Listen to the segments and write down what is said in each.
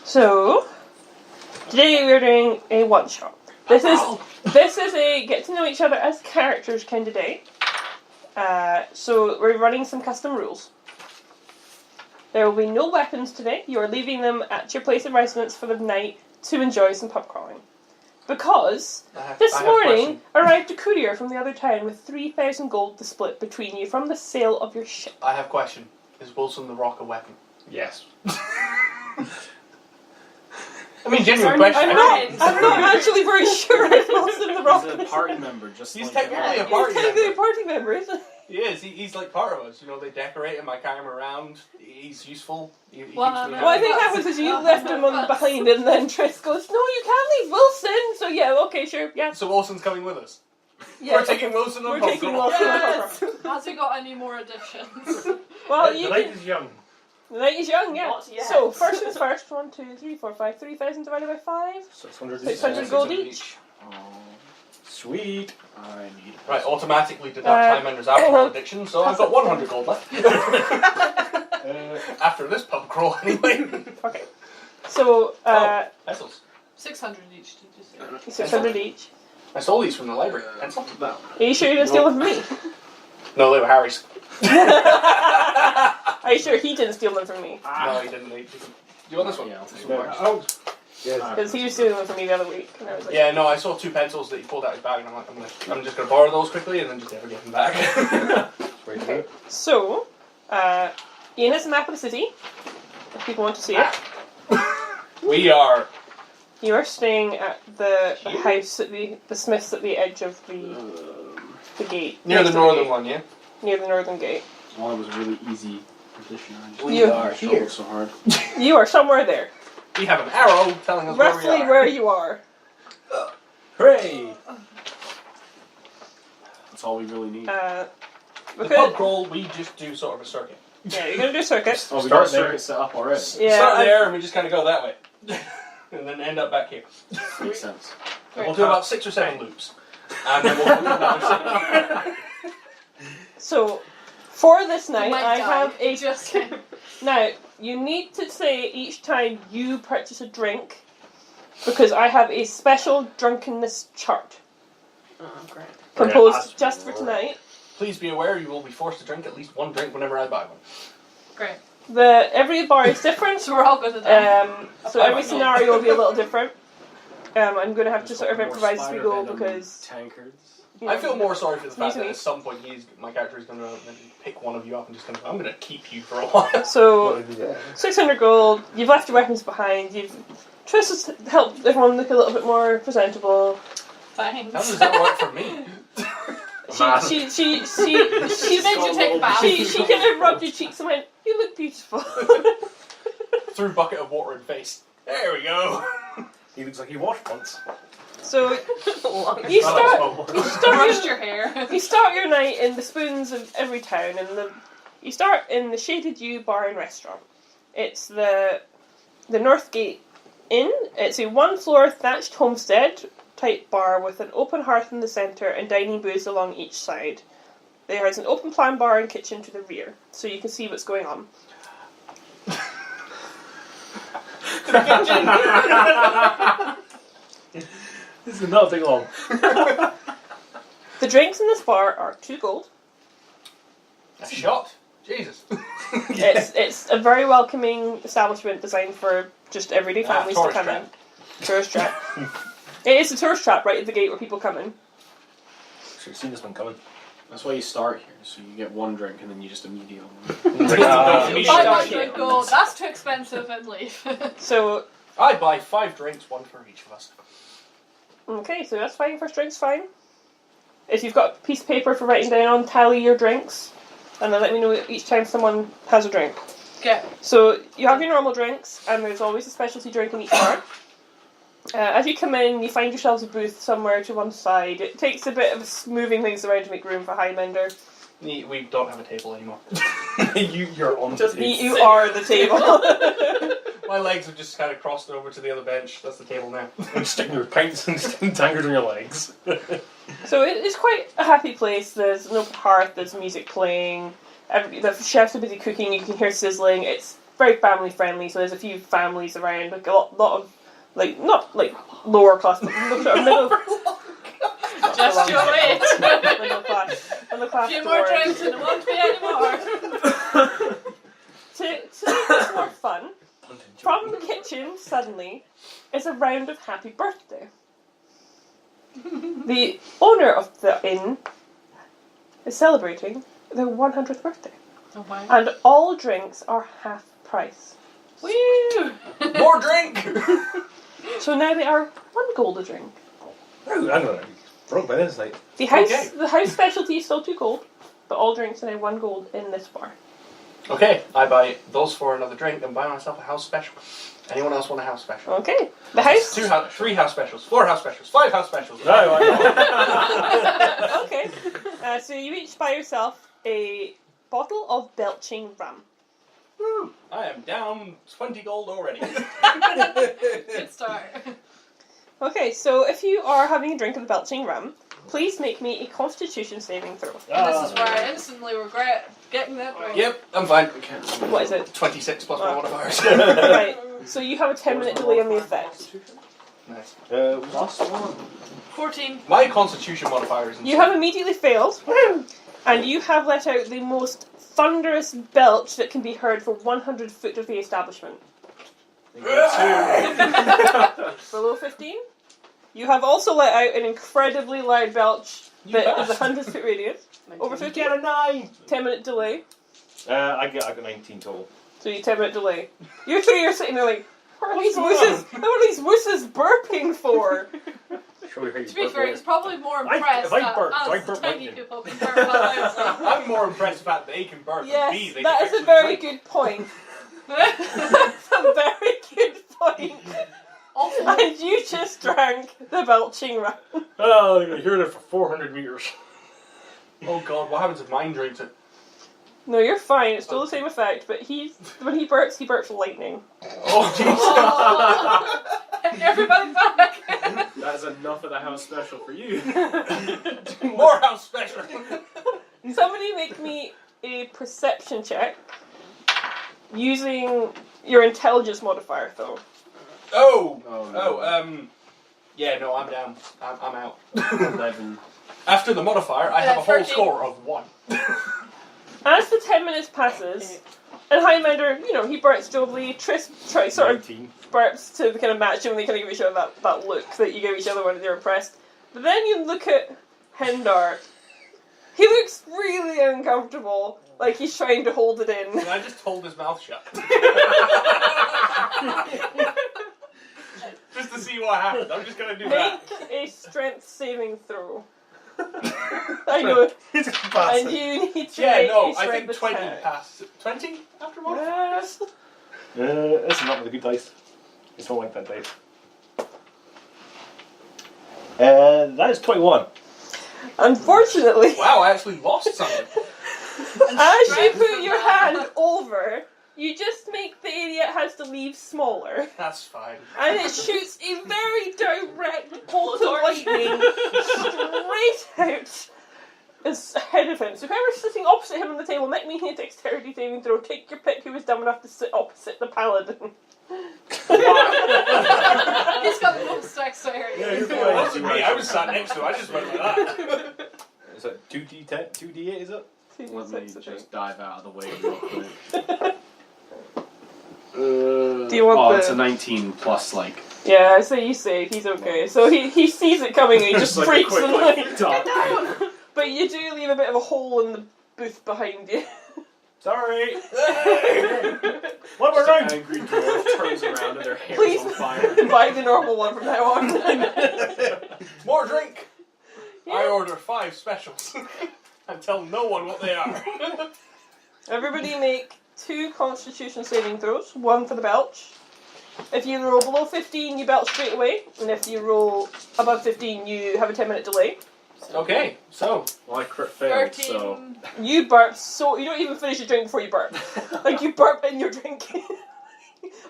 So, today we're doing a one-shot. This is a get to know each other as characters kind of day. So we're running some custom rules. There will be no weapons today. You are leaving them at your place of residence for the night to enjoy some pub crawling. Because this morning arrived a courier from the other town with 3,000 gold to split between you from the sale of your ship. I have a question. Is Wilson the Rock a weapon? Yes. I mean, genuine question. I'm not actually very sure if Wilson the Rock He's a party member, just he's like technically a He's party technically a member. party member, isn't he? He is. He's like part of us. You know, they decorate him. I carry him around. He's useful. He keeps me happy. What I think happens is you left him on behind and then Triss goes, no, you can't leave Wilson! So yeah, okay, sure, yeah. So Wilson's coming with us. Yeah, We're taking Wilson on We're pub taking crawl. Wilson on Yes! pub crawl. Has he got any more additions? Well, the you night can... is young. The night is young, yeah. Not yet. So, first things first, 1, 2, 3, 4, 5, 3,000 divided by 5. 600 600 gold each. Oh, sweet. I need it. Right, automatically deduct Time Ender's alcohol addiction, so I've got 100 gold left. After this pub crawl, anyway. Okay. So, Pencils. 600 each, did you say? 600 each. I stole these from the library. Pencil? No. Are you sure you didn't steal them from me? No, they were Harry's. Are you sure he didn't steal them from me? No, he didn't. Do you want this one? Yeah, I'll take No. one. Oh, yes. Because he was stealing them from me the other week. And I was like, Yeah, no, I saw 2 pencils that he pulled out his bag, and I'm like, I'm just going to borrow those quickly and then just never give them back. Okay. So, Ian has a map of the city, if people want to see it. We are. You are staying at the house at the Smiths at the edge of the gate. Near next the to northern gate. one, yeah? Near the northern gate. Well, it was a really easy position. I just You are here so hard. You are somewhere there. We have an arrow telling us Roughly where we are. where you are. Hooray! That's all we really need. The pub Because, crawl, we just do sort of a circuit. yeah, you're going to do a circuit. Oh, we got a Start there. circuit set up already. Yeah, Start I- there and we just kind of go that way. And then end up back here. Makes sense. And we'll do about 6 or 7 loops. And then we'll do another 6. So, for this night, Might I die. have a... Just Now, you need to say each time you purchase a drink, because I have a special drunkenness chart great. composed that's just for right. tonight. Please be aware you will be forced to drink at least 1 drink whenever I buy one. Great. Every bar is different, So we're all good at that. so every scenario will be a little different. I'm going to have to sort of improvise as we go because... Tankards. you know, I feel more sorry for the fact that Easily. at some point my character is going to pick one of you up and just I'm going to keep you for a while. So, 600 gold, you've left your weapons behind, Triss has helped everyone look a little bit more presentable. Thanks. How does that work for me? She made you take a bath. She kind of rubbed your cheeks and went, you look beautiful. Threw a bucket of water in face. There we go. He looks like he washed once. So, you Brushed your hair. you start your night in the spoons of every town, and you start in the Shaded U Bar and Restaurant. It's the North Gate Inn. It's a 1-floor thatched homestead type bar with an open hearth in the centre and dining booths along each side. There is an open plan bar and kitchen to the rear, so you can see what's going on. This is not take long. The drinks in this bar are 2 gold. A shot? Jesus. It's a very welcoming establishment designed for just everyday families to tourist come trap. in. Tourist trap. It is a tourist trap right at the gate where people come in. Should have seen this one coming. That's why you start here, so you get 1 drink and then you just immediately... You start 500 gold. That's too expensive and leave. So, I'd buy 5 drinks, 1 for each of us. okay, so that's fine. First drink's fine. If you've got a piece of paper for writing down on, tally your drinks, and then let me know each time someone has a drink. Okay. So, you have your normal drinks, and there's always a specialty drink in each bar. As you come in, you find yourselves a booth somewhere to one side. It takes a bit of moving things around to make room for Highlander. We don't have a table anymore. You're on the table. You are the table. My legs have just kind of crossed over to the other bench. That's the table now. And sticking your pints and tankards on your legs. So it's quite a happy place. There's an open hearth, there's music playing, the chefs are busy cooking, you can hear sizzling. It's very family friendly. So there's a few families around, like a lot of like not like lower class, but sort of middle. Just you wait. Middle class. Middle class. A few more dwarves. drinks and it won't be anymore. To make this more fun, from the kitchen suddenly is a round of happy birthday. The owner of the inn is celebrating their 100th birthday, Oh my. and all drinks are half price. Woo! More drink! So now they are 1 gold a drink. Oh, I don't know. Broke by this night. The house Okay. specialty is still 2 gold, but all drinks are now 1 gold in this bar. Okay, I buy those for another drink and buy myself a house special. Anyone else want a house special? Okay, the house. 3 house specials, 4 house specials, 5 house specials. No, I Okay, so you each buy yourself a bottle of belching rum. Woo! I am down 20 gold already. Good start. Okay, so if you are having a drink of the belching rum, please make me a Constitution saving throw. And this is where I instantly regret getting that drink. Yep, I'm fine. What is it? 26 plus my modifiers. Right, so you have a 10-minute delay on the effect. Nice. Plus 1. 14. My constitution modifier is You have immediately failed, and you have let out the most thunderous belch that can be heard for 100 foot of the establishment. Below 15? You have also let out an incredibly loud belch that is 100 foot radius. Over 15? Get a 9! 10-minute delay. I got 19 total. So you 10-minute delay. You 3 are sitting there like, what are these wusses burping for? Show me how you To be burp fair, away. he's probably more If impressed I that burp, us I burp tiny lightning. people can burp while outside. I'm more impressed with the fact that they can burp and B, Yes, they that can is a actually very drink. good point. That's a very good point. Awful. And you just drank the belching rum. Oh, I heard it for 400 meters. Oh god, what happens if mine drinks it? No, you're fine. It's still the same effect, but when he burps lightning. Oh Jesus! Oh. Everybody back. That is enough of the house special for you. More house special! Somebody make me a perception check using your intelligence modifier, though. Oh! Oh, no. Yeah, no, I'm down. I'm out. 11. After the modifier, I have a whole 13. score of 1. As the 10 minutes passes, and Highlander, he burps Jobly, Triss sort of 19. burps to kind of match him, and they kind of give each other that look that you give each other when they're impressed. But then you look at Hendar. He looks really uncomfortable, like he's trying to hold it in. And I just hold his mouth shut. Just to see what happens. I'm just gonna do that. Make a strength saving throw. I know. He's a And bastard. you need to Yeah, make no, a I strength think 20 attack. past. 20 after modifiers? Yes. This is not with a good dice. It's not like that dice. That is 21. Unfortunately, Wow, I actually lost something. as you put your hand over, you just make the area it has to leave smaller. That's fine. And it shoots a very direct bolt of lightning straight out ahead of him. So whoever's sitting opposite him on the table, make me a dexterity saving throw. Take your pick who was dumb enough to sit opposite the paladin. He's got the most dexterity. Yeah, you're It fine. wasn't me, I was sat next to him, I just went like that. Is that 2d10? 2d8 is it? Let me just dive out of the way real quick. Do you want it's the- a 19 plus, like... Yeah, so you save, he's okay. So he sees it coming and he just like a freaks quick, and like, like, dot. get down! But you do leave a bit of a hole in the booth behind you. Sorry! One more Just an round! angry dwarf turns around and their hair's Please. on fire. Buy the normal one from now on. More drink! Yeah. I order 5 specials. And tell no one what they are. Everybody make 2 constitution saving throws, 1 for the belch. If you roll below 15, you belch straight away, and if you roll above 15, you have a 10-minute delay. Okay, so. Well, I crit failed, 13. so... You burp so you don't even finish your drink before you burp. Like you burp in your drink.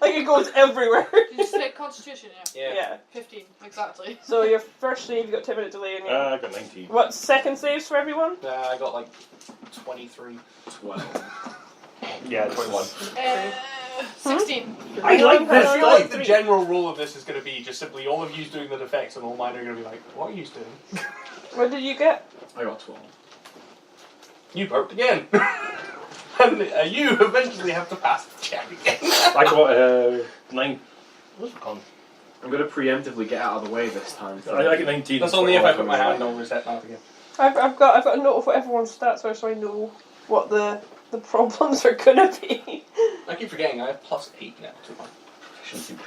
Like it goes everywhere. You just take Constitution, yeah. Yeah. 15, exactly. So your first save, you got 10-minute delay, and your I got 19. what second saves for everyone? I got like 23. 12. Yeah, 21. 16. I like this. I feel like the general rule of this is going to be just simply all of you doing the defects and all mine are going to be like, what are you doing? What did you get? I got 12. You burped again. And you eventually have to pass the check again. I got 9. What's it called? I'm going to preemptively get out of the way this time. I get 19. That's only if I put my hand over his head now again. I've got a note of what everyone's stats are, so I know what the problems are gonna be. I keep forgetting I have +8 now to my proficiency.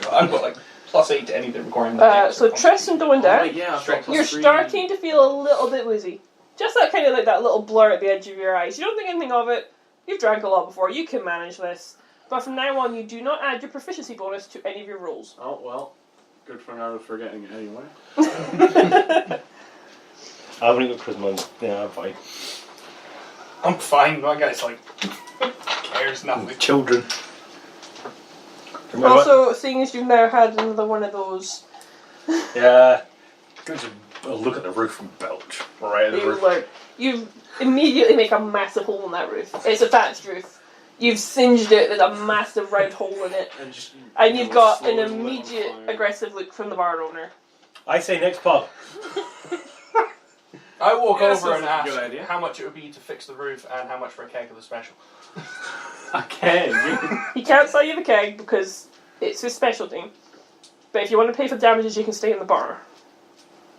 So I've got like +8 to anything requiring that. So Triss and Doendaak, yeah, I've got you're +3. starting to feel a little bit woozy. Just that kind of like that little blur at the edge of your eyes. You don't think anything of it. You've drank a lot before. You can manage this. But from now on, you do not add your proficiency bonus to any of your rolls. Oh, well. Good for now for getting it anyway. I haven't got charisma. Yeah, I'm fine. I'm fine. My guy's like cares nothing. Children. Also, seeing as you've now had another one of those, Yeah. Go to look at the roof and belch. Right at the roof. you immediately make a massive hole in that roof. It's a thatched roof. You've singed it, there's a massive round hole in it. And you've got an immediate aggressive look from the bar owner. I say next pub. I walk Yes, over and that's a ask good idea. how much it would be to fix the roof and how much for a keg of the special. A keg? He can't sell you the keg because it's his specialty. But if you want to pay for damages, you can stay in the bar.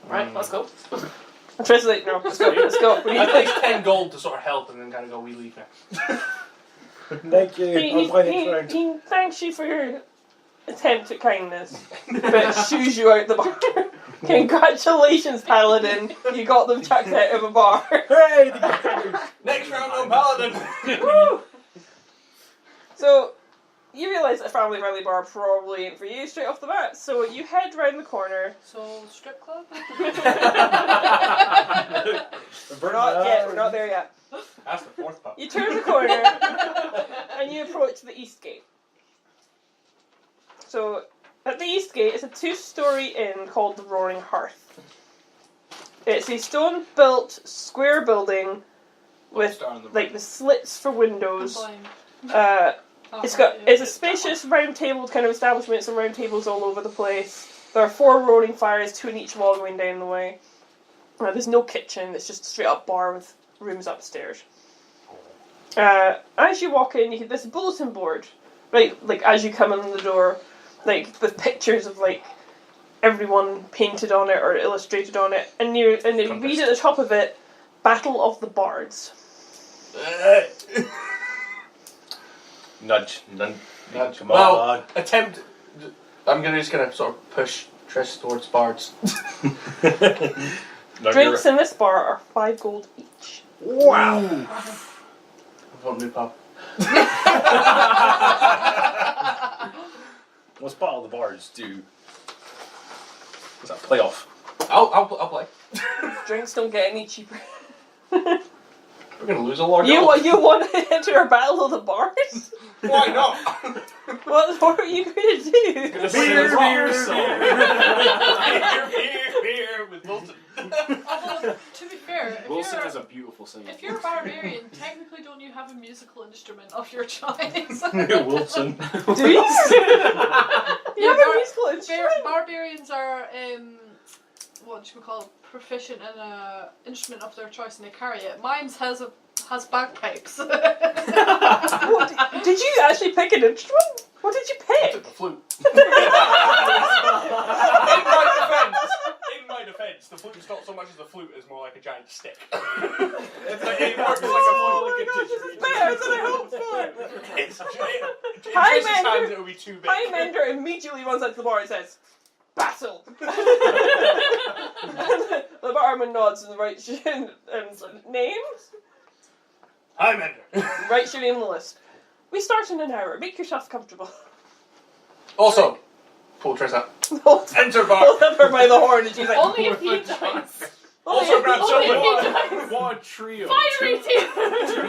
Right, let's go. I'm trying to like, no, let's go, let's go. We need I'd like 10 gold to sort of help and then kind of go, we leave now. Thank you. I'll buy next round. he thanks you for your attempt at kindness, but shoos you out the bar. Congratulations, Paladin. You got them chucked out of a bar. Hooray! Next round on Paladin! Woo! So, you realise that a family-friendly bar probably ain't for you straight off the bat, so you head round the corner. So, strip club? We're not there yet. That's the 4th pub. You turn the corner, and you approach the east gate. So, at the east gate is a 2-storey inn called the Roaring Hearth. It's a stone-built square building with like the slits for windows. It's a spacious round-tabled kind of establishment. Some round tables all over the place. There are 4 roaring fires, 2 in each wall going down the way. There's no kitchen. It's just a straight-up bar with rooms upstairs. As you walk in, you get this bulletin board, right? Like as you come in the door, like with pictures of like everyone painted on it or illustrated on it, and you read at the top of it, "Battle of the Bards." Nudge. Come Well, on. attempt. I'm just gonna sort of push Triss towards bards. Drinks in this bar are 5 gold each. Wow. I want a new pub. What's Battle of the Bards do? What's that playoff? I'll play. Drinks don't get any cheaper. We're gonna lose a lot. You want to enter a battle of the bards? Why not? What are you going to do? Beer with Wilson. Although, to be fair, Wilson is a beautiful singer. if you're a barbarian, technically don't you have a musical instrument of your choice? Wilson. Do you? You have a musical instrument? Barbarians are, what should we call it, proficient in an instrument of their choice and they carry it. Mine has bagpipes. Did you actually pick an instrument? What did you I pick? took the flute. In my defense, the flute is not so much as a flute as more like a giant stick. It works like a flute. This is better than I hoped for. It's giant. In Hi, Triss's Mender. hands, it would be too big. Highlander immediately runs out to the bar and says, "Battle!" The barman nods and writes your name. Highlander. Writes your name on the list. We start in an hour. Make yourself comfortable. Also, pull Triss out. Hold Enter bar. up her by the horn and she's like, Only if he dies. Also grab Only someone. if he dies. What a trio. Fire 18! 2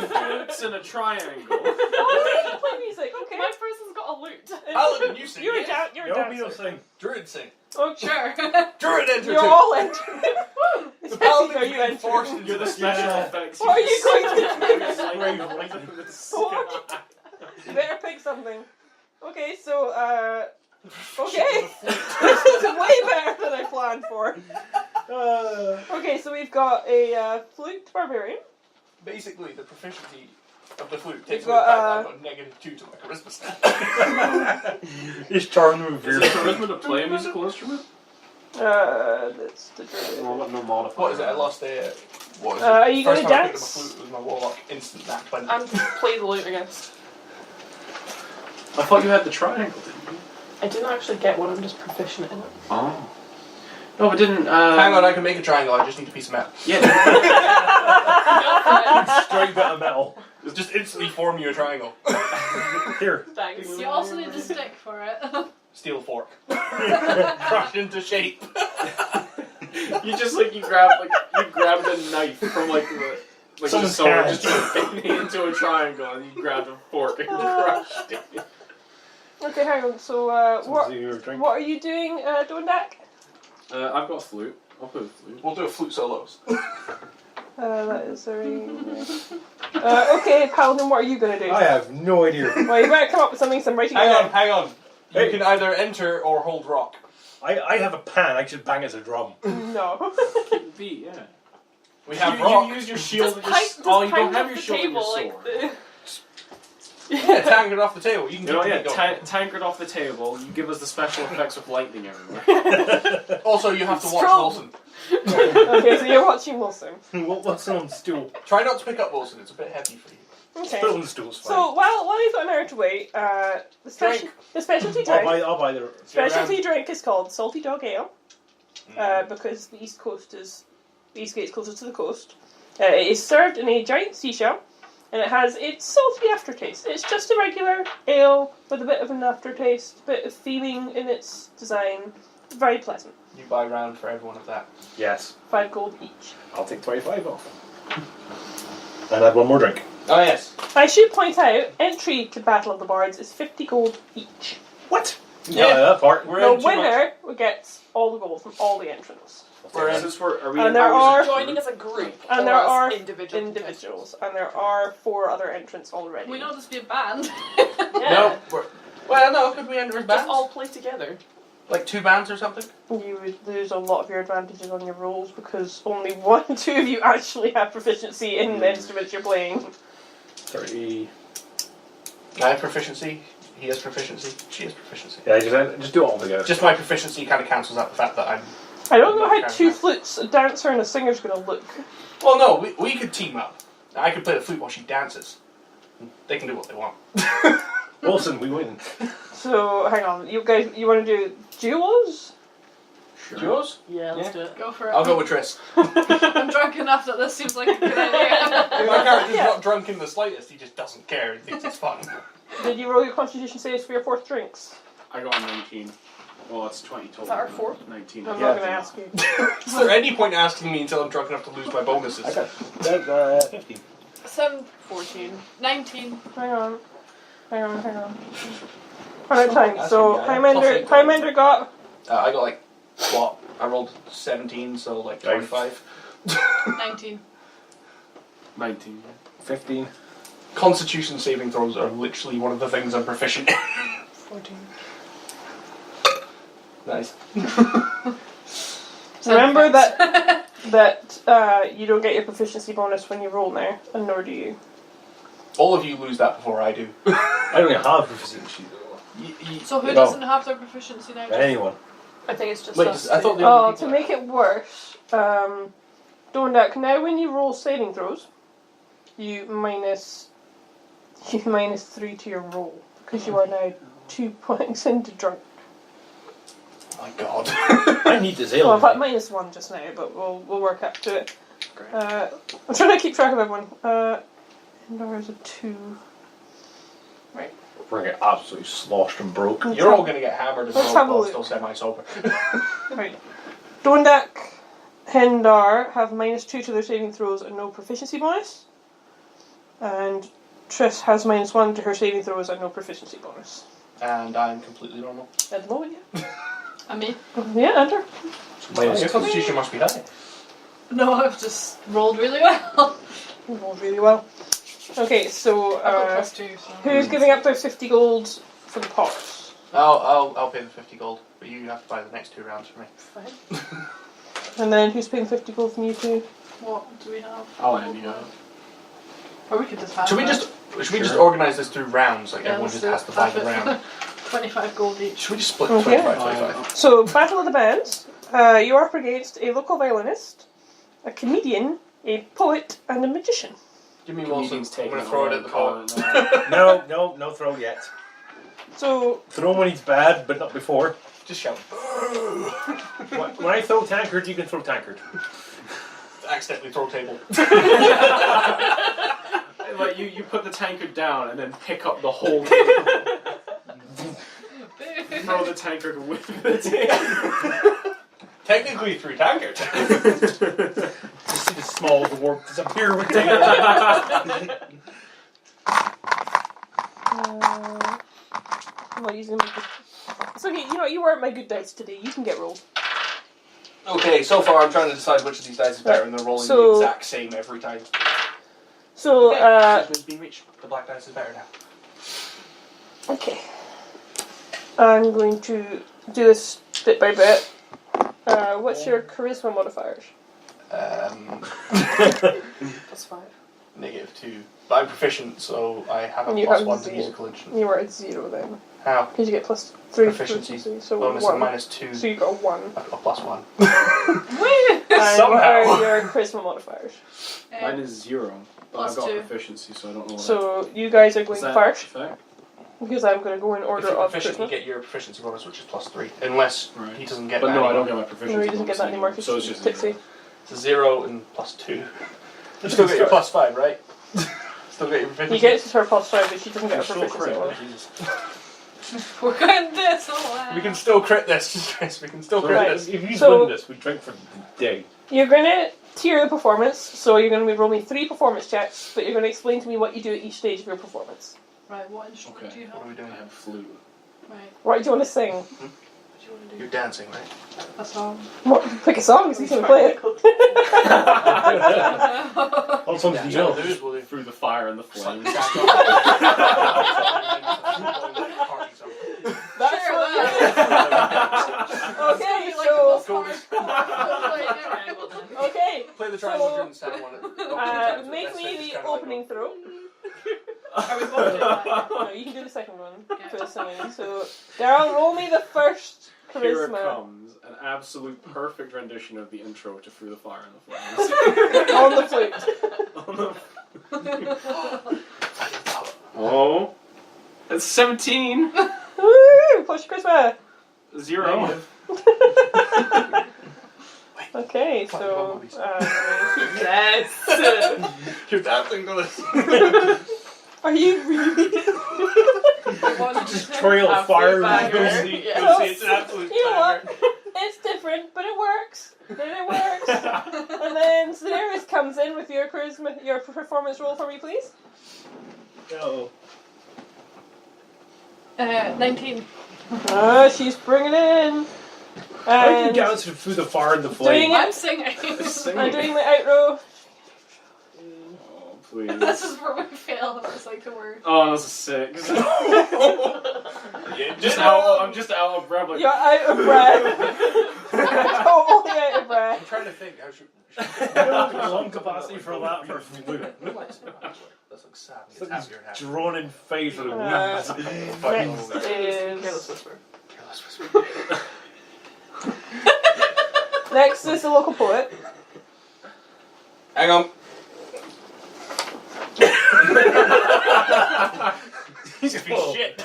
flutes in a triangle. "Oh, you can play music, okay." My person's got a lute. Paladin, you sing. You're a yes? down. You're a Your meal dancer. thing. Druid sing. Oh, Sure. Druid enter you're too. all entering. The Paladin Are you being forced entering? into You're the the special effects. What are you going to do? Right, What? You better pick something. Okay, so, okay. This is way better than I planned for. Okay, so we've got a flute barbarian. Basically, the proficiency of the flute takes You've away the fact got, that I've got -2 to my charisma stat. He's trying to Is reveal. it charisma to play a musical instrument? That's the druid. Or no modifier? What is it? I lost a... What is it? Are you First gonna time I picked up a dance? flute, it was my warlock instant nat 20. I'm play the lute against. I thought you had the triangle, didn't you? I didn't actually get one. I'm just proficient in it. Oh. No, but didn't. Hang on, I can make a triangle. I just need a piece of metal. Yeah. Straight bit of metal. Just instantly form you a triangle. Here. Thanks. You also need a stick for it. Steel fork. Crushed into shape. You just you grabbed a knife from the Someone's sword, hand. just made it into a triangle, and you grabbed a fork and crushed it. Okay, hang on. So, what are you doing, Doendaak? I've got a flute. I'll play the flute. We'll do a flute solos. That is okay, Paladin, what are you going to do? I have no idea. Well, you better come up with something, so I'm writing it down. Hang on. You Hey. can either enter or hold rock. I have a pan. I should bang it as a drum. No. Beat, yeah. We have you rock. use your shield. Just Oh, you don't pint have off your the shield and your table, sword. Yeah, tangled off the table. You can You know, keep yeah, it going. tankard off the table. You give us the special effects with lightning everywhere. Also, you have to watch Strong. Wilson. Okay, so you're watching Wilson. What's on the stool? Try not to pick up Wilson. It's a bit heavy for you. Okay. Put it on the stool. It's fine. So while you've got an hour to wait, the specialty drink. I'll buy the. Specialty drink is called Salty Dog Ale, because the East Gate's closer to the coast. It is served in a giant seashell, and it has its salty aftertaste. It's just a regular ale with a bit of an aftertaste, a bit of feeling in its design. Very pleasant. You buy round for everyone of that. Yes. 5 gold each. I'll take 25 off. And add one more drink. Oh yes. I should point out, entry to Battle of the Bards is 50 gold each. What? Yeah. that part. We're The in too much. winner gets all the gold from all the entrants. We're in. Are we And there are- Joining as a group. And or there as are individuals. And there are 4 other entrants already. We know this be a band. Yeah. No. Well, no. Could we enter as Just bands? all play together. Like 2 bands or something? You would lose a lot of your advantages on your rolls because only 2 of you actually have proficiency in the instruments you're playing. 30. I have proficiency. He has proficiency. She has proficiency. Yeah, just do it all together. Just my proficiency kind of cancels out the fact that I'm... I don't know how Okay, 2 right. flutes, a dancer and a singer's going to look. Well, no. We could team up. I could play the flute while she dances. They can do what they want. Wilson, we win. So, hang on, you guys, you want to do duos? Sure. Yours? Yeah, let's do it. Go for it. I'll go with Triss. I'm drunk enough that this seems like a good idea. My character's Yeah. not drunk in the slightest. He just doesn't care. He thinks it's fun. Did you roll your constitution saves for your 4th drinks? I got a 19. Well, it's 20 total. Is that our 4th? 19. I'm Yeah. not going to ask you. Is there any point asking me until I'm drunk enough to lose my bonuses? I got that, 50. 14. 19. Hang on. Alright, time. That's So, good, yeah. Highlander got... I got like, what? I rolled 17, so like 25. 19. 19. 15. Constitution saving throws are literally one of the things I'm proficient in. 14. Nice. Remember that you don't get your proficiency bonus when you roll now, and nor do you. All of you lose that before I do. I don't even have proficiency though. So who No. doesn't have their proficiency now? Anyone. I think it's just Wait, us. I thought two. the other To people... make it worse, Doendaak, now when you roll saving throws, you minus 3 to your roll, because you are now 2 points into drunk. Oh my god. I need this ale. Well, in fact, minus 1 just now, but we'll work up to it. Great. I'm trying to keep track of everyone. Endor is a 2. Right. We're gonna get absolutely sloshed and broke. You're all going to get hammered as Let's well have a while look. still semi-sober. Right. Doendaak, Hendar have minus 2 to their saving throws and no proficiency bonus. And Triss has minus 1 to her saving throws and no proficiency bonus. And I'm completely normal. At the moment, And me? yeah, enter. Minus Your 2. constitution must be high. No, I've just rolled really well. You rolled really well. Okay, so I've got plus 2, so. who's giving up their 50 gold for the pots? I'll pay the 50 gold, but you have to buy the next 2 rounds for me. Fine. And then who's paying 50 gold from you two? What do we have? I'll end you out. Or we could just have Should we it. just organise this through rounds? Like everyone let's just do has it. to buy Half the it. round. 25 gold each. Should we just split Okay. 25? So, Battle of the Bands. You are up against a local violinist, a comedian, a poet, and a magician. Give me Wilson. Comedian's I'm taking going it to throw it away, at the call pot. it No throw yet. So, Throw when he's bad, but not before. Just shout. When I throw tankard, you can throw tankard. Accidentally throw table. Like you put the tankard down and then pick up the whole table. Throw the tankard with the table. Technically 3 tankards. Just see the small dwarf disappear with tankard. I'm not using my good. It's okay, you know what, you weren't my good dice today. You can get rolled. Okay, so far I'm trying to decide which of these dice is better, and they're rolling So- the exact same every time. So, Decision's been reached. The black dice is better now. okay. I'm going to do this bit by bit. What's your charisma modifiers? Plus 5. -2. But I'm proficient, so I have a And you plus have 1 to 0. musical instrument. You were at 0 then. How? Because you get plus 3 Proficiency. so Bonus 1. of -2. So you got a 1. I've got a +1. And Somehow. what are your charisma modifiers? Mine is 0, but Plus I've got 2. proficiency, so I don't know what So you guys are that going is. That first, effect? because I'm going to go in If order you're of proficient, you charisma. get your proficiency bonus, which is +3. Unless Right. he doesn't get But that no, I anymore. don't get my proficiency. No, he doesn't get bonus that anymore because so it's just tipsy. It's a 0 and +2. You still get your +5, right? Still get your proficiency. He gets her plus 5, but she doesn't get her Still proficiency crit, on right? it. Jesus. We're going this away. We can still crit this. Chris. We can still crit Right. this. If you So- win this, we drink for the day. You're going to tier the performance, so you're going to roll me 3 performance checks, but you're going to explain to me what you do at each stage of your performance. Right, what instrument Okay. do you have? What are we doing? I have flute. Right, What do you want to sing? what do you want to You're do? dancing, right? A song. What, pick a song, because he's going to play it. All songs you know. We'll do. Through the fire and the flames. That's Sure, what Okay, Like so... the most hard- Okay, Play the triangle So, during the sound one. make me the opening throw. Are we both doing that? No, you can do the second one Yeah. for the singing. So, Daryl, roll me the first Here it charisma comes, an absolute perfect rendition of the intro to Through the Fire and the Flames. on the flute. Oh, it's 17. Woo! Push charisma. 0. Okay, so Yes. You're dancing to this. are you really? Just trail of fire. Bagger. see Yeah. it's an absolute You know what? banger. It's different, but it works. Then it works. And then Sedaris comes in with your charisma, your performance roll for me, please. No. 19. She's bringing it in. How do you And dance through the fire and the Doing flame? it. I'm singing. I'm doing the outro. Oh, please. This is where we fail. It's like the word. Oh, that's a 6. Yeah, I'm just out of breath. Like, You're out of breath. Totally out of breath. I'm trying to think. How should Lung capacity for that for flute. That looks sad. It's It's like happier this now. drawn in face with a Next Careless is whisper. next is the local poet. Hang on. He's gonna be shit.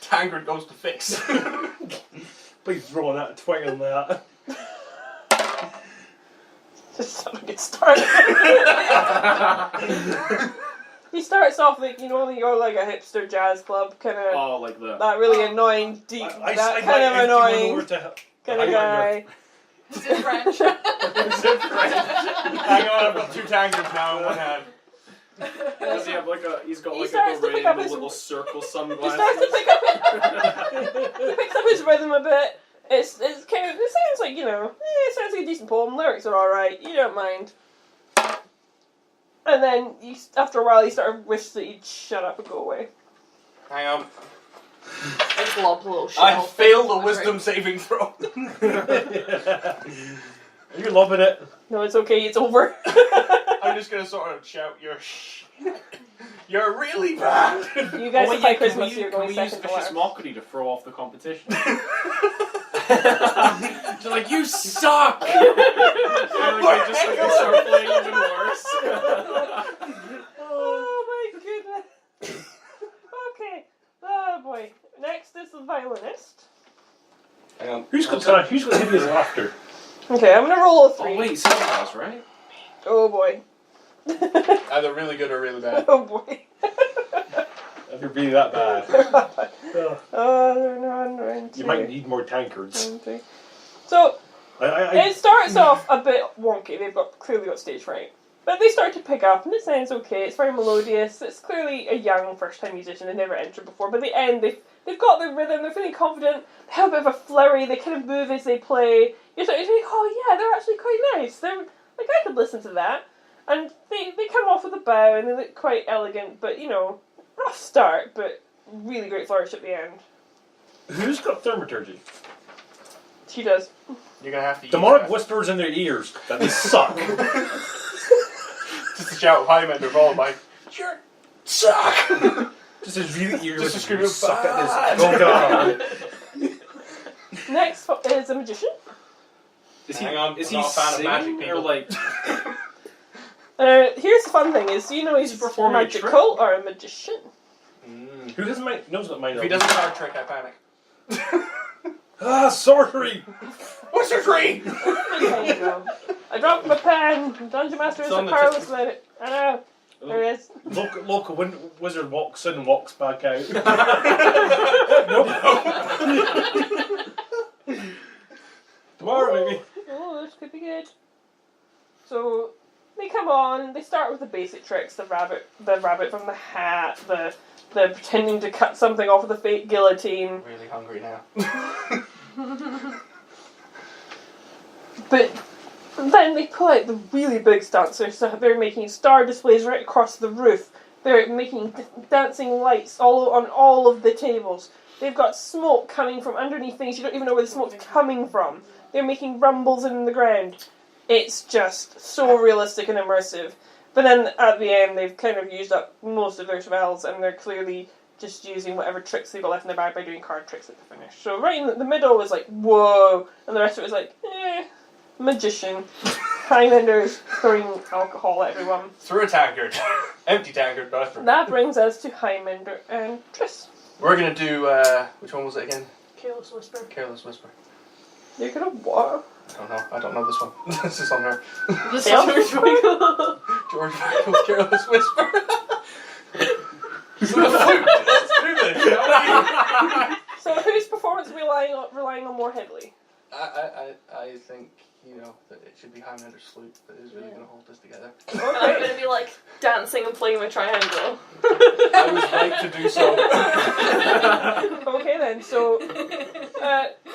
Tancred goes to fix. Please throw that twang on that. Just not a good start. He starts off like, you know, you're like a hipster jazz club kind of oh, like that. that really annoying deep I that slide kind my of empty one annoying over to kind of Highlander. guy. Is it French? Hang on, I've got 2 Tancreds now in one hand. Does he have like a? He's got He like starts a to pick up beret and his- the little circle He sunglasses. starts to pick up he picks up his rhythm a bit. It's kind of, it sounds like, you know, it sounds like a decent poem. Lyrics are alright. You don't mind. And then after a while, you sort of wish that you'd shut up and go away. Hang on. It's lobbed a little shit. I off failed the a wisdom saving throw. Are you loving it? No, it's okay. It's over. I'm just gonna sort of shout, you're really bad. You guys Oh, are by can Christmas, we, so you're can going we use second to vicious last. mockery to throw off the competition? They're like, you suck! And like, they start playing even worse. Oh my goodness. Okay. Oh boy. Next is the violinist. Hang on. Who's got hideous laughter? Okay, I'm gonna roll a 3. Oh wait, Santa right? Oh boy. Either really good or really bad. Oh boy. If you're being that bad. Oh, they're not. You might need more tankards. So, I it starts off a bit wonky. They've clearly got stage fright. But they start to pick up, and it sounds okay. It's very melodious. It's clearly a young first-time musician. They've never entered before. By the end, they've got the rhythm. They're feeling confident. They have a bit of a flurry. They kind of move as they play. You're sort of like, oh yeah, they're actually quite nice. They're like, I could listen to that. And they come off with a bow, and they look quite elegant. But rough start, but really great flourish at the end. Who's got thaumaturgy? She does. You're gonna have to use Demonic that. whispers in their ears that they suck. Just a shout of Highlander followed by, you suck! Just his really ears. Just a scream you of suck at bad. this. Oh god. Next is a magician. Is Hang on, is I'm he not a fan of magic singing people. or like? Here's the fun thing: is he's Is he performing a magical or a magician. Who doesn't knows what mine If he does a card trick, I panic. Ah, sorcery! Wizardry! There you go. I dropped my pen. Dungeon Master is It's on a the powerless tip. about it. I know. There it is. Local wizard walks in and walks back out. Nope. Tomorrow, maybe. Oh, this could be good. So they come on. They start with the basic tricks: the rabbit from the hat, the pretending to cut something off with a fake guillotine. Really hungry now. But then they pull out the really big stunts. They're making star displays right across the roof. They're making dancing lights on all of the tables. They've got smoke coming from underneath things you don't even know where the smoke's coming from. They're making rumbles in the ground. It's just so realistic and immersive. But then at the end, they've kind of used up most of their spells, and they're clearly just using whatever tricks they've got left in their bag by doing card tricks at the finish. So right in the middle was like, whoa, and the rest of it was like, magician. Highlanders throwing alcohol at everyone. Through a tankard. Empty tankard, but That brings us to Highlander and Triss. we're gonna do, which one was it again? Careless whisper. Careless Whisper. You're gonna what? I don't know this one. This is on her. This Careless is whisper? Michael. George Michael's Careless Whisper. Let's do this, shall we? So whose performance are we relying on more heavily? I think, that it should be Highlander's flute that is really going to hold this together. I'm gonna be like dancing and playing with triangle. I was right to do so. Okay then, so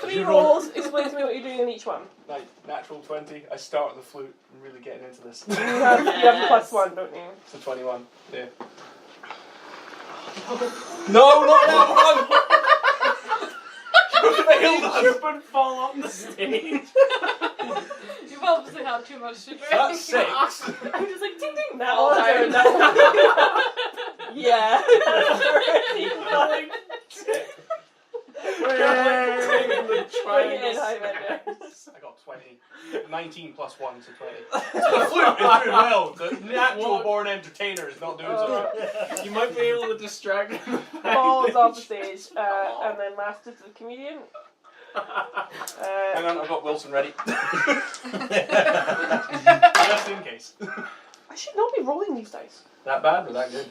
3 rolls, explain to me what you're doing in each one. Like, natural 20, I start with the flute. I'm really getting into this. You have the +1, don't you? It's a 21, yeah. No, not that one! You failed us! Trip and fall off the stage. You've obviously had too much to drink. That's 6. I'm just like ding ding. That all was down. Yeah. Bring it in, Highlander. I got 20. 19 plus 1, so 20. The flute is doing well. The natural born entertainer is not doing so well. You might be able to distract him. Falls off the stage, and then last is the comedian. Hang on, I've got Wilson ready. Just in case. I should not be rolling these dice. That bad or that good?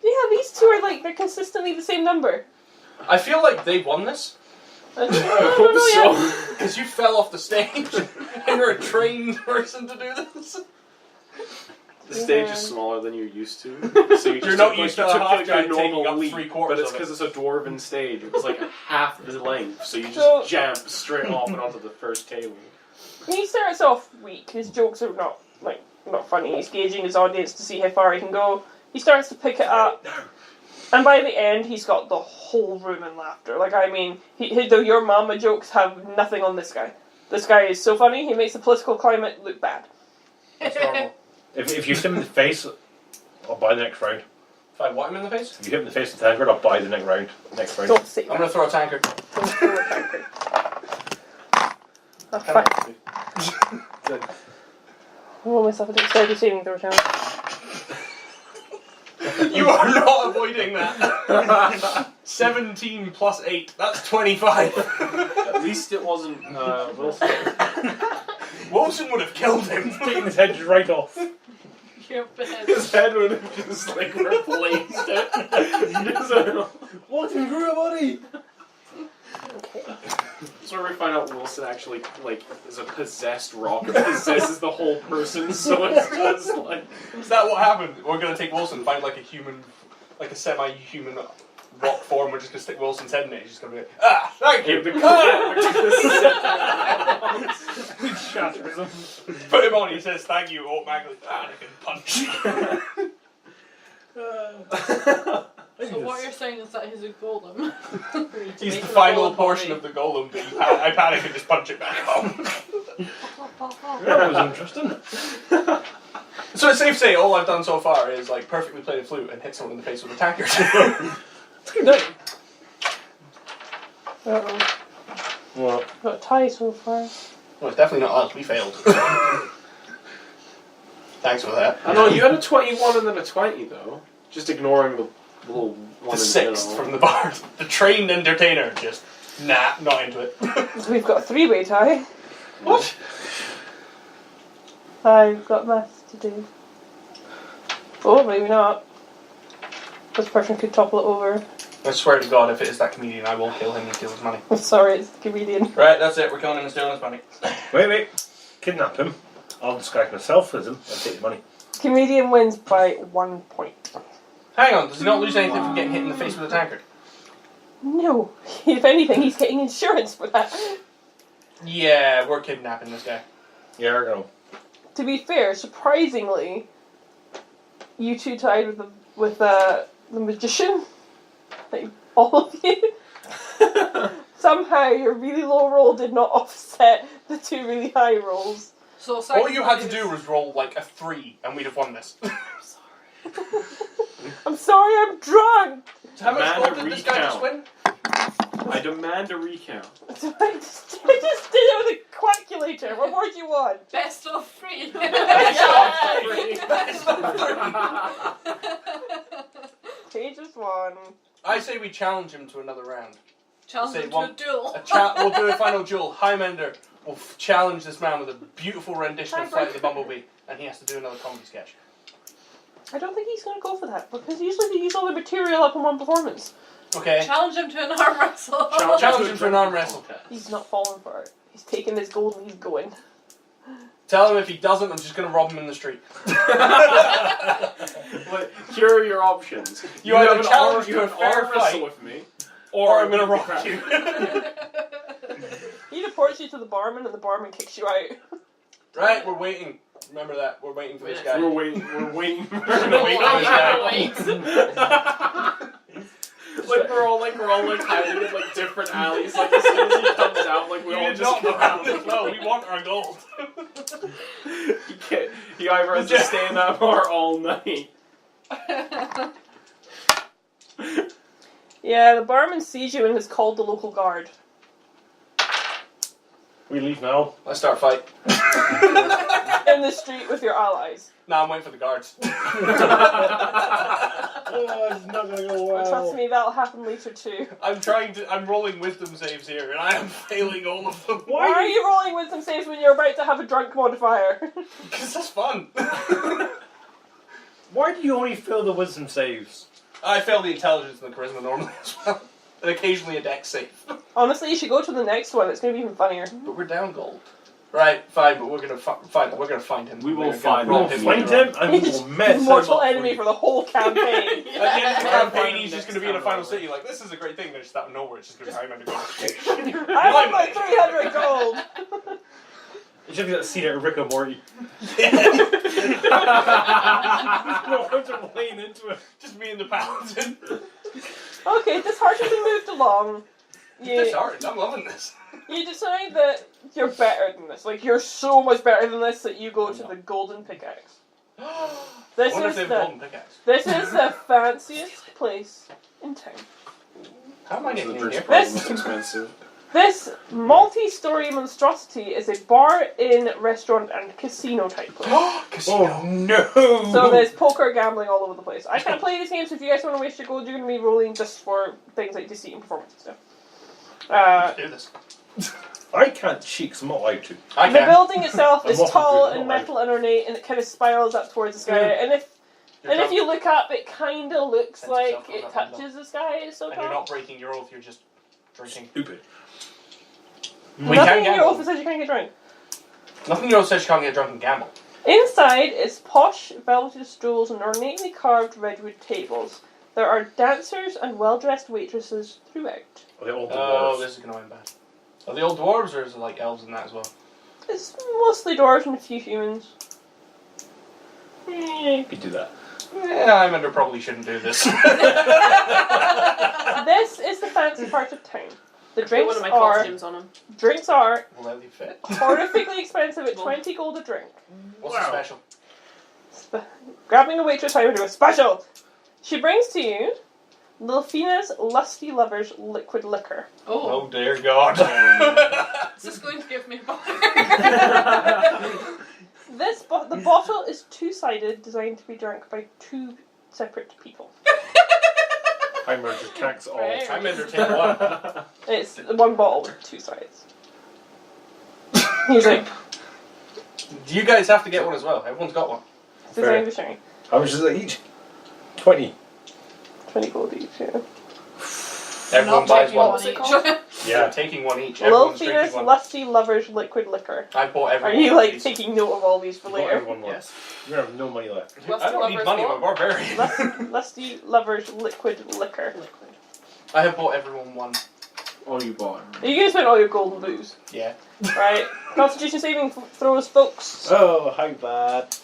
Yeah, these two are like, they're consistently the same number. I feel like they won this. I don't know yet. Because you fell off the stage and you're a trained person to do this. The stage is smaller than you're used to, so You're not used to a half giant taking up leap, 3/4 but it's of it. because it's a dwarven stage. It was like half the length, so you just So- jump straight off and onto the first table. He starts off weak. His jokes are not, like, not funny, he's gauging his audience to see how far he can go. He starts to pick it up, and by the end, he's got the whole room in laughter. Like, I mean, the your mama jokes have nothing on this guy. This guy is so funny, he makes the political climate look bad. That's normal. If you hit him in the face, I'll buy the next round. If I what him in the face? If you hit him in the face with the tankard, I'll buy the next round. Don't say I'm that. gonna throw a tankard. Don't throw a tankard. Oh, fine. Roll myself a dexterity saving throw challenge. You are not avoiding that. 17 plus 8. That's 25. At least it wasn't Wilson. Wilson would have killed him. Taking his head right off. Your bed. His head would have just like replaced it. Wilson grew a body! Okay. That's where we find out Wilson actually like is a possessed rock and possesses the whole person, so it's just like Is that what happened? We're gonna take Wilson and find like a human, like a semi-human rock form. We're just gonna stick Wilson's head in it. He's just gonna be like, ah, thank you. Shatters him. Put him on. He says thank you automatically. Ah, and he can punch. So what you're saying is that he's a golem. He's the final portion of the golem. But I panic and just punch it back home. That was interesting. So it's safe to say all I've done so far is like perfectly play the flute and hit someone in the face with a tankard. It's good night. Uh-oh. What? Got a tie so far. Well, it's definitely not us. We failed. Thanks for that. I know you had a 21 and then a 20 though. Just ignoring the little one The in sixth the middle. from the bard. The trained entertainer. Just, nah, not into it. We've got a three-way tie. What? I've got maths to do. Oh, maybe not. This person could topple it over. I swear to God, if it is that comedian, I will kill him and steal his money. I'm sorry, it's the comedian. Right, that's it. We're killing him and stealing his money. Wait. Kidnap him. I'll disguise myself as him and take his money. Comedian wins by 1 point. Hang on, does he not lose anything from getting hit in the face with a tankard? No. If anything, he's getting insurance for that. Yeah, we're kidnapping this guy. Yeah, I go. To be fair, surprisingly, you two tied with the magician. Like, all of you. Somehow your really low roll did not offset the two really high rolls. So All you had to do was roll like a 3 and we'd have won this. I'm sorry, I'm drunk! So how much Demand gold a did this guy just win? I demand a recount. I just did it with a calculator. What more do you want? Best of 3. Okay, just one. I say we challenge him to another round. Challenge Say him to one- a duel. We'll do a final duel. Highlander will challenge this man with a beautiful rendition of Flight of the Bumblebee, and he has to do another comedy sketch. I don't think he's going to go for that, because usually they use all the material up in one performance. Okay. Challenge him to an arm wrestle. Challenge him to an arm wrestle. He's not falling for it. He's taking his gold and he's going. Tell him if he doesn't, I'm just going to rob him in the street. But here are your options. You either have an challenge arm, to a fair arm wrestle fight, with me, or I'm going to beat the rob crap. you. He reports you to the barman and the barman kicks you out. Right, we're waiting. Remember that. We're waiting for this guy. We're waiting. We're waiting. We're gonna wait for this guy. we're all hiding in like different alleys. Like as soon as he comes out, like we You all did just not know this well. We want our gold. He either has to stay in that bar all night. Yeah, the barman sees you and has called the local guard. We leave now. Let's start a fight. In the street with your allies. Nah, I'm waiting for the guards. Oh, it's not gonna go well. Trust me, that'll happen later too. I'm rolling wisdom saves here, and I am failing all of them. Why are you rolling wisdom saves when you're about to have a drunk modifier? Because that's fun. Why do you only fail the wisdom saves? I fail the intelligence and the charisma normally as well. And occasionally a dex save. Honestly, you should go to the next one. It's going to be even funnier. But we're down gold. Right, fine, but we're gonna find. We're gonna find him. We will We're find gonna him. rob Find him and we will mess him Mortal up. enemy for the whole campaign. At the end of the Yeah. campaign, he's just gonna be in a final city. Like, this is a great thing. There's just out of nowhere. It's just gonna be Highlander going. I have my 300 gold. You should have seen it at Rick and Morty. I'm laying into it. Just me and the paladin. Okay, this horse has been moved along. Disheartened. I'm loving this. You decide that you're better than this. Like, you're so much better than this that you go to the golden pickaxe. This Wonder is if they have a golden pickaxe. This is the fanciest place in town. How am I The getting in drinks here? probably This- most expensive. This multi-story monstrosity is a bar, inn, restaurant, and casino type place. Casino. Oh no! So there's poker, gambling all over the place. I can't play these games, so if you guys want to waste your gold, you're going to be rolling just for things like deceit and performance and stuff. Let's do this. I can't cheat 'cause I'm not allowed to. I The can. building itself I'm is not tall good, and not metal and ornate, and it kind of spirals up towards the sky. And if you look up, it kind of looks Sense like yourself on it that window. touches the sky. It's so And you're tall. not breaking your oath, you're just drinking. Stupid. We Nothing can in your gamble. office says you can't get drunk. Nothing in your oath says you can't get drunk and gamble. Inside is posh, velveted stools and ornately carved redwood tables. There are dancers and well-dressed waitresses throughout. Are they all Oh, dwarves? this is going to end bad. Are they all dwarves or is it like elves and that as well? It's mostly dwarves and a few humans. You could do that. Yeah, I meant I probably shouldn't do this. This is the fancy part of town. The Put drinks one of my are costumes on him. horrifically Will they fit? expensive at 20 gold a drink. What's the special? Grabbing a waitress, I would do a special. She brings to you Lilfina's Lusty Lover's Liquid Liquor. Oh, Oh dear God. is this going to give me fire? The bottle is two-sided, designed to be drunk by two separate people. Heimer just cacks all. Right. I'm entertained one. It's one bottle with two sides. He's like, Do you guys have to get one as well? Everyone's got one. it's designed to shine. How much is it each? 20. 20 gold each, yeah. Everyone Not buys taking one. one each. Yeah, taking one each. Everyone's Lilfina's drinking one. Lusty Lover's Liquid Liquor. I bought Are everyone. you one of like these. taking note of all these for Not later? everyone wants. Yes. You have no money left. Lusty I don't need Lover's money, I'm a what? barbarian. Lusty Lover's Liquid Liquor. I have bought everyone one. Oh, you bought him. You can spend all your golden booze. Yeah. Right. Constitution saving throws, folks. Oh, how bad.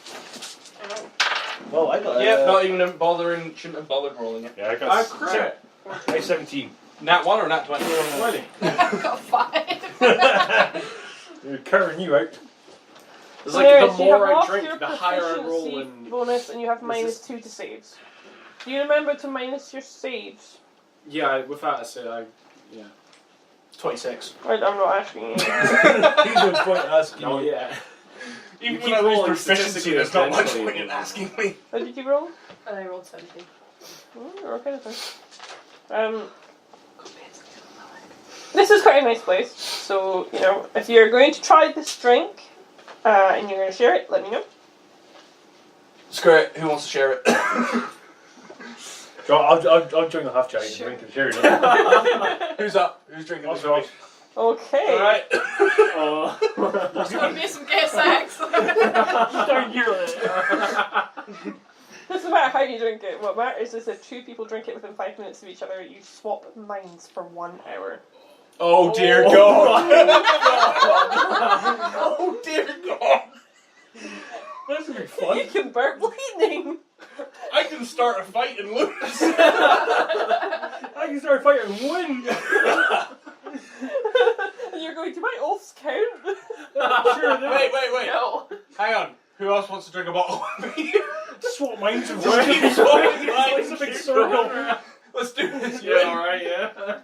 Well, I got Yep, not even bothering, shouldn't have bothered rolling it. Yeah, I I got crit. I 17. Nat 1 or Nat 20? 20. I've got 5. You're carrying you out. It's So like there the is, you have more I lost drink, your the higher I roll. proficiency And bonus, and you have -2 to saves. Do you remember to minus your saves? yeah, with that I said yeah. 26. I'm not asking you. He's the point asking No, you. yeah. Even You when keep I lose rolling proficiency, statistically there's not much eventually. point in asking me. What did you roll? And I rolled 17. You're okay with that. This is quite a nice place. So, you know, if you're going to try this drink, and you're going to share it, let me know. Screw it, who wants to share it? I'll join the half giant Sure. and drink and share it. Who's up? Who's drinking this I'll with me? Okay. Alright. There's going to be some gay sex. Doesn't matter how you drink it. What matters is if two people drink it within 5 minutes of each other, you swap minds for 1 hour. Oh dear God. Oh dear God. That's gonna be fun. You can burp bleeding. I can start a fight and lose. I can start fighting and win. And you're going to my oaths count. Sure, Wait. No. Hang on. Who else wants to drink a bottle with me? swap minds with Just keep swapping minds. It's a big circle. Let's do this. Yeah, alright, yeah.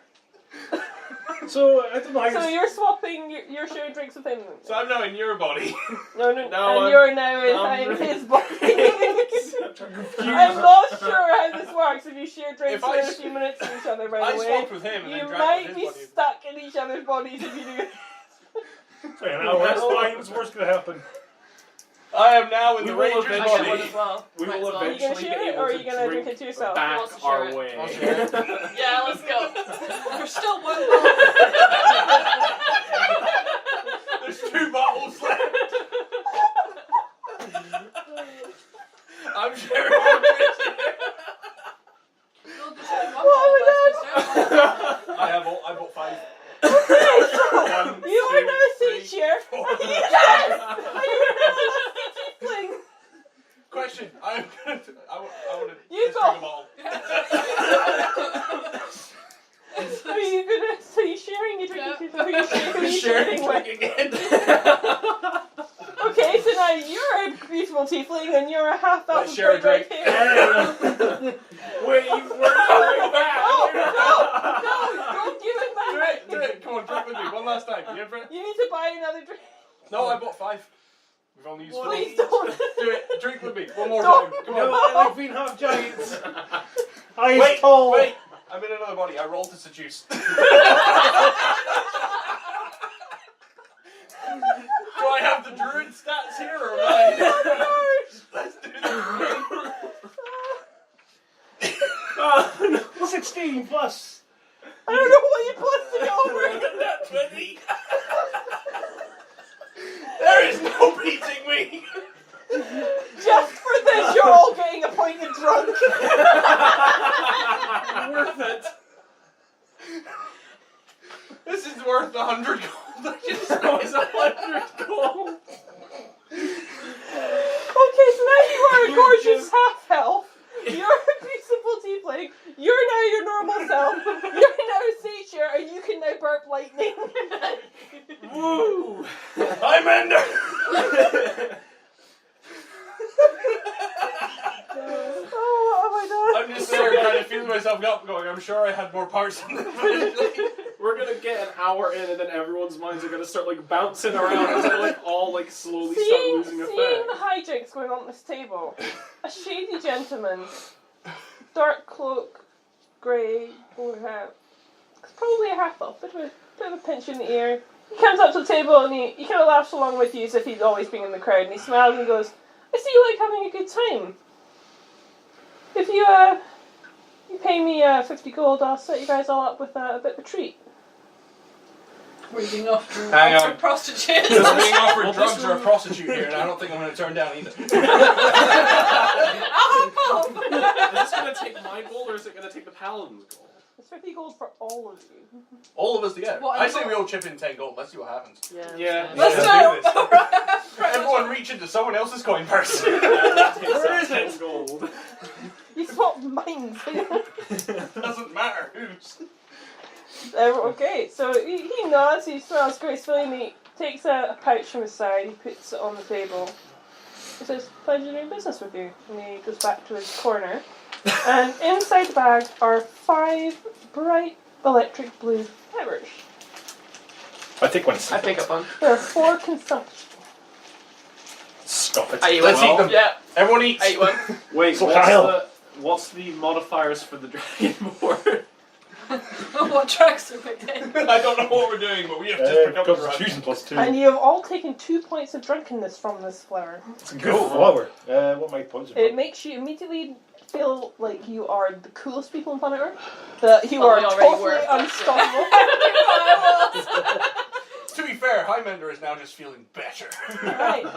So I don't know how So you. you're swapping your shared drinks with him. So I'm now in your body. No, No, and I'm- you're now I'm in his body. confused. I'm not sure how this works if you share drinks If I within a s- few minutes of each other, by I the way. swapped with him and You then drank might with be his body. stuck in each other's bodies if you do. Now that's fine. What's worse gonna happen? I am now in We the will Ranger's eventually- One body. as well. We Might will as well. Are you gonna eventually share be it, able or are to you gonna drink drink it to yourself? back Who wants to our share it? way. I'll share it. Yeah, let's go. There's still one There's 2 bottles left. I'm sharing my I bought 5. You are now a sea chair. Yes! And you're now a sea tiefling. potion. I want to. You go. Them all. Are you gonna? So you sharing your drink? Yeah. Who you Sharing sharing with? drink again. Okay, so now you're a beautiful tiefling and you're a half elf. Let's share a drink. Wait, you weren't going back. No, don't give it back. Do it. Come on, drink with me. One last time. You in for it? You need to buy another drink. No, I bought 5. We've only used 4. Please don't. Do it. Drink with me. One more Don't. time. Come No, on. I like being half giants. I Wait. tall. Wait. I'm in another body. I rolled to seduce. Do I have the druid stats here or mine? Let's do this. 16 plus. I don't know what you plus to go over. That 20. There is no beating me. Just for this, you're all getting appointed drunk. Worth it. This is worth 100 gold. I just That was 100 gold. Okay, so now you are a gorgeous half elf. You're a beautiful tiefling. You're now your normal self. You're now a satyr, and you can now burp lightning. Woo! I'm Ender. Oh, what have I done? I'm just there kind of feeling myself up going, I'm sure I had more parts in the We're gonna get an hour in, and then everyone's minds are gonna start like bouncing around as they like all like slowly start losing Seeing effect. the hijinks going on at this table, a shady gentleman, dark cloak, grey, bowler hat, probably a half elf, bit of a pinch in the ear. He comes up to the table and he kind of laughs along with you as if he'd always been in the crowd, and he smiles and goes, I see you like having a good time. If you pay me 50 gold, I'll set you guys all up with a bit of a treat. We're being offered Hang on. prostitutes. I'm being offered drugs or a prostitute here, and I don't think I'm going to turn down either. Is this gonna take my gold, or is it gonna take the paladin's gold? It's 50 gold for all of you. All of us together. What, I say we all chip in 10 gold. Let's see what happens. Yeah. Let's do do this. Everyone reach into someone else's coin purse. Where is 10 gold? You swap minds. Doesn't matter whose. Okay, so he nods, he smiles gracefully, and he takes a pouch from his side, he puts it on the table. He says, pleasure doing business with you. And he goes back to his corner. And inside the bag are 5 bright electric blue fibers. I take one. I pick up one. There are 4 consumption. Stop it. I eat Let's one. eat them. Yeah, Everyone eats. I eat one. Wait, So Kyle. what's the modifiers for the dragonborn? What tracks are we in? I don't know what we're doing, but we have just picked up the run. Constitution +2. And you have all taken 2 points of drunkenness from this flower. It's a good flower. What my points are? It makes you immediately feel like you are the coolest people on planet Earth. That you Well, are we already totally were, but unstoppable. To be fair, Highlander is now just feeling better. Right.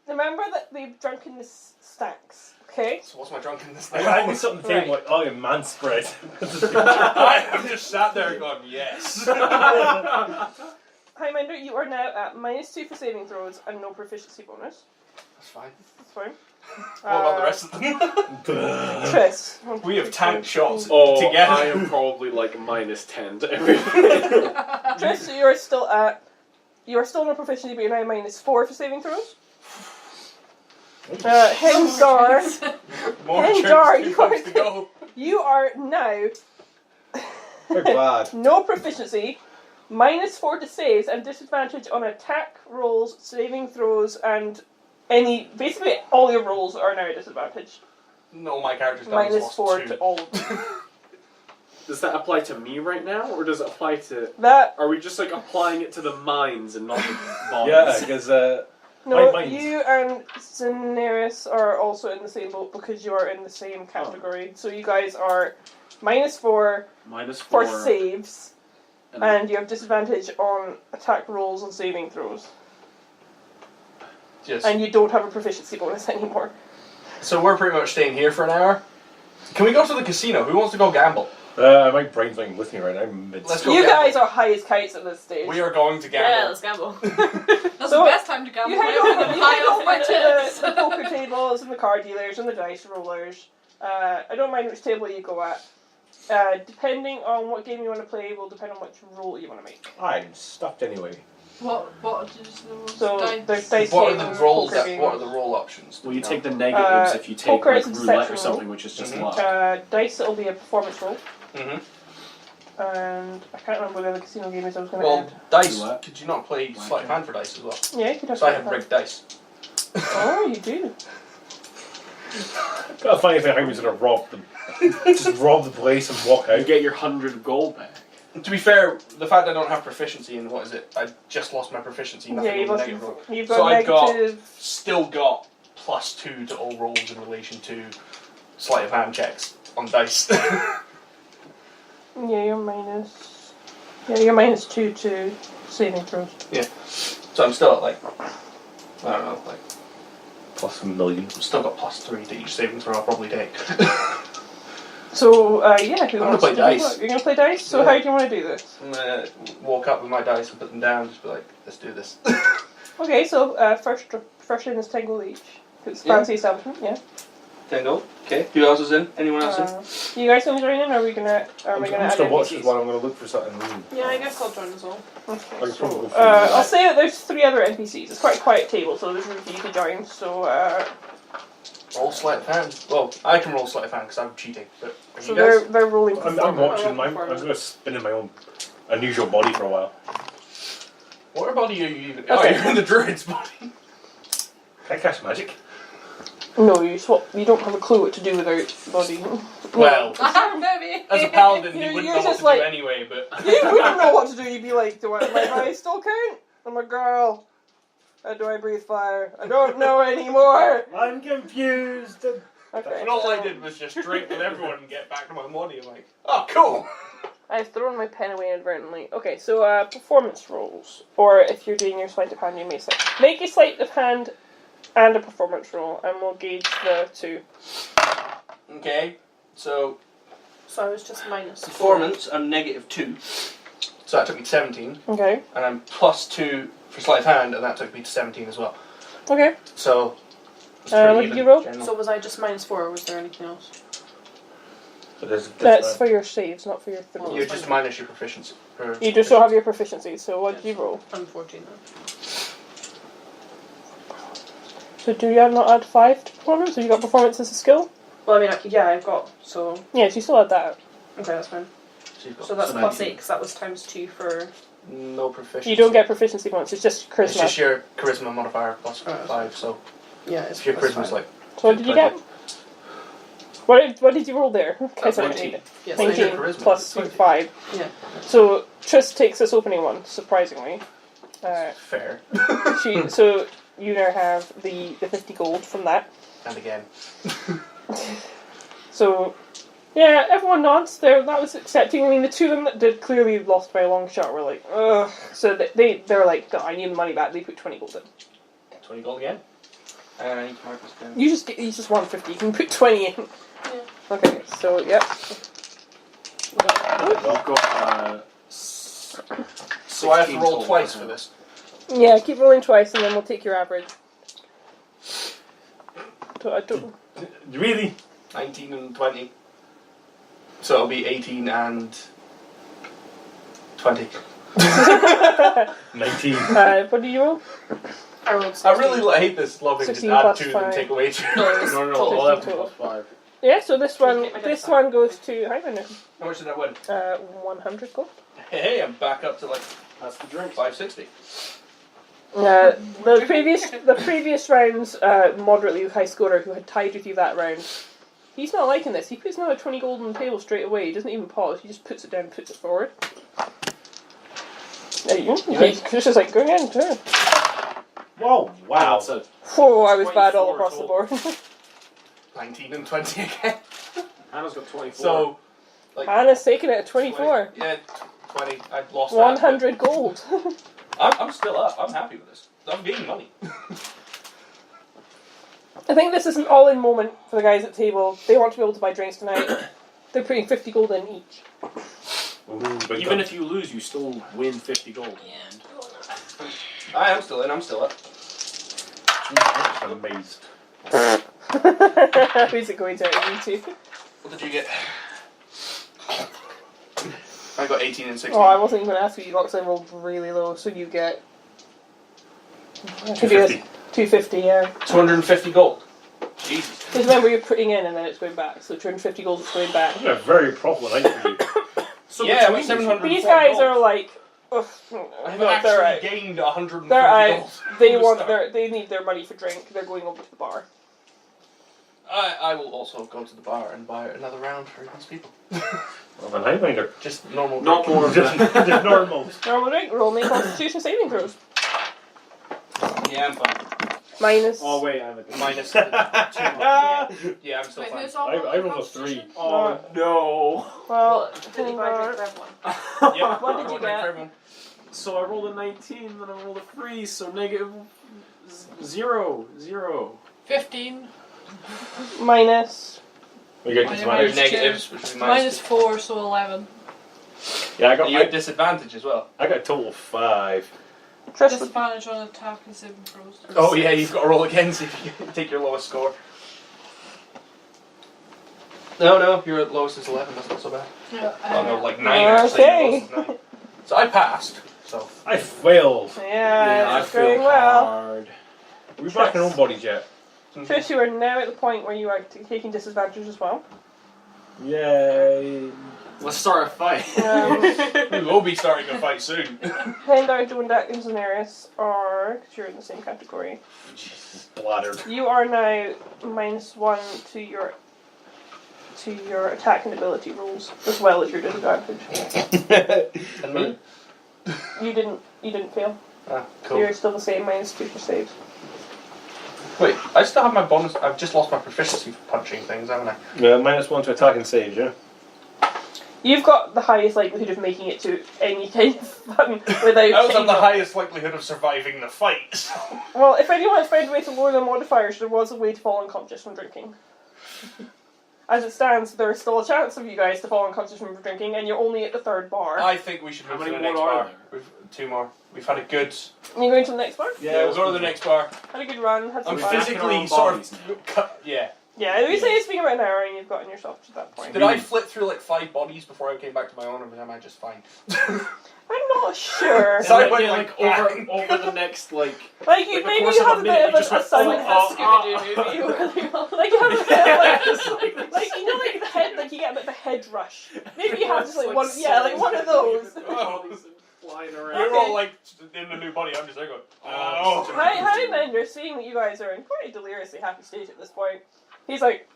Remember that the drunkenness stacks, okay? So what's my drunkenness I now? need something to table like, oh, your man spread. I have just sat there going, yes. Highlander, you are now at -2 for saving throws and no proficiency bonus. That's fine. That's fine. What about the rest of them? Tris. We have tanked shots Oh, together. I am probably like -10 to everything. Tris, you are still at... You are still no proficiency, but you're now -4 for saving throws. Hendar, More Hendar, drinks, 2 you points are- to go. you are now Very bad. no proficiency, -4 to saves, and disadvantage on attack rolls, saving throws, and basically all your rolls are now a disadvantage. No, my character's down to -4 to all of them. Does that apply to me right now, or does it apply to... That, Are we just like applying it to the mines and not the bodies? Yeah, because no, Mine's- you and Daenerys are also in the same boat because you are in the same category. So you guys are -4 -4 for saves, and and you have disadvantage on attack rolls and saving throws. Yes. And you don't have a proficiency bonus anymore. So we're pretty much staying here for an hour. Can we go to the casino? Who wants to go gamble? My brain's not even with me right now. I'm mid. Let's go. You gamble. guys are high as kites at this stage. We are going to gamble. Yeah, let's gamble. That's So, the best time to gamble. You head right? over, I'm you high head off my over chips. to the poker tables and the card dealers and the dice rollers. I don't mind which table you go at. Depending on what game you want to play will depend on which roll you want to make. I'm stuffed anyway. What did you say? So Dice? there's dice What are games the and rolls? poker games. What are the roll options? Well, you know? take the negatives if you take poker like is a roulette or deception something, roll. which is just Mhm. luck. Dice, it'll be a performance roll. Mm-hmm. And I can't remember what the other casino game is I was going to Well, add. dice. Roulette. Could you not play sleight of hand for dice as well? Yeah, you could have So I have that. rigged dice. Oh, you do. Gotta find if I was gonna rob them. Just rob the place and walk You out. get your 100 gold back. To be fair, the fact that I don't have proficiency in what is it? I just lost my proficiency. Nothing Yeah, you've on got, negative roll. you've So got I've got- negative. Still got +2 to all rolls in relation to sleight of hand checks on dice. Yeah, you're minus. Yeah, you're minus 2 to saving throws. So I'm still at like, I don't know, like Plus a million. I've still got +3 to each saving throw I'll probably take. So, yeah, who I'm gonna wants play to do dice. what? You're gonna play dice? So Yeah. how do you want to do this? I'm gonna walk up with my dice and put them down, just be like, let's do this. Okay, so first in is 10 gold each. It's Yeah. fancy establishment, yeah. 10 gold. Okay. Who else is in? Anyone else in? You guys gonna join in, or are we gonna? Are I'm we gonna just add gonna watch NPCs? this while I'm gonna look for something new. Yeah, I guess I'll join as well. Okay, I could probably so, go for that. I'll say that there's 3 other NPCs. It's quite a quiet table, so there's room for you to join. So, Roll sleight of hand. Well, I can roll sleight of hand because I'm cheating. But so you guys? they're rolling. I'm performance. watching. I'm gonna spin in my own unusual body for a while. What body are you even? Oh, Okay. you're in the druid's body. Can I cast magic? No, you swap. You don't have a clue what to do without body. Well, Baby. as a paladin, You're you wouldn't know what just to like- do anyway. But You wouldn't know what to do. You'd be like, do I still count? I'm a girl. Do I breathe fire? I don't know anymore. I'm confused. Okay. and all I did was just drink with everyone and get back to my body. I'm like, oh, cool. I've thrown my pen away inadvertently. Okay, so performance rolls, or if you're doing your sleight of hand, you may make a sleight of hand and a performance roll, and we'll gauge the 2. Okay, so So I was just minus performance, I'm -2. So that took me to 17, Okay. and I'm +2 for sleight of hand, and that took me to 17 as well. Okay. So it's pretty What did even, you roll? general. So was I just -4 or was there anything else? So there's That's for your saves, not for your throws. You're just minus your proficiency. You just don't have your proficiency. So what did you roll? I'm 14 then. So do you not add 5 to performance? Have you got performance as a skill? Well, I mean, yeah, I've got, so... Yes, you still add that. Okay, that's fine. So you've got So that's So +8, 19. because that was ×2 for... no proficiency. You don't get proficiency points. It's just charisma. It's just your charisma modifier plus Oh, 5. So Yeah, it's if your that's charisma's fine. like, So what did you get? What did you roll there? Because I 19. didn't Yes, What is your 19 charisma? plus 5. Yeah. So Triss takes this opening one, surprisingly. fair. So you now have the 50 gold from that. And again. So yeah, everyone nods. That was accepting. I mean, the 2 of them that did clearly lost by a long shot were like, ugh. So they're like, no, I need the money back. They put 20 gold in. 20 gold again. And I need to mark this down. You just 150. You can put 20 in. Yeah. Okay. So yep. I've got, So I have to roll 16 twice total. for this. Yeah, keep rolling twice, and then we'll take your average. I don't. Really? 19 and 20. So it'll be 18 and 20. 19. What do you roll? I rolled 16. I really hate this loving 16 to add plus 2 and 5. take away 2. No, it was No, total. all that Total. +5. Yeah, so this one, Get my dice this back. one goes to Highland. How much did I win? 100 gold. Hey, I'm back up to like That's the drink. 560. The previous rounds, moderately high scorer who had tied with you that round, he's not liking this. He puts another 20 gold on the table straight away. He doesn't even pause. He just puts it down and puts it forward. There you go. Nice. Chris is like, go again, turn. Whoa! Wow. That's a Whoa, I was bad all 24 across the board. 19 and 20 again. Hannah's got 24. So, like, Anna's taking it at 24. 20, yeah, 20. I lost that, 100 gold. but I'm still up. I'm happy with this. I'm gaining money. I think this is an all-in moment for the guys at the table. They want to be able to buy drinks tonight. They're putting 50 gold in each. Ooh, big Even gun. if you lose, you still win 50 gold. I am still in. I'm still up. I'm amazed. Who's it going to? You two? What did you get? I got 18 and 16. Oh, I wasn't even going to ask you got because I rolled really low, so you get. I think it was 250, yeah. 250 gold. Jesus. Because remember, you're putting in and then it's going back, so 250 gold is going back. That's a very profitable night for you. So Yeah, between with 700. These guys are like. Ugh, I've no, actually they're out. gained 150 They're out. gold. They from the want start. they need their money for drink. They're going over to the bar. I will also go to the bar and buy another round for these people. Well, then Highlander. Just normal. Not more of Just, that. just normal. Normal drink. Roll me Constitution saving throws. Yeah, I'm fine. Minus. Oh wait, I have a Minus 2. Yeah, I'm still Wait, fine. who's all I rolling rolled a Constitution? 3. Oh no. Well, Did he buy a drink for everyone? Yep. What did you I'll drink get? for everyone. So I rolled a 19, then I rolled a 3, so negative 0. 15. minus. We get Minus to There's Minus negatives, which is Minus -2. 4, so 11. Yeah, I got. You have disadvantage as well. I got a total of 5. Trish would Disadvantage on attack and saving throws. Oh yeah, you've got to roll again so if you take your lowest score. No, your lowest is 11. That's not so bad. Yeah, Oh no, like 9 actually. Your Okay. lowest is 9. So I passed. So I failed. Yeah, I it's feel going well. hard. Are we back in our own bodies yet? Trish, you are now at the point where you are taking disadvantage as well. Yay. Let's start a fight. we will be starting a fight soon. Pendar, Doendaak, and Daenerys are, because you're in the same category. Splattered. You are now -1 to your attack and ability rolls, as well as your disadvantage. And me? You didn't fail. Ah, So cool. you're still the same, -2 for saves. Wait, I still have my bonus. I've just lost my proficiency for punching things, haven't I? Yeah, -1 to attack and save, yeah? You've got the highest likelihood of making it to any kind of fun without I also have taking the up. highest likelihood of surviving the fight. So. Well, if anyone has found a way to lower their modifiers, there was a way to fall unconscious from drinking. As it stands, there is still a chance of you guys to fall unconscious from drinking, and you're only at the 3rd bar. I think we should How move to many the next more are bar. there? We've 2 more. We've had a good. You going to the next bar? Yeah, we'll go to the next bar. Had a good run, had some I'm back fun. in our physically own sort bodies of cut. Yeah. Yeah, we say it's been about an hour and you've gotten yourself to that point. Did I flip through like 5 bodies before I came back to my own, or am I just fine? I'm not sure. So I And went then, like over the next like Like, you like the maybe course you of have a a minute, bit you of just a went, Simon oh, Says Scooby-Doo movie. Like, you have a bit of like, you know, like the head, like you get a bit of a head rush. Maybe you have just like one, yeah, like one of those. Flying We around. were all like in the new body. I'm just there going, oh. Highlander, seeing that you guys are in quite a deliriously happy state at this point, he's like,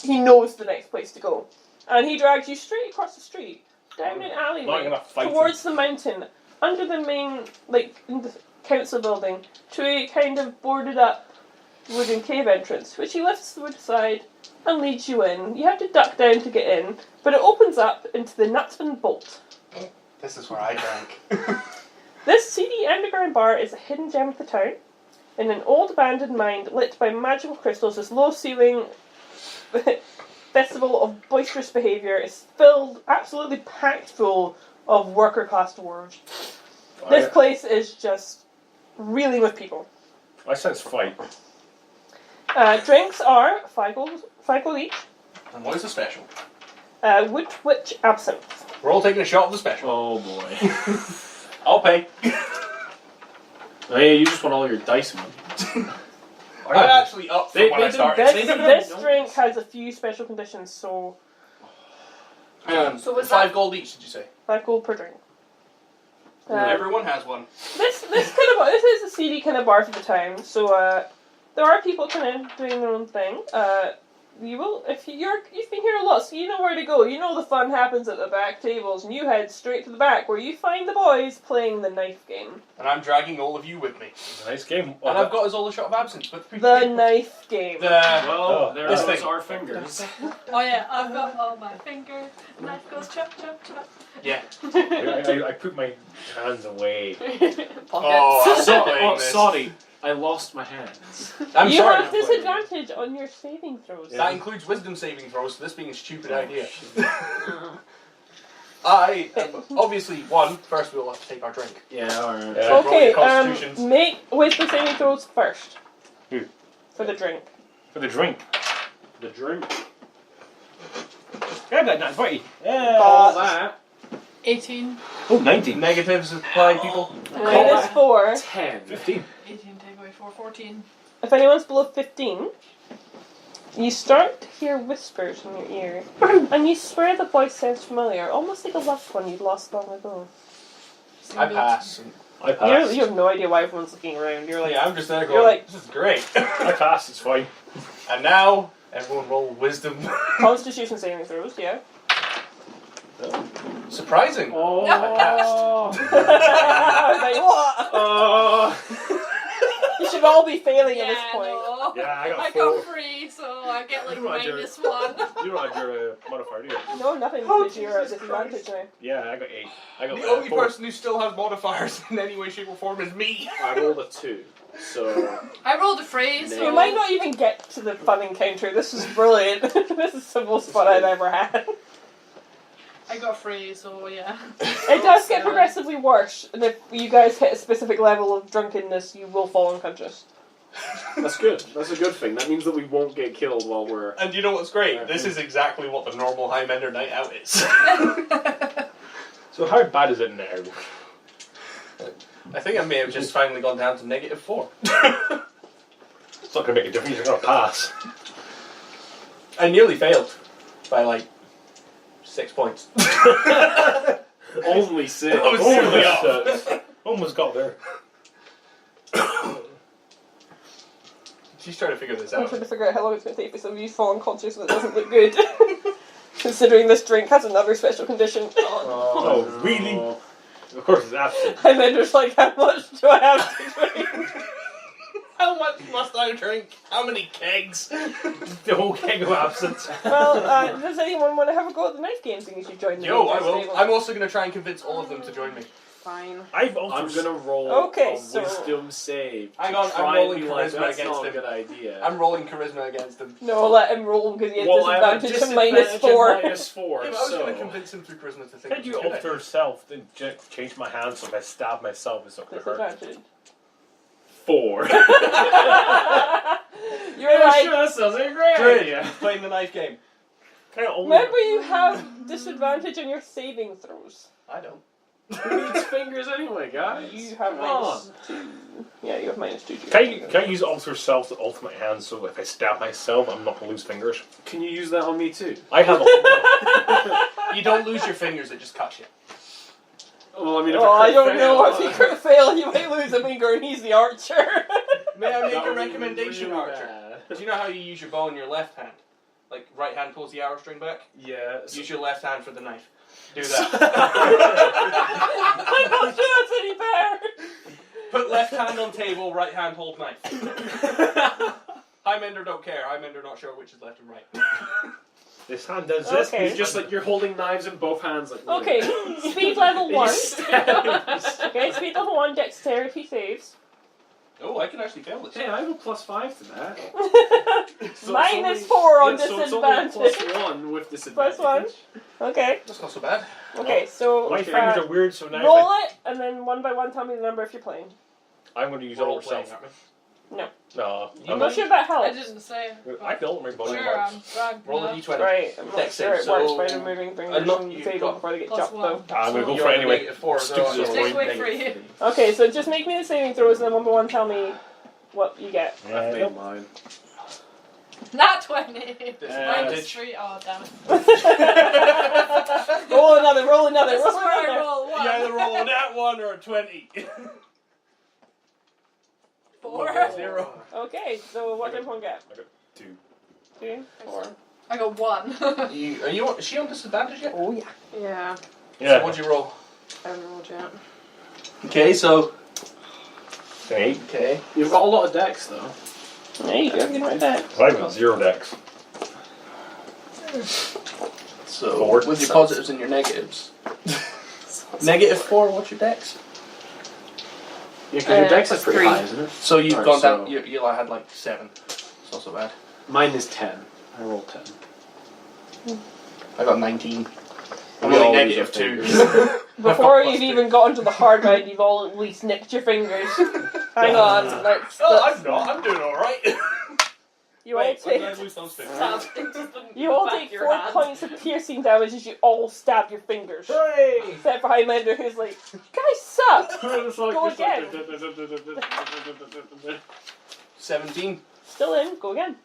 he knows the next place to go. And he drags you straight across the street, down an Not alleyway, gonna fight towards the mountain, under the main, like, in the council building, to a kind of boarded up wooden cave entrance, which he lifts the wood aside and leads you in. You have to duck down to get in, but it opens up into the Nutsman Bolt. This is where I drank. This seedy underground bar is a hidden gem of the town. In an old abandoned mine lit by magical crystals, this low-ceiling festival of boisterous behaviour is filled, absolutely packed full of worker-class dwarves. This place is just reeling with people. I sense fight. Drinks are 5 gold each. And what is the special? Wood Witch Absinthe. We're all taking a shot of the special. Oh boy. I'll pay. Oh yeah, you just want all your dice money. I'm actually up from They- when they I do started. best- This no. drink has a few special conditions, so So was 5 that- gold each, did you say? 5 gold per drink. Everyone has one. This is a seedy kind of bar for the town, so there are people kind of doing their own thing. You've been here a lot, so you know where to go. You know the fun happens at the back tables, and you head straight to the back where you find the boys playing the knife game. And I'm dragging all of you with me. Nice game. And I've got us all a shot of absinthe. But The knife game. Well, there this goes thing. our fingers. Oh yeah, I've got all my fingers. Knife goes chop chop chop. Yeah. I put my hands away. Oh, I'm So, not playing oh, this. sorry. I lost my hands. I'm You sorry. have disadvantage on your saving throws. That includes wisdom saving throws, so this being a stupid idea. Oh. I obviously first we'll have to take our drink. Yeah, alright. Yeah. Roll Okay, your constitutions. make wisdom saving throws first. Who? For the drink. For the drink. The drink. Yeah, that's 20. All that. 18. Oh, 19. Negatives apply, people. Minus 4. 10. 15. 18 take away 4, 14. If anyone's below 15, you start to hear whispers in your ear. And you swear the voice sounds familiar, almost like a loved one you'd lost long ago. I pass. I pass. You have no idea why everyone's looking around. You're like, Yeah, I'm just there going, You're like- this is great. I pass, it's fine. And now, everyone roll wisdom. Constitution saving throws, yeah. Surprising. Oh. I was like, what? Oh. You should all be failing at this Yeah, point. no. Yeah, I got I 4. got 3, so I get like Roger. -1. You don't have your modifier, do you? No, nothing because you're at disadvantage now. Yeah, I got 8. I got The only 4. person who still has modifiers in any way, shape, or form is me. I rolled a 2. So. I rolled a 3, so. You might not even get to the fun encounter. This is brilliant. This is the most fun I've ever had. I got 3, so yeah. It does get progressively worse, and if you guys hit a specific level of drunkenness, you will fall unconscious. That's good. That's a good thing. That means that we won't get killed while we're. And you know what's great? This is exactly what the normal Highlander night out is. So how bad is it now? I think I may have just finally gone down to -4. It's not going to make a difference, you're going to pass. I nearly failed by like 6 points. Only 6. I was nearly off. Almost got there. She's trying to figure this I'm out. trying to figure out how long it's going to take for some of you to fall unconscious, but it doesn't look good. Considering this drink has another special condition. Oh, really? Of course it's absent. And then just like, how much do I have to drink? How much must I drink? How many kegs? The whole keg of absent. Well, does anyone want to have a go at the knife game thing as you join the Yo, I Rangers will. table? I'm also going to try and convince all of them to join me. Fine. I've also I'm gonna roll Okay, a so- wisdom save. Hang to on, I'm try and rolling be like, charisma that's against not a him. good idea. I'm rolling charisma against him. No, let him roll because he has well, I have a disadvantage of disadvantage -4. of -4, Yeah, but I was so. going to convince him through charisma to think. Could it you was a good alter idea. self, then change my hand so if I stab myself it's not going to hurt? Disadvantage. 4. You're like, sure, that sounds like a great Great. idea. Playing the knife game. Kind of only. remember you have disadvantage on your saving throws. I don't. Who needs fingers anyway, guys? You have Come on. -2. Yeah, you have -2. Can I use alter self to ultimate hand so if I stab myself I'm not going to lose fingers? Can you use that on me too? I have a. You don't lose your fingers, it just cuts you. Well, I mean, if Oh, I don't fail, know. If you crit fail, you might lose a finger and he's the archer. May I make that a would be recommendation, really Archer? bad. Do you know how you use your bow in your left hand? Like, right hand pulls the arrow string back? Yeah. Use your left hand for the knife. Do that. I'm not sure that's any better. Put left hand on table, right hand hold knife. Highlander don't care. Highlander not sure which is left and right. This hand does this. Okay. It's just like you're holding knives in both hands. Like, Okay, speed level And you 1. stab. Okay, speed level 1, dexterity saves. Oh, I can actually fail this. Hey, I have a +5 to that. So -4 on So it's only a disadvantage. +1 with disadvantage. +1. Okay, That's not so bad. okay, so My fingers uh, are weird, so now roll it, and then one by one tell me the number if you're playing. I'm going to use We're all alter playing, self. aren't we? No, I'm not sure if that I helps. didn't say. I can alter my body Sure, parts. Roll a no. d20. Right, I'm not Dex sure it save, works so- by removing fingers not- from the you've table got before they get +1. chopped though. I'm going to go You're for it on anyway. -4 as Stupid well, so- as Take away negative. 3. Okay, so just make me the saving throws, and then one by one tell me what you get. I've made mine. Not 20. Disadvantage. -3. Oh, damn it. roll another, roll another, This roll is where I another. roll 1. You either roll a nat 1 or a 20. 4. 0. Okay, so what did one get? 2. 2, 4. I got 1. Is she on disadvantage yet? Oh yeah. Yeah. So Yeah. what'd you roll? I haven't rolled yet. Okay, so... 8. Okay. You've got a lot of decks though. There you go, you can write that. I've got 0 decks. So, Four. with your positives and your negatives. -4, what's your dex? Yeah, because your dex is plus pretty 3. high, isn't it? So you've Alright, gone so- down. You had like 7. It's not so bad. Mine is 10. I rolled 10. I got 19. I'm We only all negative lose 2. our Before plus you've 2. even gotten to the hard round, you've all at least nicked your fingers. Hang on, let's. Oh, I'm not. I'm doing all right. You all Wait, when take. did I lose those two? Stab into the You all back take of your 4 hand. points of piercing damage as you all stab your fingers. Hooray! Except for Highlander, who's like, guys suck! Go again. 17. Still in, go again.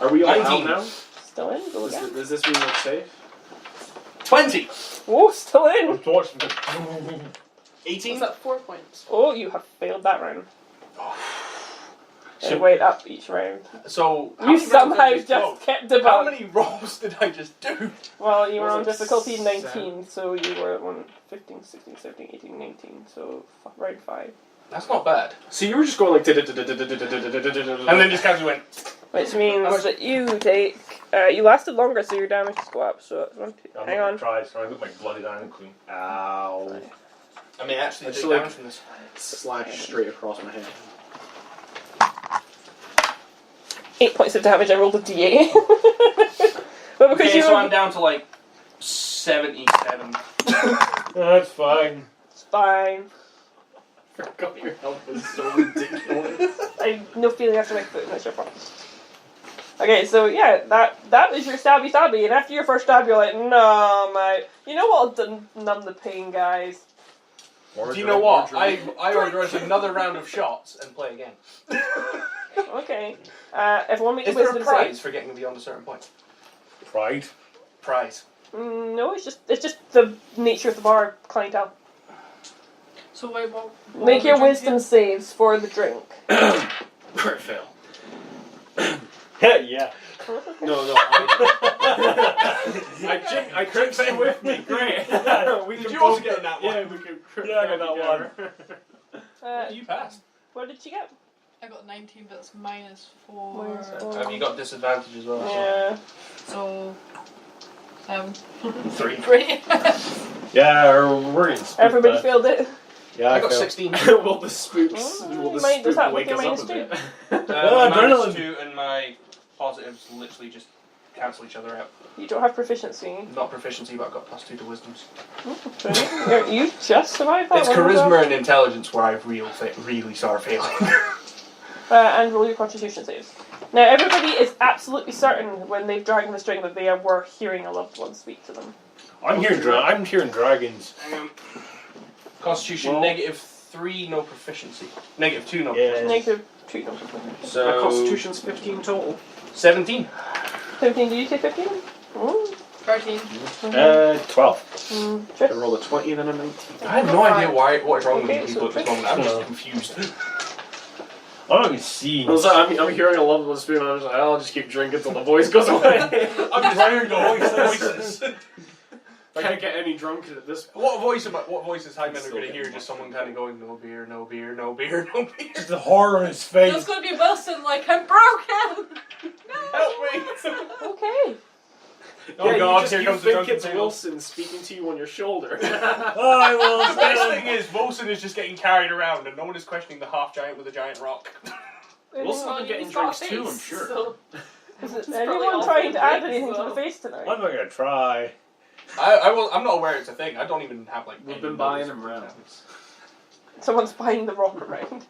Are we all 19. out now? Still in, go again. Does this mean we're safe? 20. Oh, still in! Unfortunately. 18. Was that 4 points? Oh, you have failed that round. Wait up each round. So how You many rounds somehow did we just go? kept the How bug. many rolls did I just do? Well, you were on Was it difficulty 19, 7? so you were at 15, 16, 17, 18, 19, so round 5. That's not bad. So you were just going like... And then just casually went. Which means that you take. You lasted longer, so your damage just go up. So it's 1, 2. Hang on. Try, so I got my bloody hand clean. Ow. I mean, actually, I take just like- damage from this. Slash straight across my head. 8 points of damage. I rolled a d8. But because Okay, you so were, I'm down to like 77. That's fine. it's fine. God, your health is so ridiculous. I have no feeling after my foot, and that's your problem. Okay, so yeah, that was your stabby, and after your first stab, you're like, no, mate. You know what'll numb the pain, guys? More Do you know drink, what? more drink. I organise another round of shots and play again. Okay. Everyone make a Is there a wisdom prize for getting beyond a certain point? Pride. Prize. save. No, it's just the nature of the bar clientele. So wait, what? Make your wisdom saves for the drink. Crit fail. Yeah. No. I crit fail with me. Great. We Did can you also both get that one? Yeah, we can crit Yeah, I fail got that together. You passed. What did you get? I got 19, but it's minus 4. Minus 4. Have you got disadvantage as well? Yeah. So. 3. 3. Yeah, we're getting spooked Everybody there. failed it. Yeah, I got failed. 16. Will the spooks? Oh, Will the you might just spook have wake with your us up a minus bit? My adrenaline. minus 2 and my positives literally just cancel each other out. You don't have proficiency. Not proficiency, but I've got +2 to wisdoms. Okay. You just survived that It's one as charisma well. and intelligence where I really start failing. And roll your constitution saves. Now, everybody is absolutely certain when they've dragged the string that they were hearing a loved one speak to them. I'm hearing dragons. Constitution Well- -3, no proficiency. -2, no Yeah. proficiency. Negative 2, no proficiency. My So constitution's 15 total. 17. 15, did you say 15? Mm. 13. 12. I Trish? rolled a 20 and then a 19. I have no idea what is wrong with Okay, you people at this so moment. I'm just No. confused. I'm not even seeing. I'm hearing a loved one speak and I'm just like, I'll just keep drinking till the voice goes away. I'm just hearing the voices. I can't get any drunker at this point. What voice is Hyman are going to hear? Just someone kind of going, no beer, no beer, no beer, no beer. Just the horror in his It's face. gonna be Wilson, like, I'm broken! Help me! Okay. Oh God, here you comes the think drunken it's sailor. Wilson speaking to you on your shoulder. I will The best thing is, Wilson is just getting carried around and no one is questioning the half giant with a giant rock. Wilson Well, will get in he's got a drinks too, I'm face, sure. so- Is it It's anyone probably trying to awful add anything to so- the face tonight? I'm not gonna try. I'm not aware it's a thing. I don't even have like. We've any been buying notice them of around. it. Someone's buying the rock around.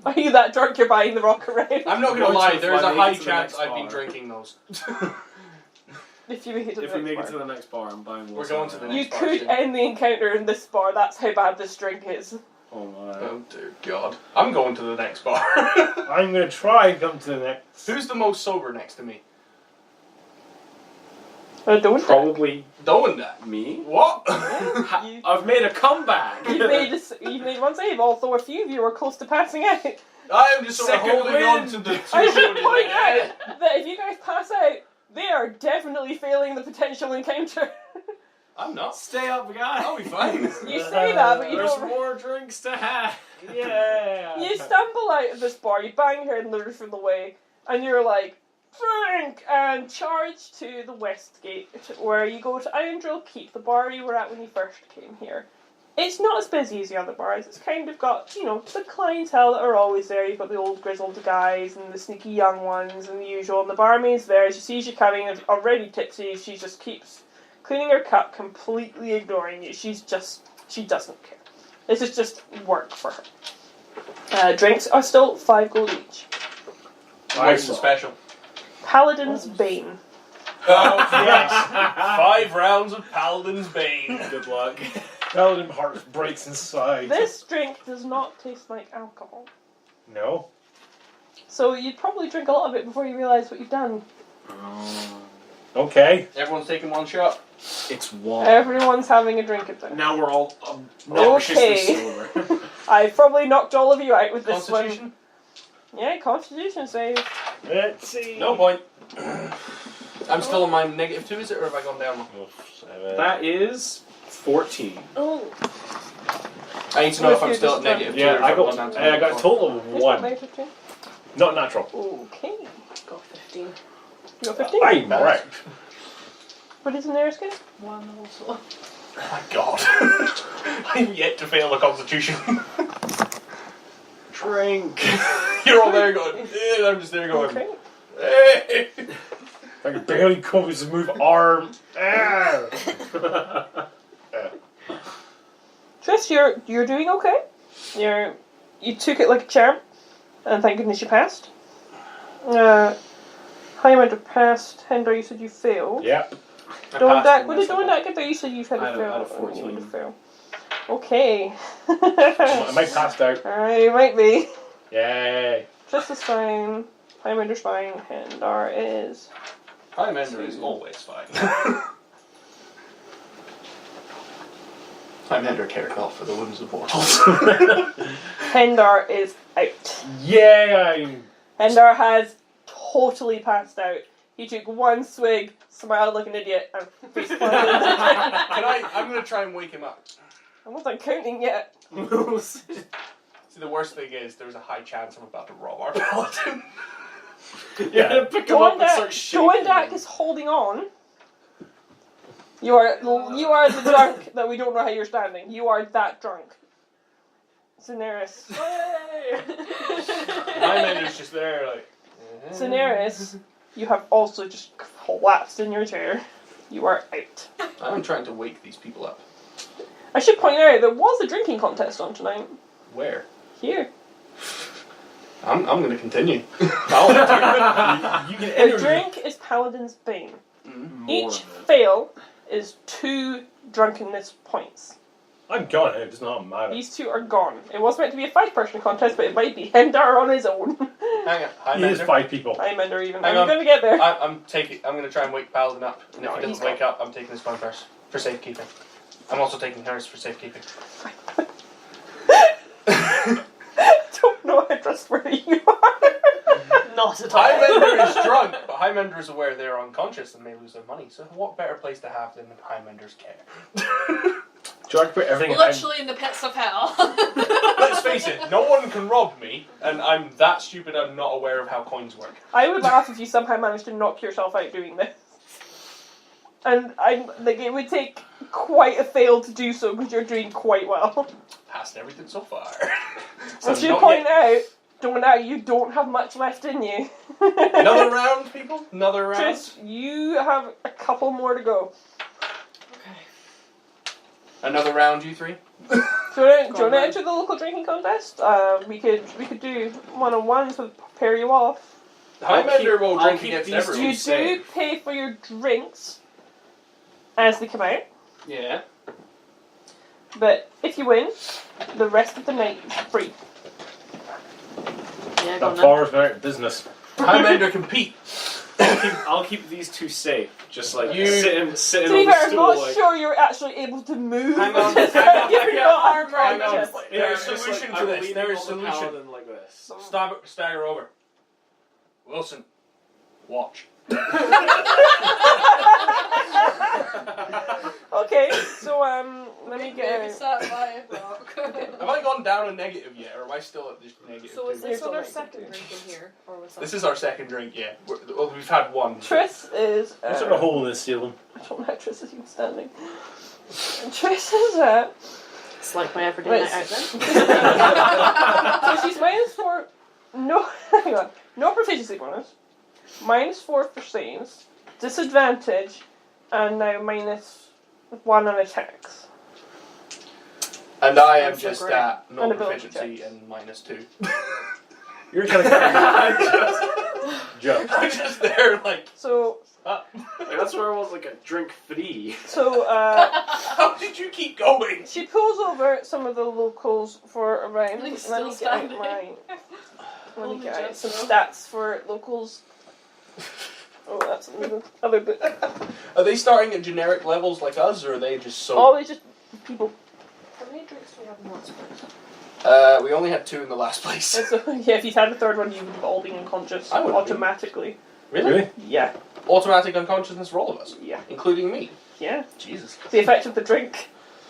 Are you that drunk you're buying the rock around? I'm not gonna Going to lie. the There is a fly, high make it to the chance next I've been bar. drinking those. If you make it to the If we next make bar. it to the next bar, I'm buying We're Wilson going to the around. You next bar could soon. end the encounter in this bar, that's how bad this drink is. Oh my. Oh dear God! I'm going to the next bar. I'm gonna try and come to the next. Who's the most sober next to me? Don't Probably Doendaak. me. What? You- I've made a comeback. You've made one save, although a few of you were close to passing out. I am just sort of Second holding win. on to the. I should two point yeah. out that if you guys pass out, they are definitely failing the potential encounter. I'm not. Stay up, guys. I'll be fine. You say that, but you There's don't. more drinks to have. Yeah. You stumble out of this bar, you bang your head in the roof of the way, and you're like, drink! And charge to the west gate, where you go to Iron Drill Keep, the bar you were at when you first came here. It's not as busy as the other bars. It's kind of got, the clientele that are always there. You've got the old grizzled guys and the sneaky young ones and the usual. And the barmaid's there. She sees you coming and already tipsy. She just keeps cleaning her cup, completely ignoring you. She doesn't care. This is just work for her. Drinks are still 5 gold each. What's the special? Paladin's Bane. Oh, yes. 5 rounds of Paladin's Bane. Good luck. Paladin heart breaks inside. This drink does not taste like alcohol. No. So you'd probably drink a lot of it before you realise what you've done. Okay. Everyone's taking one shot. It's one. Everyone's having a drink at this. Now we're all nauseously Okay. sober. I probably knocked all of you out with this Constitution? one. Yeah, Constitution save. Let's see. No point. I'm still on my -2, is it, or have I gone down? That is 14. Oh. I need to know if I'm still at -2. Yeah, or if I I've gone got down to a total of Who's got 1. -15? Not natural. Okay. Got 15. You got 15? I'm right. What is in there, Skin? 1 also. Oh my god. I'm yet to fail a Constitution. Drink. You're all there going, and I'm just there going, Okay. hey. I can barely cover his move arm. Ah. Triss, you're doing okay. You took it like a champ, and thank goodness you passed. Highlander passed. Hender, you said you failed. Yep. Doendaak, what did Doendaak get there? You said you had I a had a fail. 14. You had a fail. Okay. I might passed out. Alright, you might be. Yay. Triss is fine. Highlander's fine. Hendar is. Highlander is always fine. Highlander cared not for the whims of mortals. Hendar is out. Yay. Hendar has totally passed out. He took one swig, smiled like an idiot, and face planted. I'm going to try and wake him up. I wasn't counting yet. See, the worst thing is there's a high chance I'm about to rob our paladin. You're gonna pick him up and start shaking Doendaak him. is holding on. You are the drunk that we don't know how you're standing. You are that drunk. Daenerys. Highlander's just there like... Daenerys, you have also just collapsed in your chair. You are out. I'm trying to wake these people up. I should point out, there was a drinking contest on tonight. Where? Here. I'm going to continue. You can The enter. drink is Paladin's Bane. More Each of it. fail is 2 drunkenness points. I'm gone. It does not matter. These 2 are gone. It was meant to be a 5-person contest, but it might be Hendar on his own. Hang on. He is Highlander. 5 people. I'm under even. Hang I'm on. going to get there. I'm going to try and wake Paladin up. And No, if he he's doesn't wake up, I'm taking this one first. For safekeeping. I'm also taking hers for safekeeping. Don't know how trustworthy you are. Not at all. Highlander is drunk, but Highlander is aware they're unconscious and may lose their money. So what better place to have than Highlander's care? George put everything in. Literally in the pits of hell. Let's face it, no one can rob me, and I'm that stupid I'm not aware of how coins work. I would laugh if you somehow managed to knock yourself out doing this. And I'm like, it would take quite a fail to do so because you're doing quite well. Passed everything so far. I should point out, you don't have much left in you. Another round, people? Another round? Triss, you have a couple more to go. Another round, you three? Do you want to enter the local drinking contest? We could do one-on-ones to pair you off. Highlander will I'll drink keep against these everyone. You do safe. pay for your drinks as they come out, Yeah. but if you win, the rest of the night is free. Yeah, go The on then. far's out of business. Highlander compete. I'll keep these 2 safe. Just like You- sitting To be on the fair, I'm stool. not Like, sure you're actually able to move. Hang on, Just hang on, you're hang not on, armed hang around on. the chest. There's it's a just solution like, to I'm this. leaning There is on the solution. paladin like this. Stagger over. Wilson, watch. Okay, so let me Maybe get. sat by a rock. Have I gone down a negative yet, or am I still at this negative? So is two? this There's our a second light. drink in here? Or was that? This is our second drink, yeah. Well, we've had one. Triss is. What's in a hole in the ceiling? I don't know how Triss is even standing. Triss is It's like my everyday Right. night out then. So she's -4. No, hang on. No proficiency bonus. -4 for saves. Disadvantage. And now -1 on attacks. And I am That's so just great. at no And ability proficiency and -2. You're kind of guy. Jump. I'm just there like, So, up. Like, that's where I was like a drink free. How did you keep going? she pulls over some of the locals for a round. He's Let me still get out standing. let me Only get out just some enough. stats for locals. Oh, that's the other bit. Are they starting at generic levels like us, or are they just so? Oh, they just people. How many drinks do we have in one place? We only had 2 in the last place. So, yeah, if you'd had a third one, you would have all been unconscious I would have been. automatically. Really? Yeah, Automatic unconsciousness for all of us, yeah, including me. yeah. Jesus. The effect of the drink.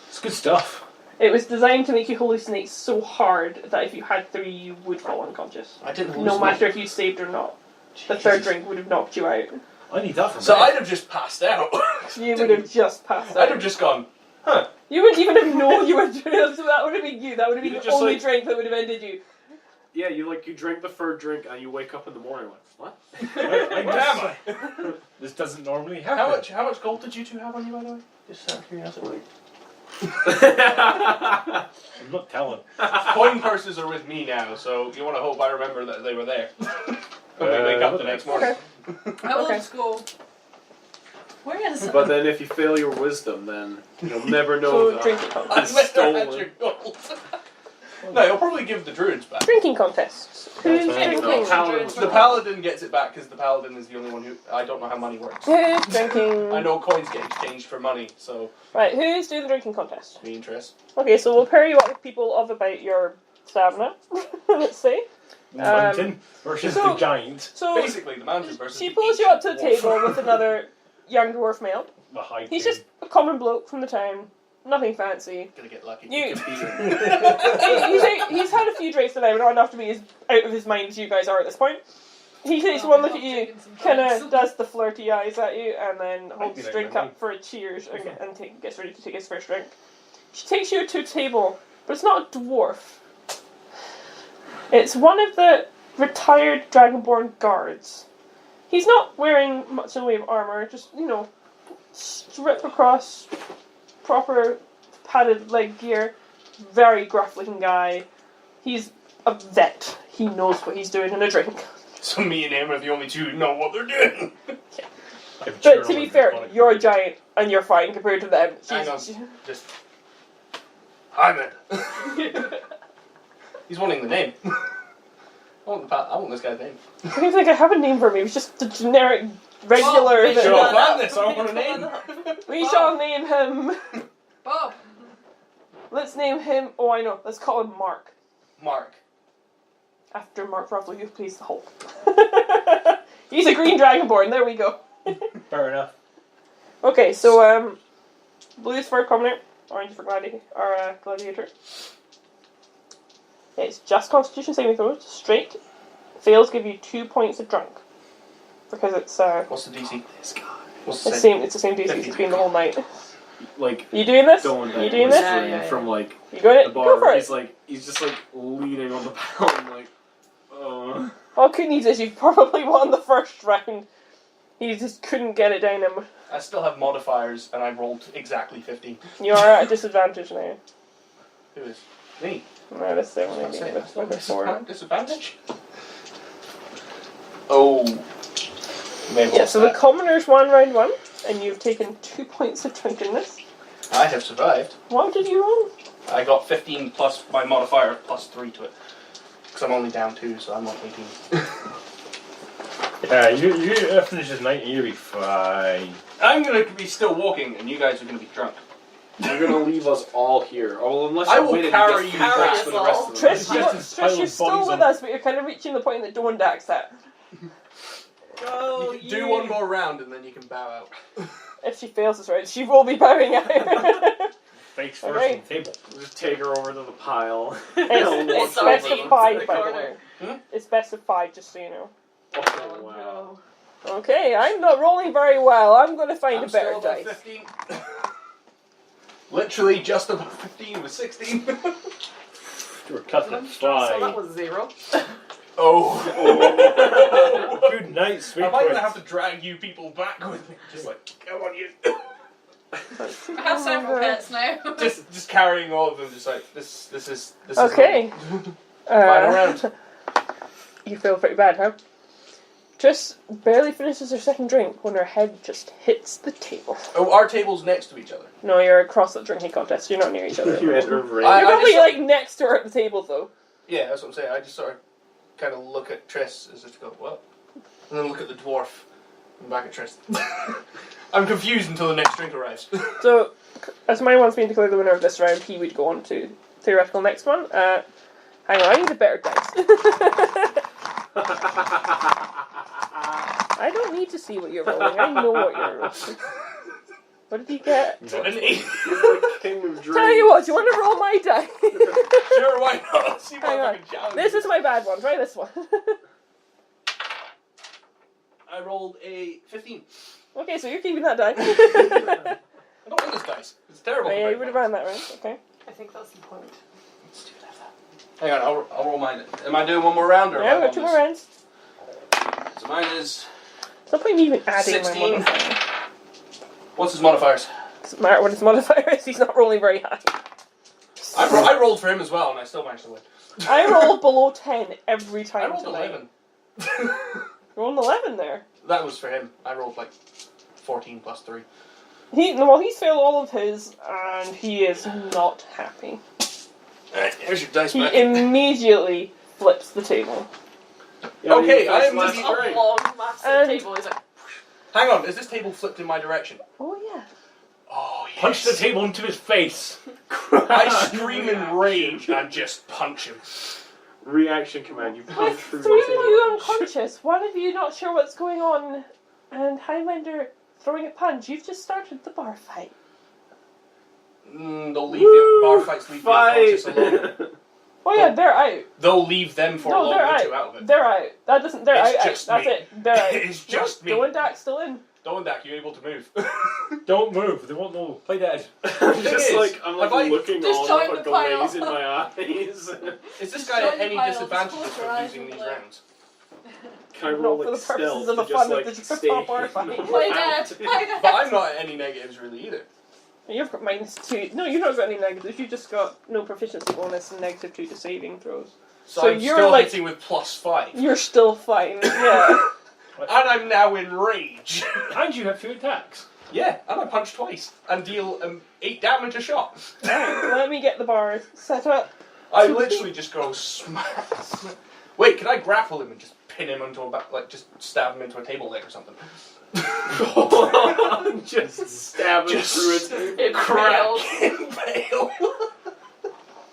It's good stuff. It was designed to make you hallucinate so hard that if you had 3, you would fall unconscious. I didn't. No matter if you saved or not. The third drink would have knocked you out. I need that for So bed. I'd have just passed out. You would have just passed I'd out. have just gone. Huh. You wouldn't even have known you were doing. So that would have been you. That would have been You the just, only like- drink that would have ended you. Yeah, you drink the third drink and you wake up in the morning like, what? I Where am I? This doesn't normally happen. How much gold did you 2 have on you, by the way? Just out of curiosity. I'm not telling. Coin purses are with me now, so you want to hope I remember that they were there when we wake up the next morning. I will Okay. just go. Where is it? But then if you fail your wisdom, then you'll never know So that. drinking I contest. never had your gold. No, you'll probably give the druids back. Drinking contests. Who's That's right. drinking? No, Paladin. The paladin gets it back because the paladin is the only one who. I don't know how money works. Who's drinking? I know coins get exchanged for money, so Right, who's doing the drinking contest? me interest. Okay, so we'll pair you up with people of about your stamina. Let's see. Mountain versus so- the giant. So Basically, the mountain person. she pulls you up to the table with another young dwarf male. The high He's king. just a common bloke from the town. Nothing fancy. Gonna get lucky. You- Could be- He's had a few drinks today, but not enough to be as out of his mind as you guys are at this point. He takes one look at you, kind of does the flirty eyes at you, and then holds be his like drink my up for a cheers and gets ready to take his first drink. She takes you to a table, but it's not a dwarf. It's one of the retired Dragonborn guards. He's not wearing much in the way of armour, just, strip across, proper padded leg gear, very gruff looking guy. He's a vet. He knows what he's doing in a drink. So me and him are the only 2 who know what they're doing. But to be fair, you're a giant and you're fine compared to them. I know. She's- Just. Hi, man. He's wanting the name. I want this guy's name. I don't think I have a name for him. He was just the generic, regular. Well, that- Sure, Shut find up. this. I want a name. we shall name him. Bob. Let's name him. Oh, I know. Let's call him Mark. Mark. After Mark Ruffalo, who plays the Hulk. He's a green dragonborn. There we go. Fair enough. Okay, so blue is for commoner, orange for gladiator. It's just Constitution saving throws, straight. Fails give you 2 points of drunk because it's What's the DC? This guy. What's the same. It's the same DC as it's been the whole night. Like, You doing this? Doendaak You doing this? whispering Yeah. from like You got the it? bar. Go for He's it. he's just leaning on the pound like, oh. All good news is you probably won the first round. You just couldn't get it down him. I still have modifiers, and I rolled exactly 15. You are at a disadvantage now. Who is? Me. No, that's the only That's thing it. that's No number 4. disadvantage. Oh. May have Yeah, lost so the that. commoners won round 1, and you've taken 2 points of drunkenness. I have survived. What did you roll? I got 15 plus my modifier plus 3 to it. Because I'm only down 2, so I'm on 18. Yeah, you finish this night and you'll be fine. I'm going to be still walking, and you guys are going to be drunk. You're gonna leave us all here. Oh, well, unless I you will win and carry get you free back drinks for the rest of the night. Trish, Just you're pile still bodies with on- us, but you're kind of reaching the point that Doendaak's at. Oh, You can do one more round, and then you can bow out. If she fails this round, she will be bowing out. Face first Okay. on the table. We'll just take her over to the pile. It's Sorry, best of James, 5, in the by the corner. way. It's best of 5, just so you know. Oh, wow. Okay, I'm not rolling very well. I'm going to find I'm a better still above dice. 15. Literally just above 15 with 16. You were cutting it So that fly. was 0. Oh. Good night, sweet Am I going to prince. have to drag you people back with me? Just like, come on, you. I have several pets now. just carrying all of them, just like, this is Okay. Final round. You feel pretty bad, huh? Triss barely finishes her second drink when her head just hits the table. Oh, our tables next to each other. No, you're across the drinking contest. You're not near each other. You enter You're range. I probably just- like next to her at the table, though. Yeah, that's what I'm saying. I just sort of kind of look at Triss as if to go, what? And then look at the dwarf and back at Triss. I'm confused until the next drink arrives. So, as mine wants me to declare the winner of this round, he would go on to theoretical next one. Hang on, I need a better dice. I don't need to see what you're rolling. I know what you're rolling. What did he get? An 8. He's like king of dreams. Tell you what, do you want to roll my die? Sure, why not? See Hang my on. fucking challenge. This is my bad one. Try this one. I rolled a 15. Okay, so you're keeping that die. I don't want this dice. It's terrible. Oh, yeah, you would have ran that round. Okay. I think that's the point. Hang on, I'll roll mine. Am I doing one more round or? Yeah, am we've I got 2 on more rounds. this? So mine is. No point in even adding 16. my modifier. What's his modifiers? Doesn't matter what his modifier is, he's not rolling very high. I rolled for him as well, and I still managed to win. I roll below 10 every time I rolled tonight. 11. Rolled an 11 there. That was for him. I rolled like 14 plus 3. He's failed all of his, and he is not happy. Alright, here's your dice He back. immediately flips the table. Yeah, Okay, you I first am last the- A drink. long, massive And- table. He's like, Hang on, is this table flipped in my direction? Oh yeah. Oh, yes. Punch the table into his face. I scream in rage and just punch him. Reaction command. You punch With through 3 the of table. you unconscious, one of you not sure what's going on, and Highlander throwing a punch, you've just started the bar fight. They'll leave the bar fights leave the unconscious alone. Oh yeah, they're out. They'll leave them for a No, long they're or out. two out of it. They're out. That doesn't. They're It's out. just That's me. it. They're out. It's just me. Doendaak's still in. Doendaak, you able to move? Don't move. They won't know. Play dead. I'm just is. like I'm like Have I- looking Just on join with a the pile. glaze in my eyes. Is this Just guy at join the any pile, disadvantages just close your for eyes losing and these play. rounds? Can I Not roll for the like purposes stealth of the to fun just of like the stay bar fight. play dead. out? Play dead. But I'm not at any negatives really either. You've got -2. No, you've not got any negatives. You've just got no proficiency bonus and -2 to saving throws. So, So I'm you're still like- hitting with +5. You're still fine. Yeah. And I'm now in rage. And you have 2 attacks. Yeah, and I punch twice and deal 8 damage a shot. Alright, let me get the bar set up. I literally just go smack, smack. Wait, can I grapple him and just pin him onto a back, like just stab him into a table leg or something? Just stab him through it, it Crack failed. impale.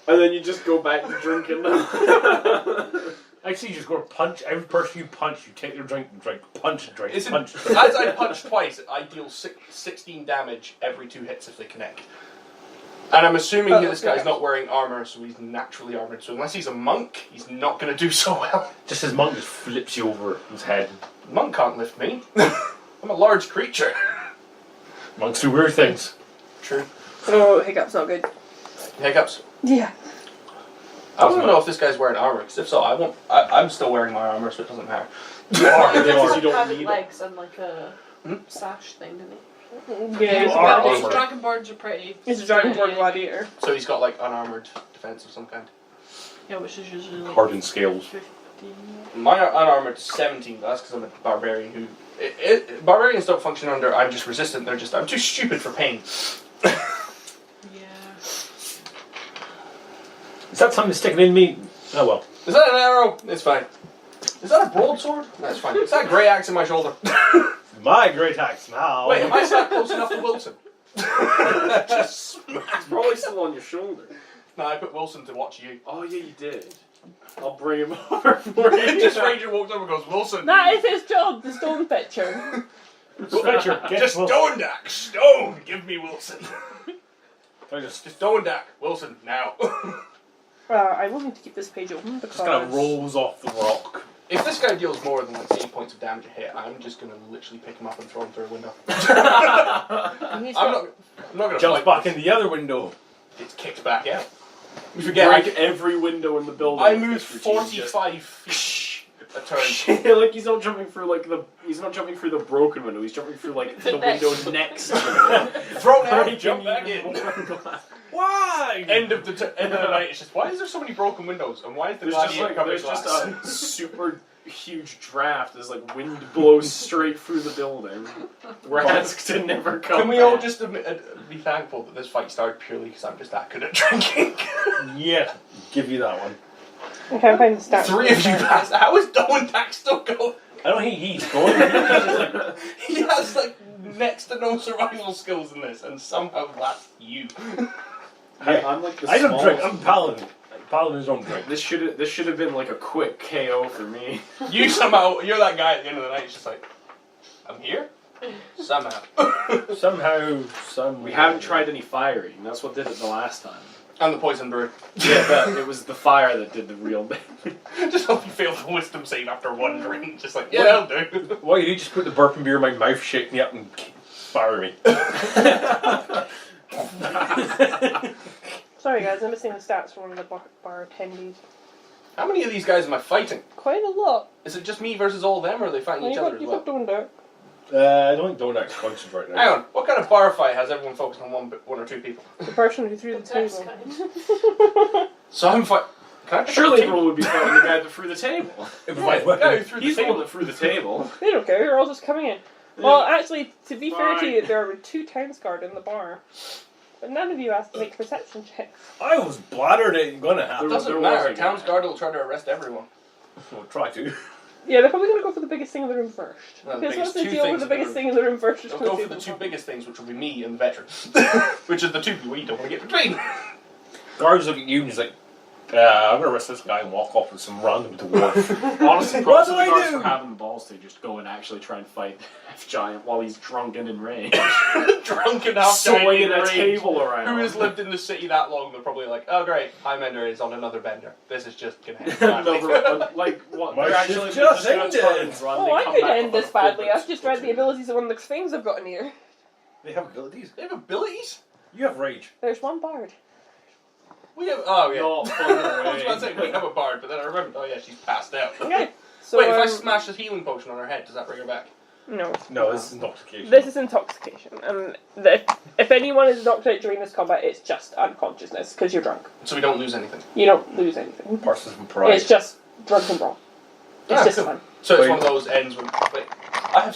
and then you just go back to drinking. Actually, you just go punch. Every person you punch, you take their drink and drink. Punch and drink. Is it- Punch and drink. As I punch twice, I deal 16 damage every 2 hits if they connect. And I'm assuming Oh, this guy's okay. not wearing armor, so he's naturally armored. So unless he's a monk, he's not going to do so well. Just his monk just flips you over his head. Monk can't lift me. I'm a large creature. Monks do weird things. True. Oh, hiccup's not good. Hiccups. Yeah. I want to know if this guy's wearing armor, because if so, I won't. I'm still wearing my armor, so it doesn't matter. You are, Because because you you don't have need it. legs and like a Hmm? sash thing, didn't he? Yeah, You are he's, armored. Dragonborns are pretty. he's a Dragonborn gladiator. So he's got like unarmored defense of some kind. Yeah, which is usually like Hardened scales. 15. My unarmored is 17, but that's because I'm a barbarian who. Barbarians don't function under I'm just resistant, they're just I'm too stupid for pain. Yeah. Is that something sticking in me? Oh well. Is that an arrow? It's fine. Is that a broadsword? That's fine. Is that a grey axe in my shoulder? My great axe now. Wait, am I sat close enough to Wilson? Just smack. It's probably still on your shoulder. No, I put Wilson to watch you. Oh yeah, you did. I'll bring him over for you. Just Ranger walks over and goes, Wilson. That is his job, the stone pitcher. Fetcher, get Just Wilson. Doendaak, stone, give me Wilson. I just Doendaak, Wilson, now. I will need to keep this page open because... kind of rolls off the rock. If this guy deals more than like 8 points of damage a hit, I'm just gonna literally pick him up and throw him through a window. He's I'm got, not. I'm not gonna Jumps fight back this. in the other window. It's kicked back out. We You forget. break every window in the building. I with moved this routine, 45 feet a turn. Just- like he's not jumping through he's not jumping through the broken window. He's jumping through like the window next to it. Throw down, Breaking jump back even in. more glass. Why? End of the night. It's just why is there so many broken windows and why is the There's just gladiator covered in there's just glass? a super huge draft as like wind blows straight through the building. We're asked to never come. Can we all back. just be thankful that this fight started purely because I'm just that good at drinking? Yeah, give you that one. I can't find the stats. 3 of you passed. How is Doendaak still going? I don't think he's going. He's just like, He has like next to no survival skills in this, and somehow that's you. I'm like the I don't drink. smallest- I'm paladin. Paladins don't drink. This should have been like a quick KO for me. You somehow, you're that guy at the end of the night. It's just like, I'm here. Somehow. Somehow, We haven't tried any firing. That's what did it the last time. And the poison bird. Yeah, but it was the fire that did the real damage. Just hope you fail the wisdom save after one drink. Just like, yeah, that'll do. Why you just put the bourbon beer in my mouth, shake me up, and fire me? Sorry guys, I'm missing the stats from one of the bar attendees. How many of these guys am I fighting? Quite a lot. Is it just me versus all of them, or are they fighting Well, each you other got, as you well? got Doendaak. I don't think Doendaak's conscious right now. Hang on, what kind of bar fight has everyone focused on one or two people? The person who threw the That's table. kind. So I'm fighting. Can I pick Surely up the everyone would be fighting the guy that threw the table. Improvise guy who weapon. threw the He's the one table? that threw the table. They don't care, they're all just coming in. Well, actually, to be fair to Fine. you, there were 2 times guard in the bar. But none of you asked to make perception checks. I was bladdered it ain't gonna happen. It doesn't There matter. was a Town's guy. guard will try to arrest everyone. We'll try to. Yeah, they're probably going to go for the biggest thing in the room first. Well, the Because once biggest they two deal things with the in the biggest room. thing in the room first, They'll just go go for see the them. 2 biggest things, which will be me and the veteran. Which is the 2 people you don't want to get between. Guards look at you and he's like, I'm gonna arrest this guy and walk off with some random dwarf. Honestly, What props to do the I guards do? for having the balls to just go and actually try and fight the F-Giant while he's drunk and enraged. Drunk enough Swinging a table Who around. has lived in the city that long? They're probably like, oh great, Highlander is on another bender. This is just gonna happen. Another, like, what? My They're shift actually just gonna turn ended. and run, Oh, they I come could back end with this a full badly. I've mix just read the platoon. abilities of one of the things I've got in here. They have abilities. They have abilities? You have rage. There's one bard. We have. Oh yeah. Not far I was about to say we away. have a bard, but then I remembered. Oh yeah, she's passed out. Okay. So, Wait, if I smash this healing potion on her head, does that bring her back? No. No, this is intoxication. This is intoxication. And if anyone is knocked out during this combat, it's just unconsciousness, because you're drunk. So we don't lose anything. You don't lose anything. Parsons from pride. It's just drunken brawl. It's Ah, just cool. fun. So it's Wait. one of those ends when. Wait, I have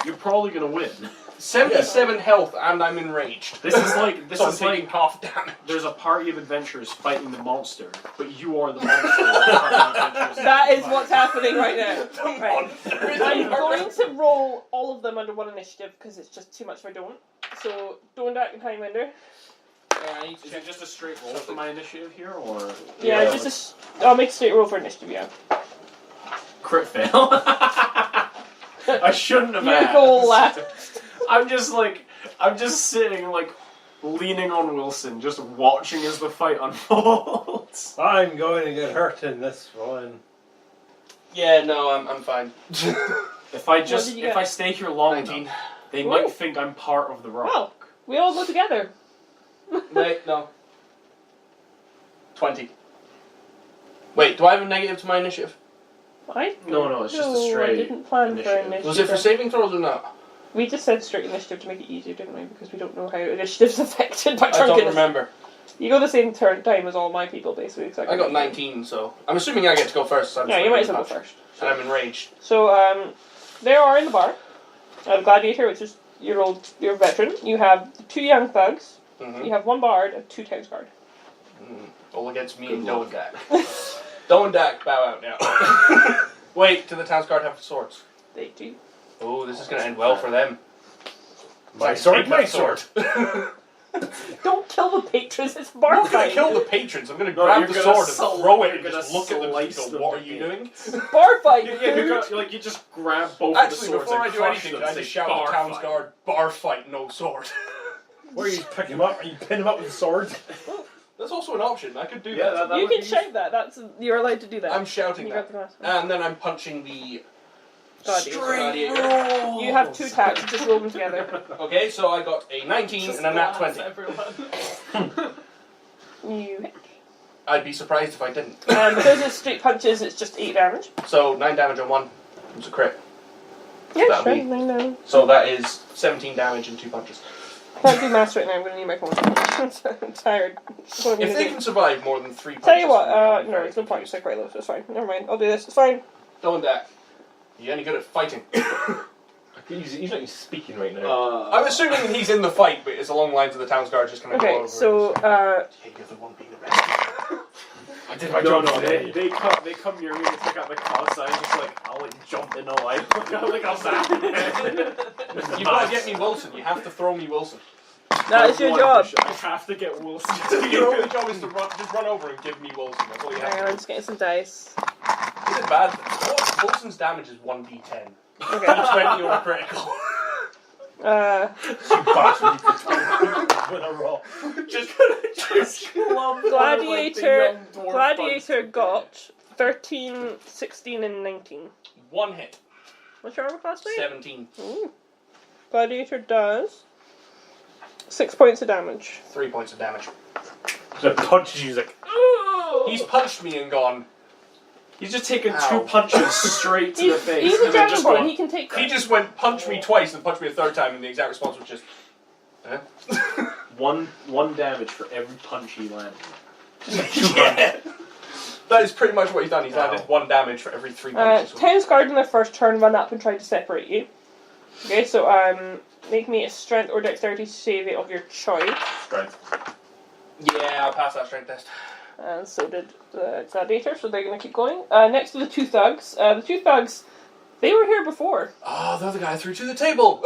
You're probably gonna win. 77 health, and I'm enraged. This is like so I'm taking like half damage. there's a party of adventurers fighting the monster, but you are the monster. of the party of adventurers. That is what's happening right now. Right. Monster is I'm a going to roll all of them under one initiative, because it's just too much if I don't. So, Doendaak and Highlander. Yeah, I need to Is check. it just a straight roll for my initiative here, or Yeah, Yeah. I'll make a straight roll for initiative, yeah. crit fail? I shouldn't have You asked. go left. I'm just sitting like leaning on Wilson, just watching as the fight unfolds. I'm going to get hurt in this one. Yeah, no, I'm fine. If I did you if get? I stay here long 19. enough, they Ooh. might think I'm part of the rock. Well, we all go together. Wait, no. 20. Wait, do I have a negative to my initiative? I No, it's just a I straight didn't plan for initiative. initiative. Was it for saving throws or not? We just said straight initiative to make it easier, didn't we? Because we don't know how initiative's affected by I don't drunkenness. remember. You go the same time as all my people, basically. Exactly. I got 19, so I'm assuming I get to go first. So I'm Yeah, just you might gonna as well go patch. first. And I'm enraged. So, there are in the bar. Gladiator, which is your veteran. You have 2 young thugs. Mm-hmm. You have 1 bard and 2 times guard. All against me Good and luck. Doendaak. Doendaak, bow out now. Wait, do the town's guard have swords? They do. Oh, this is going to end well for them. My Sorry, sword, take my that sword. Don't kill the patrons. It's I'm bar not going fight. to kill the patrons. I'm going to No, grab you're the gonna sword and sl- throw it you're and gonna just look at them and slice go, them what are with you it." doing? Bar fight. Yeah, dude. you just grab both of the Actually, swords before I and do crush anything, them I and just say, shout at "Bar the town's fight." guard, bar fight, no sword. Where you pick him up? You pin him up with a sword? That's also an option. I could do Yeah, that. that You would can be shout that. You're allowed to do that. I'm shouting You that. got the last one. And then I'm punching the Gladiator. roll. You have 2 attacks, just roll them together. Okay, so I got a 19 and a nat 20. You hit. I'd be surprised if I didn't. Because it's straight punches, it's just 8 damage. So 9 damage on one. It's a crit. Yeah, That'll sure. be- 9 damage. So that is 17 damage and 2 punches. I can't do maths right now, I'm going to need my phone. I'm tired. What am I If gonna they do? can survive more than 3 punches... Tell you what, I'll be no, very there's no point, confused. it's quite low, so it's fine. Never mind, I'll do this, it's fine. Doendaak. You any good at fighting? He's not even speaking right now. I'm assuming he's in the fight, but it's along the lines of the town's guard just kind of go Okay, over. so, Hey, you're the one being arrested. I did my No, job no, today. they come near me and take out the call sign, just like, I'll like jump in a light, like I'll zap You've got to get me Wilson. You have to throw me Wilson. that is your job. I have to get Wilson. Your only job is to just run over and give me Wilson. That's all you have Hang on, to I'm do. just getting some dice. Is it bad? Wilson's damage is 1d10. Okay. 20 or critical. You bastard, you could win a roll. just club Gladiator got 13, 16, and 19. 1 hit. What's your armor class, please? 17. Ooh. Gladiator does 6 points of damage. 3 points of damage. The punches, he's like, He's punched me and gone. He's just taken Ow. 2 punches straight to the face. He's a and then just dragonborn, gone, he can take He just went, punch me twice and punch me a third time, and the exact response was just. one damage for every punch he landed. Yeah. That is pretty much what he's done. He's landed 1 damage for every 3 punches. Town's guard in their first turn run up and try to separate you. Okay, so make me a strength or dexterity save of your choice. strength. Yeah, I'll pass that strength test. And so did the gladiator, so they're going to keep going. Next to the 2 thugs. The 2 thugs, they were here before. Oh, the other guy threw to the table.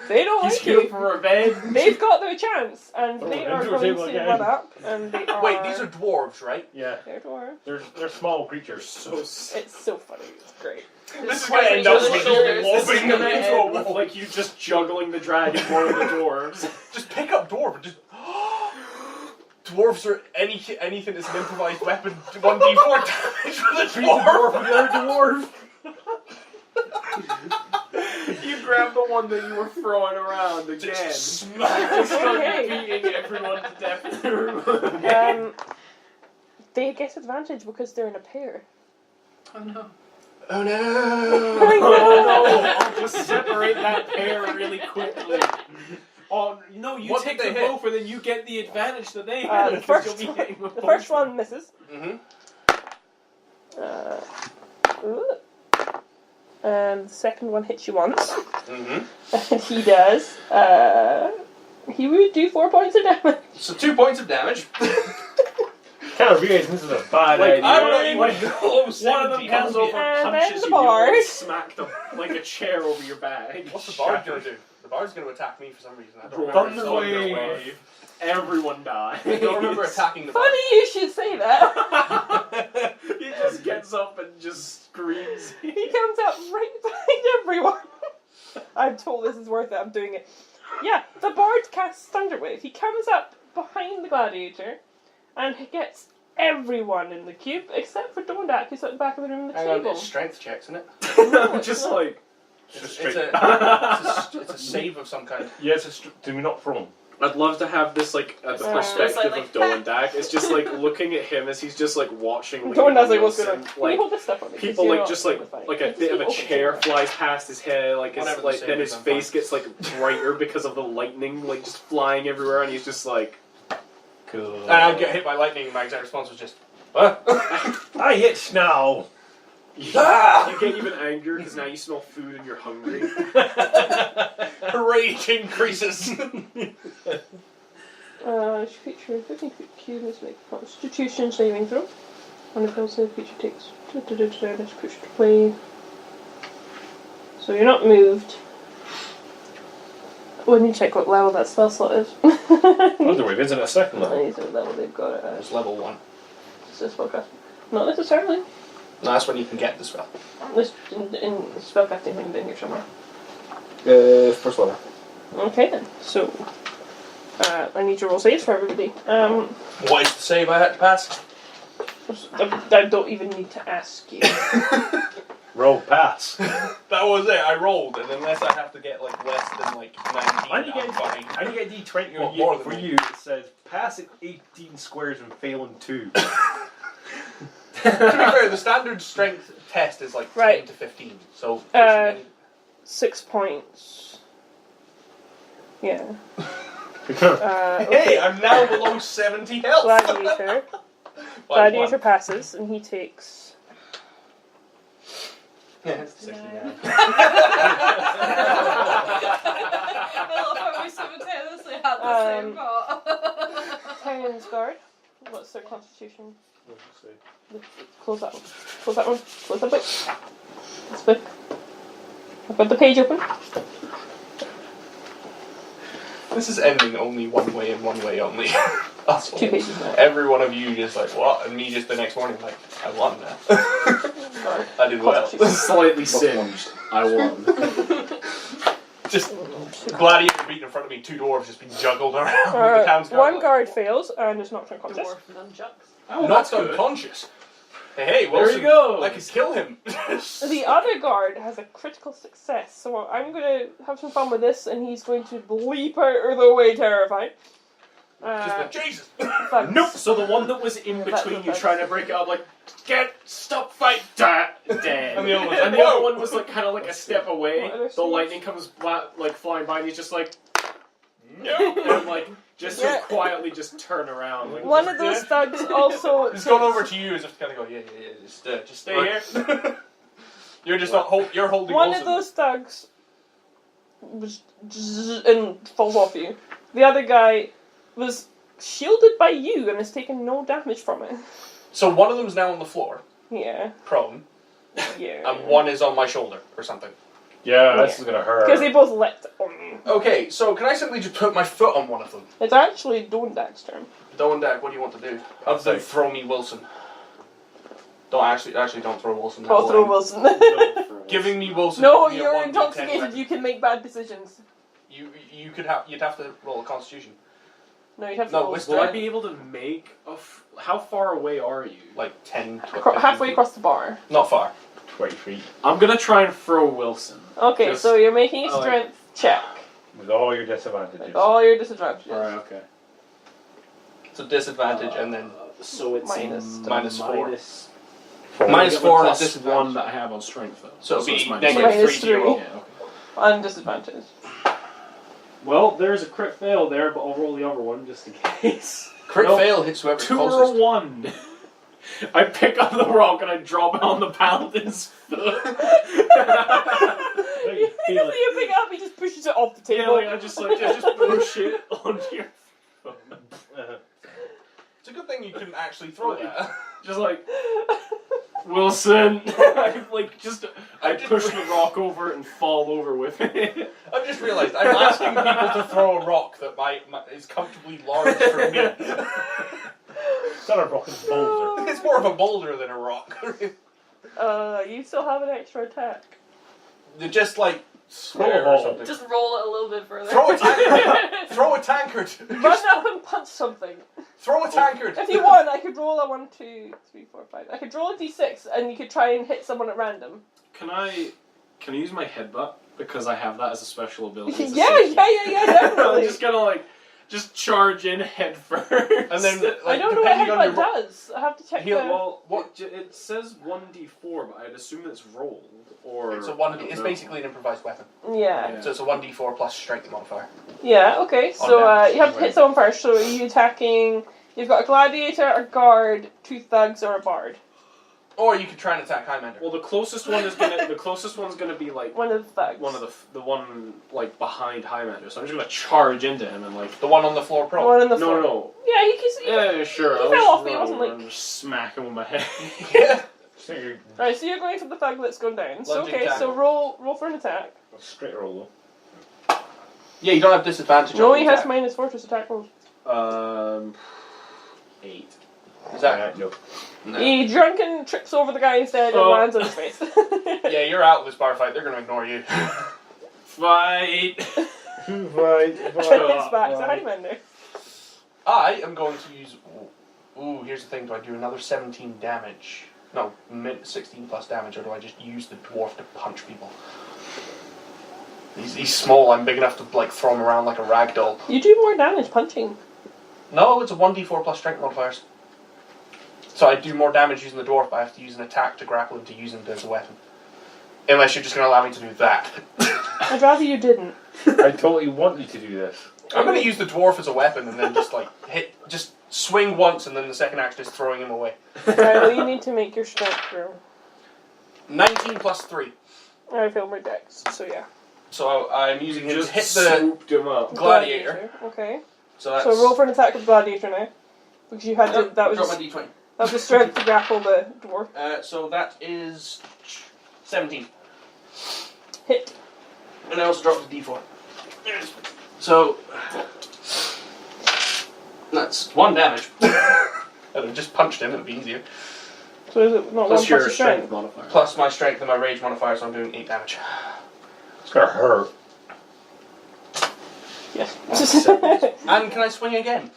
They don't He's like here you. for revenge. They've got their chance, and Oh, they them are two are going table to again. run up, and they are... Wait, these are dwarves, right? Yeah, They're dwarves. they're small creatures. So It's so funny, it's great. This is Quite going to end up each other's with shoulders. you This is lobbing gonna them into end a with wall. like you just juggling the dragon more than the dwarves. Just pick up dwarf and just. Dwarves are anything that's an improvised weapon. 1d4 damage for the dwarf. The other dwarf. You grabbed the one that you were throwing around again. Just smack. Just started Okay. beating everyone to death in the room. They get advantage because they're in a pair. Oh no. Oh no! Oh no! Just separate that pair really quickly. Oh no! You What take did them they hit? both, and then you get the advantage that they have. The because first you'll be hitting them The both. first one misses. Mm-hmm. Ooh. And the second one hits you once. Mm-hmm. And he does. He would do 4 points of damage. So 2 points of damage. Kind of realizing this is a bad Like, idea. I don't even know. One of 70 them comes over And and then punches the you. You bard. always smack them like a chair over your bag. What's the bard gonna do? The bard's gonna attack me for some reason. I don't Thunder remember. wave. Everyone dies. I don't remember attacking the bard. Funny you should say that. He just gets up and just screams. He comes up right behind everyone. I'm told this is worth it, I'm doing it. Yeah, the bard casts Thunder Wave. He comes up behind the gladiator and he gets everyone in the cube except for Doendaak, who's at the back of the room at the Hang on, table. it's strength checks, isn't it? Just not. like. It's a save of some kind. Yeah, do we not throw him? I'd love to have this like at the perspective like- of Doendaak. It's just like looking at him as he's just like watching. Doendaak's like, what's going on? Wilson, Can you hold this stuff on me? people like just like a bit of a chair fly. flies past his head, like his, Whatever the like same then is, his I'm face fine. gets like brighter because of the lightning, like just flying everywhere, and he's just like, Cool. And I get hit by lightning, and my exact response was just, what? I itch now. you Ah! get even angrier because now you smell food and you're hungry. Rage increases. Creature 15 feet cube must make a Constitution saving throw. On the fails, the creature takes this creature to play. So you're not moved. We need to check what level that spell slot is. Underwave, isn't it a second level? These are the level they've got it at. It's level 1. It's a spellcasting. Not necessarily. No, that's when you can get the spell. This in spellcasting thing in here somewhere. First level. Okay then. So I need to roll saves for everybody. What is the save I had to pass? I don't even need to ask you. Roll pass. That was it. I rolled, and unless I have to get like less than like 19, I need to I'm fine. get a D20 Well, on more you, than for me. you. It says pass at 18 squares and fail in 2. To be fair, the standard strength test is like 10 to 15. So 6 points. Yeah. hey, I'm now below 70 health. Gladiator. Gladiator passes, and he takes. Yeah, 69. I love how we simultaneously had the same thought. Tyrion's guard. What's their constitution? Close that one. Close that one. Close that book. This book. I've got the page open. This is ending only one way and one way only. That's 2 pages now. Every one of you just like, what? And me just the next morning like, I won now. I did well. Slightly singed. I won. Just gladiator beating in front of me, 2 dwarves just being juggled around. The town's One guard fails and is knocked unconscious. Dwarf nunchucks. Oh, not unconscious. Hey, There Wilson, you go. I could kill him. The other guard has a critical success, so I'm going to have some fun with this, and he's going to leap out of the way terrified. Just like, Jesus. Thugs. Nope. So the one that was in between you trying to break it up, like, stop, fight, dead. And the other one's And like, the other whoa. one was like kind of like a step away. What other The lightning comes like flying by, and he's just like, no, and like just Yeah. quietly just turn around. Like, One of those thugs also. He's going over to you as if to kind of go, yeah, just stay here. You're just not you're holding One Wilson. of those thugs was and falls off you. The other guy was shielded by you and has taken no damage from it. So one of them's now on the floor, Yeah, prone, yeah. and one is on my shoulder or something. Yeah, this is gonna hurt. Because they both leapt on you. Okay, so can I simply just put my foot on one of them? It's actually Doendaak's turn. Doendaak, what do you want to do? Other than throw me Wilson. Don't actually don't throw Wilson. that I'll throw way. Wilson. Giving me Wilson. No, gives me a you're 1d10 intoxicated. weapon. You can make bad decisions. You'd have to roll a Constitution. No, you have to No, roll. wisdom. will I be able to make how far away are you? Like 10, 12, Halfway 15 across the bar. feet. Not far. 20 feet. I'm gonna try and throw Wilson. Okay, Just- so you're making a I like- strength check. With all your disadvantages. All your disadvantages. Alright, okay. So disadvantage and then So it's Minus minus 4. minus Minus 4 and a plus disadvantage. 1 that I have on strength though. So it'll be it's negative Minus 3 to your three. roll. Yeah, okay. And disadvantage. Well, there's a crit fail there, but I'll roll the other one just in case. Crit Nope. fail hits whoever's 2 or closest. 1. I pick up the rock and I drop it on the paladin's foot. You You feel it. pick it up, he just pushes it off the Yeah, table. like I just push it onto your foot. It's a good thing you couldn't actually throw that. Just like Wilson. I push the rock over it and fall over with it. I've just realised I'm asking people to throw a rock that is comfortably large for me. It's not a rock, it's a boulder. It's more of a boulder than a rock. You still have an extra attack. They're just like square Throw a or ball. something. Just roll it a little bit further. Throw a tankard. Throw a tankard. Run up and punch something. Throw a tankard. If you want, I could roll a 1, 2, 3, 4, 5. I could roll a d6 and you could try and hit someone at random. Can I use my headbutt? Because I have that as a special ability. As a Yeah, safety. yeah, definitely. I'm just gonna just charge in head first. And then, like, I don't know what depending on your headbutt does. I have to check Heal- the... Well, it says 1d4, but I'd assume it's rolled. Or It's a I one. don't It's know. basically an improvised weapon. Yeah. So it's a 1d4 plus strength modifier. Yeah, okay. So damage. you have to hit someone first. So are you attacking... You've got a gladiator, a guard, 2 thugs, or a bard. Or you could try and attack Highlander. Well, the closest one's gonna be like One of the thugs. one of the one like behind Highlander. So I'm just gonna charge into him and like. The one on the floor prone. One on the floor. No. Yeah, you can... Yeah, sure. He I'll fell just off, but he run wasn't, over like- and just smack him with my head. Yeah. So you're Right, so you're going for the thug that's gone down. So Lunging okay, so tackle. roll for an attack. a straight roll Yeah, you don't have disadvantage. No, on he the has attack. -4 to attack rolls. 8. Is though. that? No. No. He drunken trips over the guy instead and Oh. lands on his face. Yeah, you're out of this bar fight. They're going to ignore you. Fight. It's back to Highlander. I am going to use. Ooh, here's the thing. Do I do another 17 damage? No, 16 plus damage, or do I just use the dwarf to punch people? He's small, I'm big enough to like throw him around like a rag doll. You do more damage punching. No, it's a 1d4 plus strength modifiers. So I do more damage using the dwarf, but I have to use an attack to grapple him to use him as a weapon. Unless you're just going to allow me to do that. I'd rather you didn't. I totally want you to do this. I'm going to use the dwarf as a weapon and then just like just swing once and then the second action is throwing him away. Right, well you need to make your strength roll. 19 plus 3. I failed my dex, so yeah. So I'm using him to Just hit the swooped him up. gladiator. Okay. So that's... So roll for an attack with gladiator now. Because you had to, that was drop just, my d20. that was the strength to grapple the dwarf. So that is 17. Hit. And I also dropped the d4. So that's 1 damage. I'd have just punched him, it would be easier. So is it not Plus 1 your plus your strength strength? modifier. Plus my strength and my rage modifier, so I'm doing 8 damage. It's gonna hurt. Yes. And can I swing again?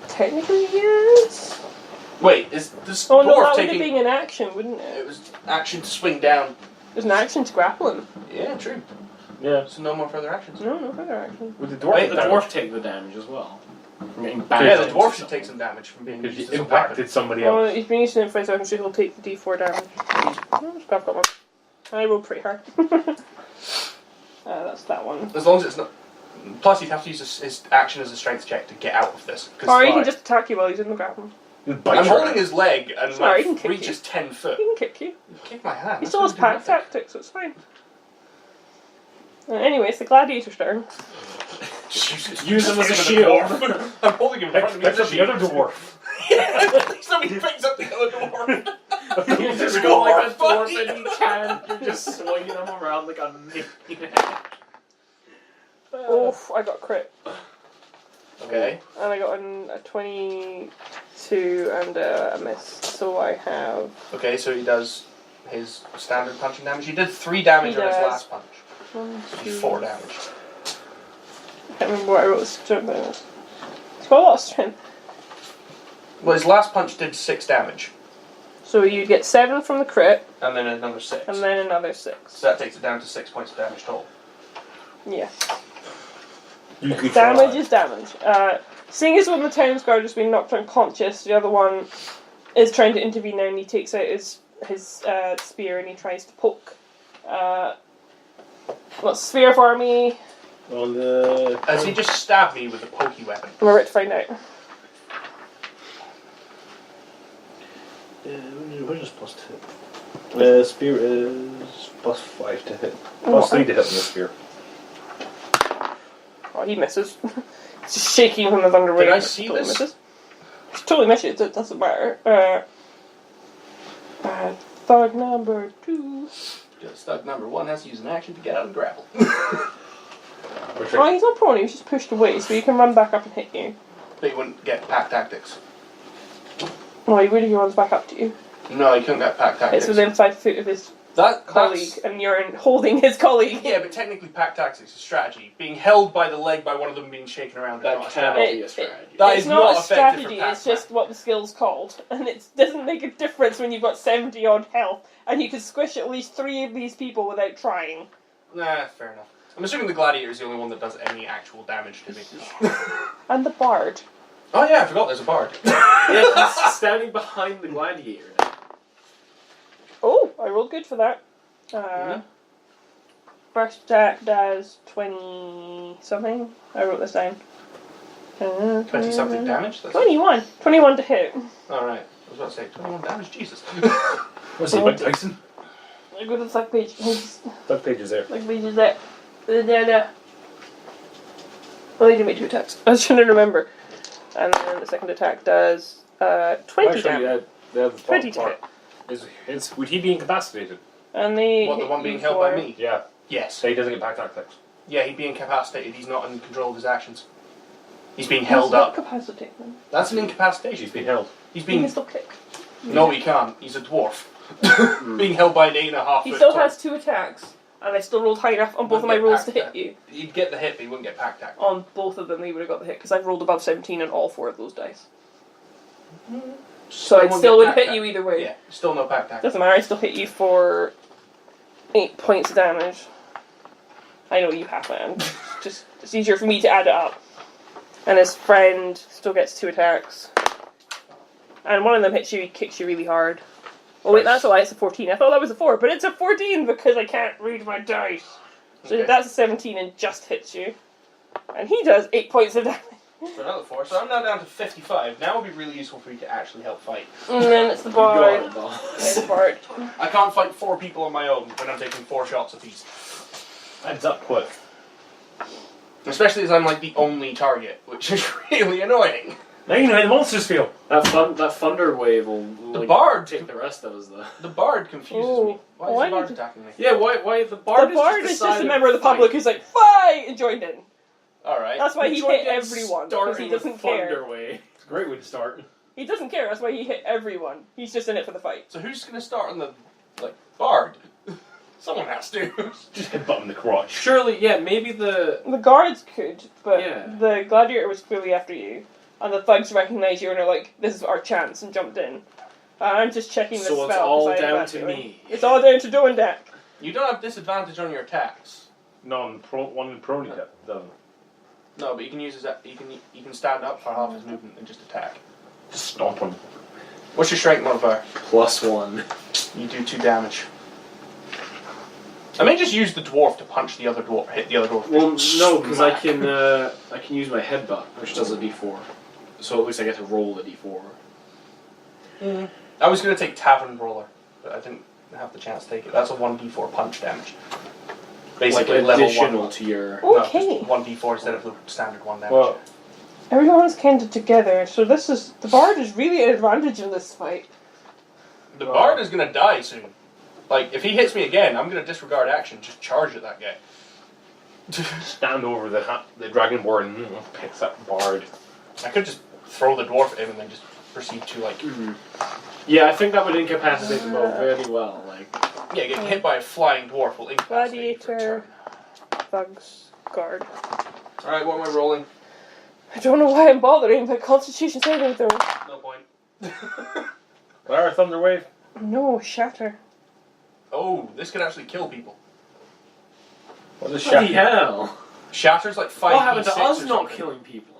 Technically, yes. Wait, is this Oh no, dwarf that would have taking... been an action, wouldn't it? It was action to swing down. There's an action to grapple him. Yeah, true. Yeah. So no more further actions. No, no further action. With the dwarf, Wait, The dwarf take the damage as well. From getting Yeah, banged the into dwarf should something. take some damage from being because used you as a weapon. impacted somebody Oh, else. he's been using it for his own, so he'll take the d4 damage. Oh, I've got one. I rolled pretty hard. That's that one. As long as it's not... Plus he'd have to use his action as a strength check to get out of this. 'cause Or he fly. can just attack you while he's in the grapple. Just bite I'm your holding hand. his leg and Sorry, he my can kick reach you. is 10 foot. He can kick you. Kick my hand. He that's still has gonna do pack nothing. tactics, so it's fine. Anyway, it's the gladiator's turn. Jesus. Use him as a With shield. dwarf. I'm holding him in front of me Picks as up a the other shield. dwarf. Somebody picks up the other dwarf. You just go like a dwarf in each hand. You're just swinging them around like a maniac. Oof, I got crit. Okay. And I got a 22 and a miss. So I have... Okay, so he does his standard punching damage. He did 3 damage He on his does. last punch. 1, So 2... 4 damage. I can't remember what I wrote the strength bonus. It's got a lot of strength. Well, his last punch did 6 damage. So you get 7 from the crit, And then another 6. and then another 6. So that takes it down to 6 points of damage total. Yeah. You could Damage try. is damage. Seeing as one of the town's guard has been knocked unconscious, the other one is trying to intervene now and he takes out his spear and he tries to poke. What's the spear for me? On the... As he just stabbed me with a pokey weapon. I'm about to find out. What is plus 2? Spear is plus 5 to hit. Plus 3 to hit with the spear. Oh, he misses. It's just shaking from the thunder wave. Did I see Totally this? Misses. It's totally misses, it doesn't matter. Thug number 2. Just stuck number 1 has to use an action to get out of the grapple. Oh, he's not prone, he was just pushed away, so he can run back up and hit you. But he wouldn't get pack tactics. No, he really runs back up to you. No, he couldn't get pack tactics. It's within 5 foot of his That colleague, and you're holding his colleague. Yeah, but technically pack tactics is strategy. Being held by the leg by one of them being shaken around is That not a cannot strategy. be a strategy. That It's is not not a effective strategy, for pack it's just what the skill's called. And it doesn't make a difference when you've got 70 odd health, and you can squish at least 3 of these people without trying. Nah, fair enough. I'm assuming the gladiator is the only one that does any actual damage to me. And the bard. Oh yeah, I forgot there's a bard. Yeah, he's standing behind the gladiator. Oh, I rolled good for that. First attack does 20 something. I wrote this down. 20 something damage? That's 21. 21 to hit. Alright. I was about to say 21 damage, Jesus. What's he, Mike Tyson? I go to the second page. That page is there. Second page is there. There. Well, they did make 2 attacks. I was trying to remember. And then the second attack does 20 damage. The 20 to hit. Would he be incapacitated? And they What, the hit one being you held by for- me? Yeah. Yes. So he doesn't get pack tactics. Yeah, he'd be incapacitated. He's not in control of his actions. He's being He's held not up. capacitated then. That's an incapacitation. He's been held. He's He can being... still kick. No, he can't. He's a dwarf. Being held by an 8.5 He foot still tall. has 2 attacks. And I still rolled high enough on both of my Wouldn't get rolls to packed hit you. He'd get the hit, but he wouldn't get pack tactics. On both of them, they would have got the hit because I've rolled above 17 on all 4 of those dice. So it won't still get would pack hit you either way. Yeah, still no pack tack. Doesn't matter, I still hit you for 8 points of damage. I know you have it. Just it's easier for me to add it up. And his friend still gets 2 attacks. And one of them hits you, he kicks you really hard. Oh wait, that's a lie, it's a 14. I thought that was a 4, but it's a 14 because I can't read my dice. So Okay. that's a 17 and just hits you. And he does 8 points of damage. For another 4, so I'm now down to 55. Now would be really useful for me to actually help fight. And then it's the You got bard. it, boss. It's the bard. I can't fight 4 people on my own when I'm taking 4 shots apiece. Adds up quick. Especially as I'm like the only target, which is really annoying. Now you know how the monsters feel. That thunder wave will The like, bard take the rest of us though. The bard confuses Oh. me. Why Oh, I is the bard need to- attacking me? Yeah, why the bard? The bard is just a decided member of the to fight. public who's like, fight! And joined in. Alright. That's why he joined hit in everyone. Because he starting with doesn't care. thunder wave. It's a great way to start. He doesn't care, that's why he hit everyone. He's just in it for the fight. So who's gonna start on the bard? Someone has to. Just headbutt him in the crotch. Surely, yeah, maybe the The guards could, but Yeah. the gladiator was clearly after you. And the thugs recognised you and are like, this is our chance, and jumped in. I'm just checking the so spell. it's all 'cause I have down that to feeling. me. It's all down to Doendaak. You don't have disadvantage on your attacks. No, one in prone doesn't. No, but you can use his, you can stand up for half his movement and just attack. Just stomp him. What's your strength modifier? +1. You do 2 damage. I may just use the dwarf to punch the other dwarf, hit the other dwarf. Well, no, because I Smack. can use my headbutt, which does a d4. So at least I get to roll a d4. I was gonna take Tavern Brawler, but I didn't have the chance to take it. That's a 1d4 punch damage. Basically like level additional 1. to your. Okay. No, just 1d4 instead of the standard 1 damage. Well, Everyone's kindred together, so this is... The bard is really an advantage in this fight. The bard is gonna die soon. Like, if he hits me again, I'm gonna disregard action, just charge at that guy. stand over the dragonborn and picks up Bard. I could just throw the dwarf at him and then just proceed to, like... Yeah, I think that would incapacitate them both very well. Like, Yeah, getting hit by a flying dwarf will incapacitate you for a Gladiator, turn. thugs, guard. Alright, what am I rolling? I don't know why I'm bothering, but Constitution saving throw. No point. Fire Thunder Wave. No, shatter. Oh, this could actually kill people. What is bloody shatter? hell! Shatter's like 5 What happened to D6 us or not something. killing people?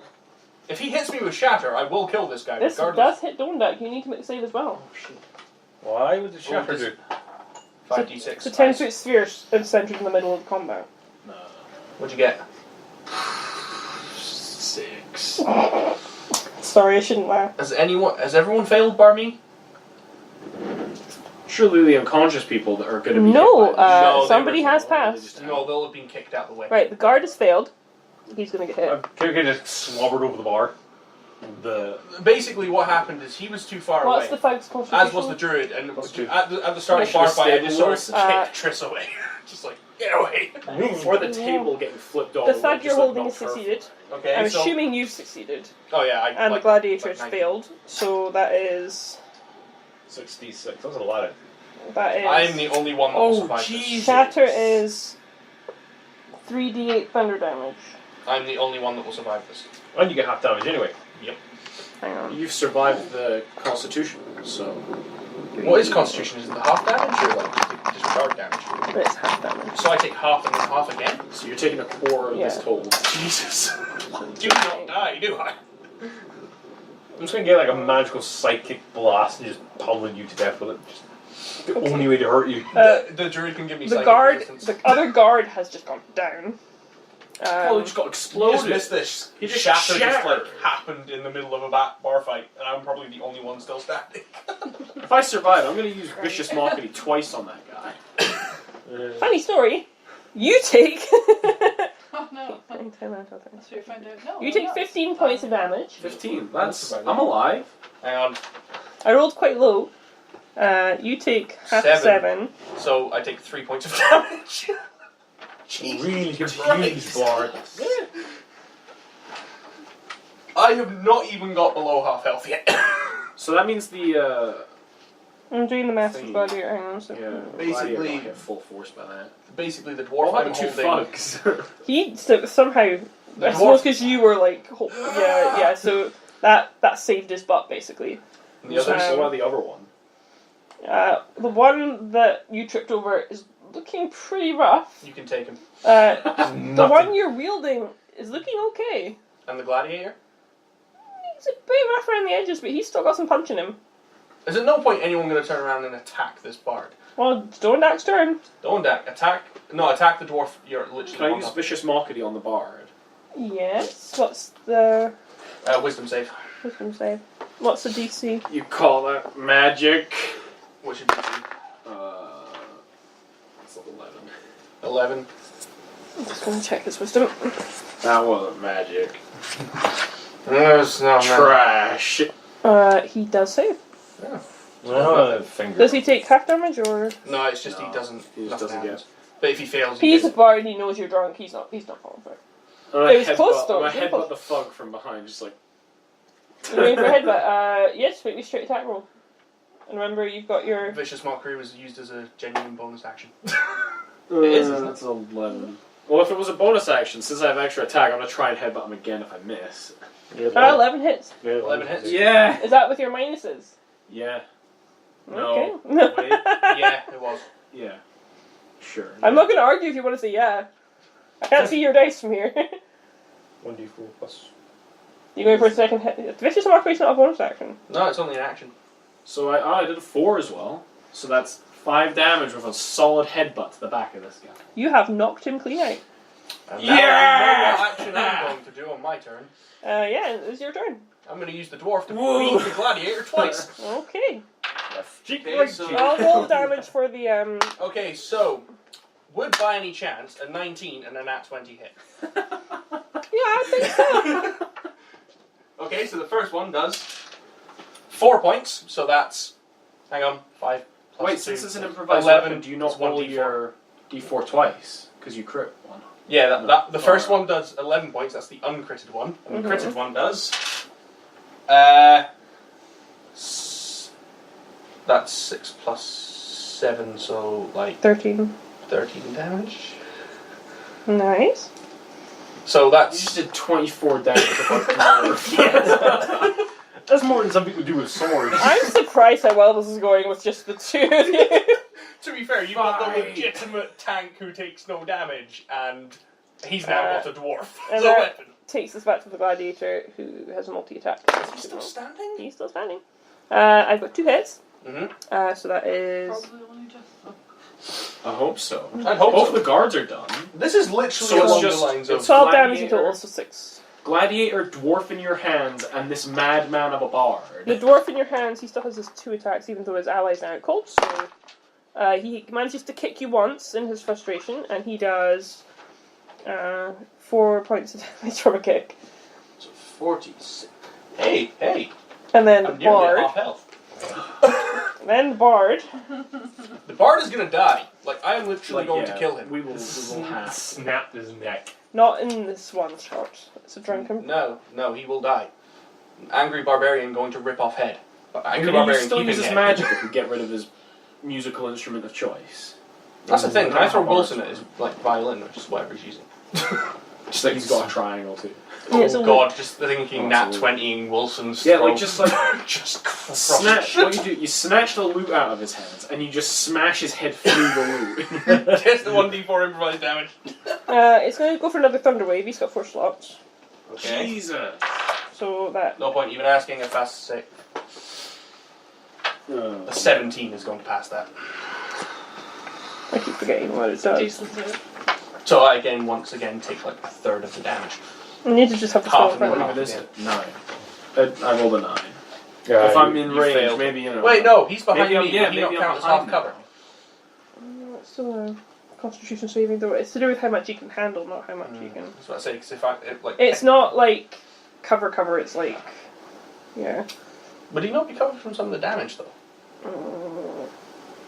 If he hits me with Shatter, I will kill this guy, This regardless. does hit Doendaak, you need to make a save as well. Oh, shit. Why would the shatter this- do? 5d6. It's a 10-foot sphere centered in the middle of the combat. What'd you get? 6. Sorry, I shouldn't laugh. Has everyone failed bar me? Surely the unconscious people that are going to be No, hit by this. No, they somebody were- has They passed. just- No, they'll have been kicked out of the way. Right, the guard has failed. He's gonna get hit. Kirk just slobbered over the bar. Basically, what happened is he was too far What's away. the thug's constitution? As was the druid, and Plus 2. at the start of the I bar should've fight, I stayed just sort Wilson. of kicked Triss away. Just like, get away. Or the table getting flipped over. The thug you're holding has succeeded. Okay, I'm so... assuming you've succeeded. Oh yeah, And like, the gladiator has 19. failed. So that is... 66. That's a lot of. That is... I'm the only one that will Oh, survive Jesus. this. Shatter is 3d8 thunder damage. I'm the only one that will survive this. And you get half damage anyway. Hang on. You've survived the Constitution, so. What is Constitution? Is it the half damage or like disregard damage? It's half damage. So I take half and then half again? So you're taking a quarter of this Yeah. total. Jesus. Do not die, do I? I'm just gonna get like a magical psychic blast and just pummeling you to death with it. Just the only way to hurt you. The druid can give me The psychic guard, resistance. the other guard has just gone down. Oh, it just got You exploded. just missed this. He just Shatter just like shattered. happened in the middle of a bar fight, and I'm probably the only one still standing. If I survive, I'm going to use Vicious Mockery twice on that guy. Funny story. You take... Oh no. That's what you find out. No. You take no. 15 points of damage. 15. That's. I'm alive. Hang on. I rolled quite low. You take half 7. So I take 3 points of damage. Really confused Bard. I have not even got below half health yet. So that means the. I'm doing the math Thing. of gladiator. Hang on a Yeah, second. Basically- I get full force by that. Basically, the dwarf What I'm happened to holding. thugs? He somehow... The I suppose dwarf- because you were like... Yeah, so... That saved his butt, basically. And the others? So what about the other one? The one that you tripped over is looking pretty rough. You can take him. The one you're wielding is looking okay. And the gladiator? He's a bit rough around the edges, but he's still got some punch in him. Is at no point anyone going to turn around and attack this bard? Well, it's Doendaak's turn. Doendaak, attack the dwarf. You're literally Can I one use up. Vicious Mockery on the bard? Yes. What's the Wisdom save. wisdom save? What's the DC? You call that magic? What's your DC? It's 11. 11. I'm just going to check his wisdom. That wasn't magic. It's not Trash. He does save. Yeah. Well, finger. Does he take half damage or? No, it's just No, he doesn't. he just nothing doesn't happens. get. But if he fails, He's he a bard. He knows you're drunk. He's not falling for it. It was close, though. I It was headbutt the thug from behind, just like. You're going for a headbutt. Yes, make me straight attack roll. And remember, you've got your. Vicious Mockery was used as a genuine bonus action. It is, isn't it? That's 11. Well, if it was a bonus action, since I have extra attack, I'm gonna try and headbutt him again if I miss. 11 hits. 11 hits. Yeah. Is that with your minuses? Yeah. Okay. No. Wait. Yeah, it was. Yeah. Sure. I'm not going to argue if you want to say yeah. I can't see your dice from here. 1d4 plus. You going for a second hit? Vicious Mockery's not a bonus action. No, it's only an action. So I did a 4 as well. So that's 5 damage with a solid headbutt to the back of this guy. You have knocked him clean out. And now I know what action I'm going to do on my turn. Yeah, it's your turn. I'm going to use the dwarf to beat the gladiator twice. Okay. Okay, so, I'll roll damage for the okay, so would by any chance a 19 and a nat 20 hit? Yeah, I think so. Okay, so the first one does 4 points, so that's, hang on, 5 plus Wait, 2, since it's an improvised 11, weapon, do you not it's 1d4. roll your d4 twice? Because you crit one. Yeah, the first Alright. one does 11 points, that's the uncritted one. And the Mhm. critted one does... that's 6 plus 7, so like 13. 13 damage. Nice. So You that's... just did 24 damage with a That's more than some people do with swords. I'm surprised how well this is going with just the two of you. To be fair, you've got the Fine. legitimate tank who takes no damage, and he's now got a dwarf. and It's a that- weapon. Takes us back to the gladiator who has a multi-attack. Is he still standing? He's still standing. I've got 2 hits. Mm-hmm. So that is... Probably only just. I hope so. I'd hope Both so. the guards are done. This is literally So it's along just- the lines of... it's 12 damage in Gladiator. total, so 6. Gladiator, dwarf in your hands, and this madman of a bard. The dwarf in your hands, he still has his 2 attacks, even though his ally's now out cold, so... he manages to kick you once in his frustration, and he does 4 points of damage from a kick. So 46. Hey! And then the I'm nearly at bard. half health. Then the bard. The bard is gonna die. Like, I am literally going to kill him. We will have. Snapped his neck. Not in this one shot. It's a drunken. No, he will die. Angry barbarian going to rip off head. Angry Can he barbarian still keeping use his head. magic if we get rid of his musical instrument of choice? That's the thing. Can I throw How hard Wilson is at it? his like violin or just whatever he's using? Just like he's got a triangle too. Yeah, it's a Oh god, just thinking Oh, nat it's a 20ing Wilson's Yeah, throat. like just like just snatch. What you do? You snatch the loot out of his hands, and you just smash his head through the loot. Gets the 1d4 improvised damage. It's going to go for another Thunder Wave. He's got 4 slots. Okay. Jesus. So that. No point even asking if that's sick. A 17 is going to pass that. I keep forgetting what it does. Decent hit. So I again, once again, take like a third of the damage. You need to just have the Half spell of in it. front What of even is it? 9. I rolled a 9. Yeah, If I'm in you range, failed. maybe you know. Wait, no, he's behind Maybe me. I'm, yeah, He don't maybe I'm count as behind half cover. now. you. It's still a Constitution saving throw. It's to do with how much you can handle, not how much you can. That's what I say. Because if I like, It's not like cover. It's like, yeah. would he not be covered from some of the damage though?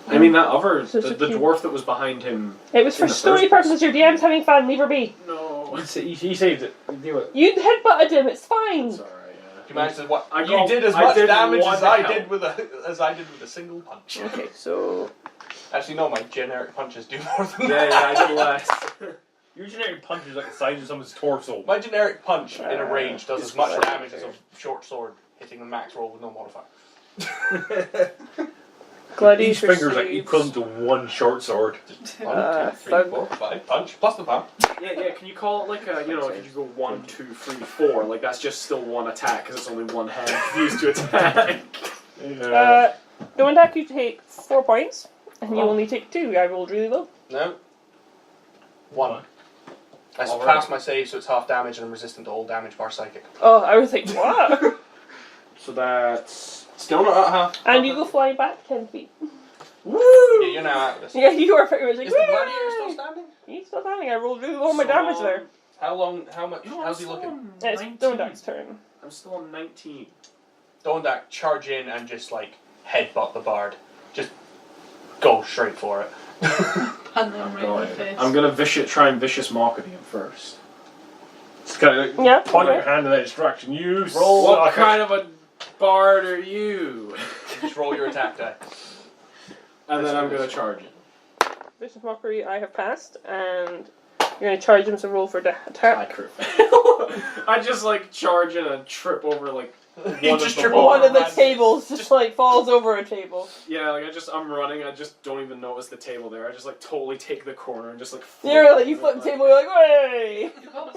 I mean, that other So the it's a few- dwarf that was behind him. It was In for the story first purposes. Your DM's having fun. Leave her be. No. He saved it. Deal with it. You headbutted him. It's fine. Sorry. You managed to what? I You got- did as I much did damage one as I health. did with a single punch. Okay, so Actually, no, my generic punches do more than Yeah, that. I did less. Your generic punch is like the size of someone's torso. My generic punch in a range does it's as much fine. damage as a short sword hitting the max roll with no modifier. Gladiator Each finger's like saves. equivalent to one short sword. 1, 2, 3, thug. 4, 5. Punch plus the palm. Yeah. Can you call it like a, you know, if you go 1, 2, 3, 4, like that's just still one attack because it's only one hand used to attack. Doendaak, you take 4 points, and you only take 2. I rolled really low. No. 1. I Alright. passed my save, so it's half damage and I'm resistant to all damage bar psychic. Oh, I was like, what? So that's Still not at half. And you go flying back 10 feet. woo. Yeah, you're now out of this. Yeah, you are pretty much like, Is the "Whee!" gladiator still standing? He's still standing. I rolled really low on my damage there. How long, how much, You know, how's he looking? It's 19. Doendaak's turn. I'm still on 19. Doendaak, charge in and just like headbutt the bard. Just go straight for it. And then right in the face. I'm gonna try and vicious mockery him first. It's kind of like Yeah, point okay. your hand in that distraction. You Roll suck What it. kind of a bard are you? Just roll your attack die. And then I'm gonna charge it. Vicious Mockery, I have passed, and you're going to charge him to roll for the I attack. crit. I just like charge in and trip over like You one just of trip the over One of the man. tables just like falls over a table. Yeah, like I'm running, I just don't even notice the table there. I just like totally take the corner and just like You're like, you flip the table, you're like, way! I'm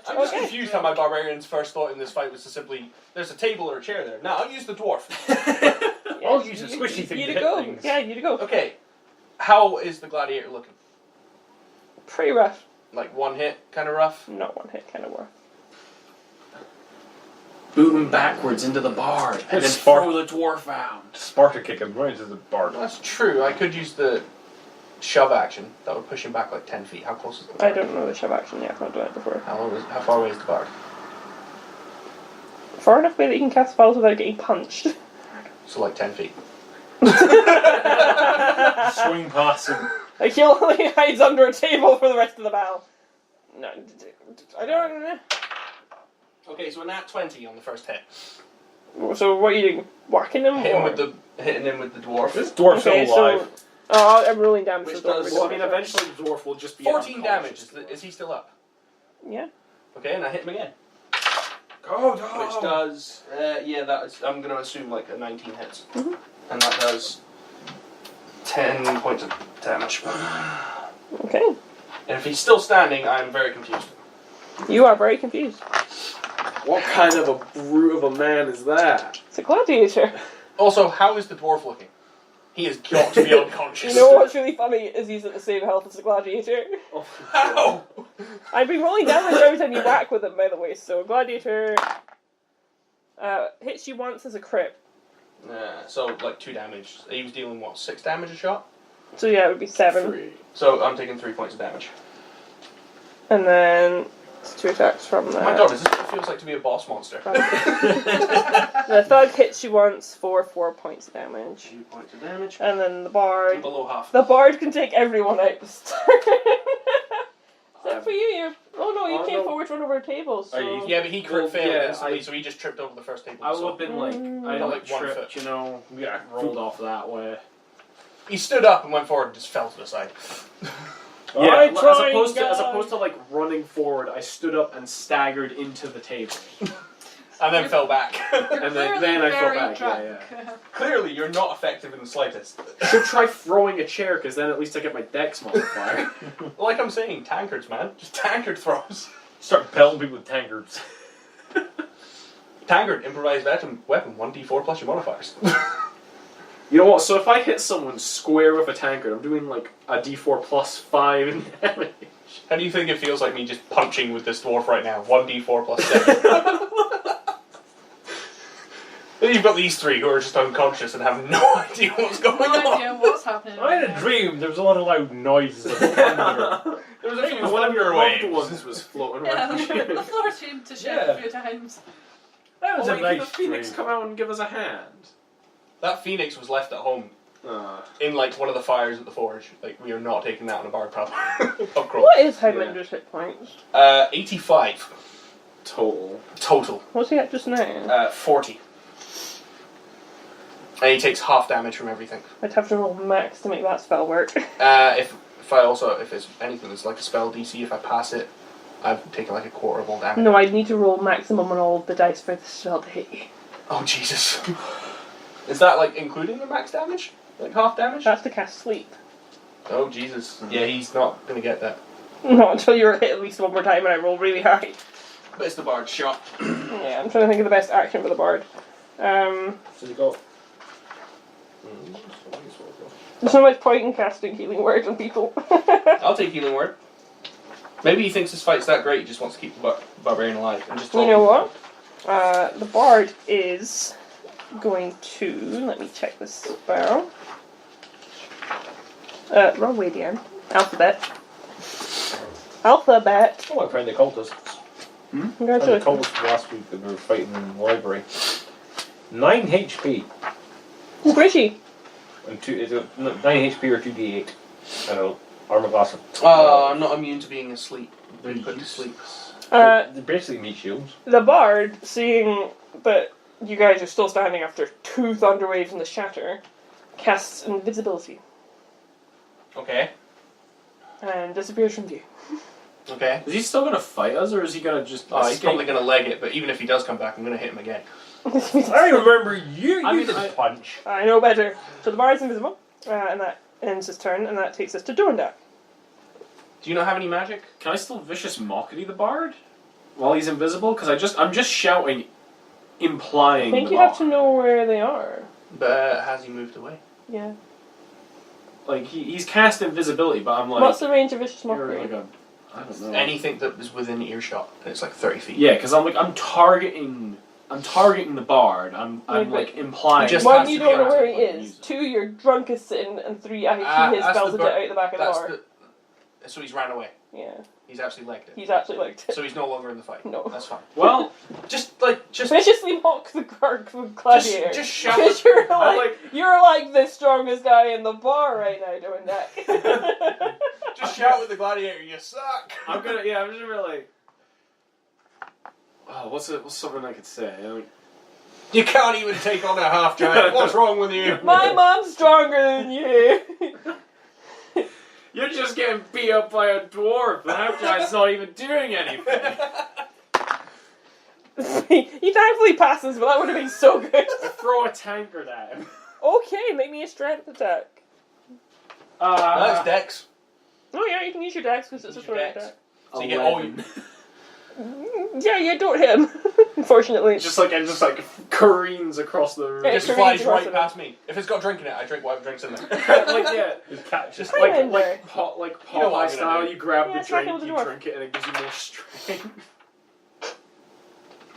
just Okay. confused how my barbarian's first thought in this fight was to simply, there's a table or a chair there. No, I'll use the dwarf. I'll use a squishy thing You to to hit go. things. Yeah, you to go. Okay, how is the gladiator looking? Pretty rough. Like one hit, kind of rough? Not one hit, kind of rough. boot him backwards into the bard and then Spark. throw the dwarf out. Sparta kick him right into the bard. That's true, I could use the shove action. That would push him back like 10 feet. How close is the I bard? don't know the shove action yet, I've not done it before. How far away is the bard? Far enough away that you can cast spells without getting punched. So like 10 feet. Swing past him. Like, he only hides under a table for the rest of the battle. No, I don't know. Okay, so a nat 20 on the first hit. So what are you doing? Whacking him? Hitting or? him with the dwarf. This dwarf's still Okay, alive. So I'm rolling damage. Which so don't does- worry Well, I mean, about it. eventually the dwarf will just be 14 damage. unconscious. Is he still up? Yeah. Okay, and I hit him again. Go, Which does, I'm going to assume like a 19 hits. Mhm. And that does 10 points of damage. Okay. And if he's still standing, I'm very confused. You are very confused. What kind of a brute of a man is that? It's a gladiator. Also, how is the dwarf looking? He has got to be unconscious. You know what's really funny is he's at the same health as the gladiator. How? I've been rolling damage every time you whack with him, by the way. So gladiator hits you once as a crit. So, like 2 damage. He was dealing, what, 6 damage a shot? So yeah, it would be 7. 3. So, I'm taking 3 points of damage. And then it's 2 attacks from the... My god, is this what it feels like to be a boss monster? The thug hits you once for 4 points of damage. 2 points of damage. And then the I'm bard... below half. The bard can take everyone out this turn. Except for you, oh no, you Oh, came no. forward to run over a table, so... Yeah, but he crit Well, failed yeah, instantly, so he just tripped over the first table. I would so. have been like, I Got like like 1 tripped, foot. you know, rolled off that way. He stood up and went forward and just fell to the side. Yeah, I try, as opposed to like running forward, I stood up and staggered into the table, And then fell back. and then I fell back. Yeah. Clearly, you're not effective in the slightest. Should try throwing a chair, because then at least I get my dex modifier. Like I'm saying, tankards, man. Just tankard throws. Start pelting people with tankards. Tankard, improvised weapon, 1d4 plus your modifiers. You know what? So if I hit someone square with a tankard, I'm doing like a d4 plus 5 in damage. How do you think it feels like me just punching with this dwarf right now? 1d4 plus 7. Then you've got these 3 who are just unconscious and have no idea what's going No on. idea what's happening. I had a dream. There was a lot of loud noises. Of thunder. There was a few One of your thunder loved waves. ones was floating Yeah, around. the floor seemed to shake Yeah. a few times. That was Oh, a wait, nice can the phoenix dream. come out and give us a hand? That phoenix was left at home in like one of the fires at the forge. Like, we are not taking that on a bard pubcrawl. What is Yeah. Highlander's hit points? 85 Total. total. What's he at just now? 40. And he takes half damage from everything. I'd have to roll max to make that spell work. If if it's anything that's like a spell DC, if I pass it, I've taken like a quarter of all damage. No, I'd need to roll maximum on all the dice for the spell to hit you. Oh Jesus! Is that like including the max damage? Like half damage? That's to cast sleep. Oh Jesus! Yeah, he's not gonna get that. Not until you're hit at least one more time and I roll really high. But it's the bard's shot. Yeah, I'm trying to think of the best action for the bard. So you got. There's no much point in casting healing word on people. I'll take healing word. Maybe he thinks this fight's that great. He just wants to keep the barbarian alive and just. You know what? The bard is going to. Let me check this spell. Wrong way, Dan. Alphabet. Alphabet. Oh, I found the cultists. And the Congratulations. cultists last week that we were fighting in the library. 9 HP. Where is she? And 9 HP or 2d8. And armor class of. I'm not immune to being asleep. Being put to sleep. They're basically meat shields. The bard, seeing that you guys are still standing after 2 thunder waves in the shatter, casts invisibility Okay. and disappears from view. Okay. Is he still gonna fight us, or is he gonna just? Oh, he's escape? probably gonna leg it, but even if he does come back, I'm gonna hit him again. I remember you. I You mean, did punch. I know better. So the bard's invisible, and that ends his turn, and that takes us to Doendaak. Do you not have any magic? Can I still vicious mockery the bard while he's invisible? Because I'm just shouting, implying. I think the you have mock. to know where they are. But has he moved away? Yeah. Like he's cast invisibility, but I'm like. What's the range of vicious you're mockery? like a, I don't know. Anything that is within earshot, and it's like 30 feet. Yeah, because I'm targeting the bard. I'm but like implying. just One, has you to don't be know where he active, is. 2, you're drunk as sitting, and 3, he has That's spells the it out the back of the That's door. so he's ran away. Yeah. He's actually legged it. He's actually like So he's no longer in the fight. No. That's fine. well, Just viciously mock the gladiator. just shout. Because you're I like, you're like the strongest guy in the bar right now doing that. Just shout at the gladiator. You suck. I'm just gonna be like. Oh, what's something I could say? You can't even take on a half giant. What's wrong with you? My mom's stronger than you. You're just getting beat up by a dwarf. The half giant's not even doing anything. He thankfully passes, but that would have been so good. Throw a tankard at him. Okay, make me a strength attack. That's Dex. Oh yeah, you can use your dex because it's a Use your strength dex. attack. So you get all 11. Yeah, you don't hit him. Unfortunately. It just careens across the room. Yeah, Just Kareem's flies right awesome. past me. If it's got drink in it, I drink whatever drink's in there. Just catch. Just Put it in there. like You know what Popeye I'm gonna style, do. you grab Yeah, the smack it drink, with you the dwarf. drink it, and it gives you more strength.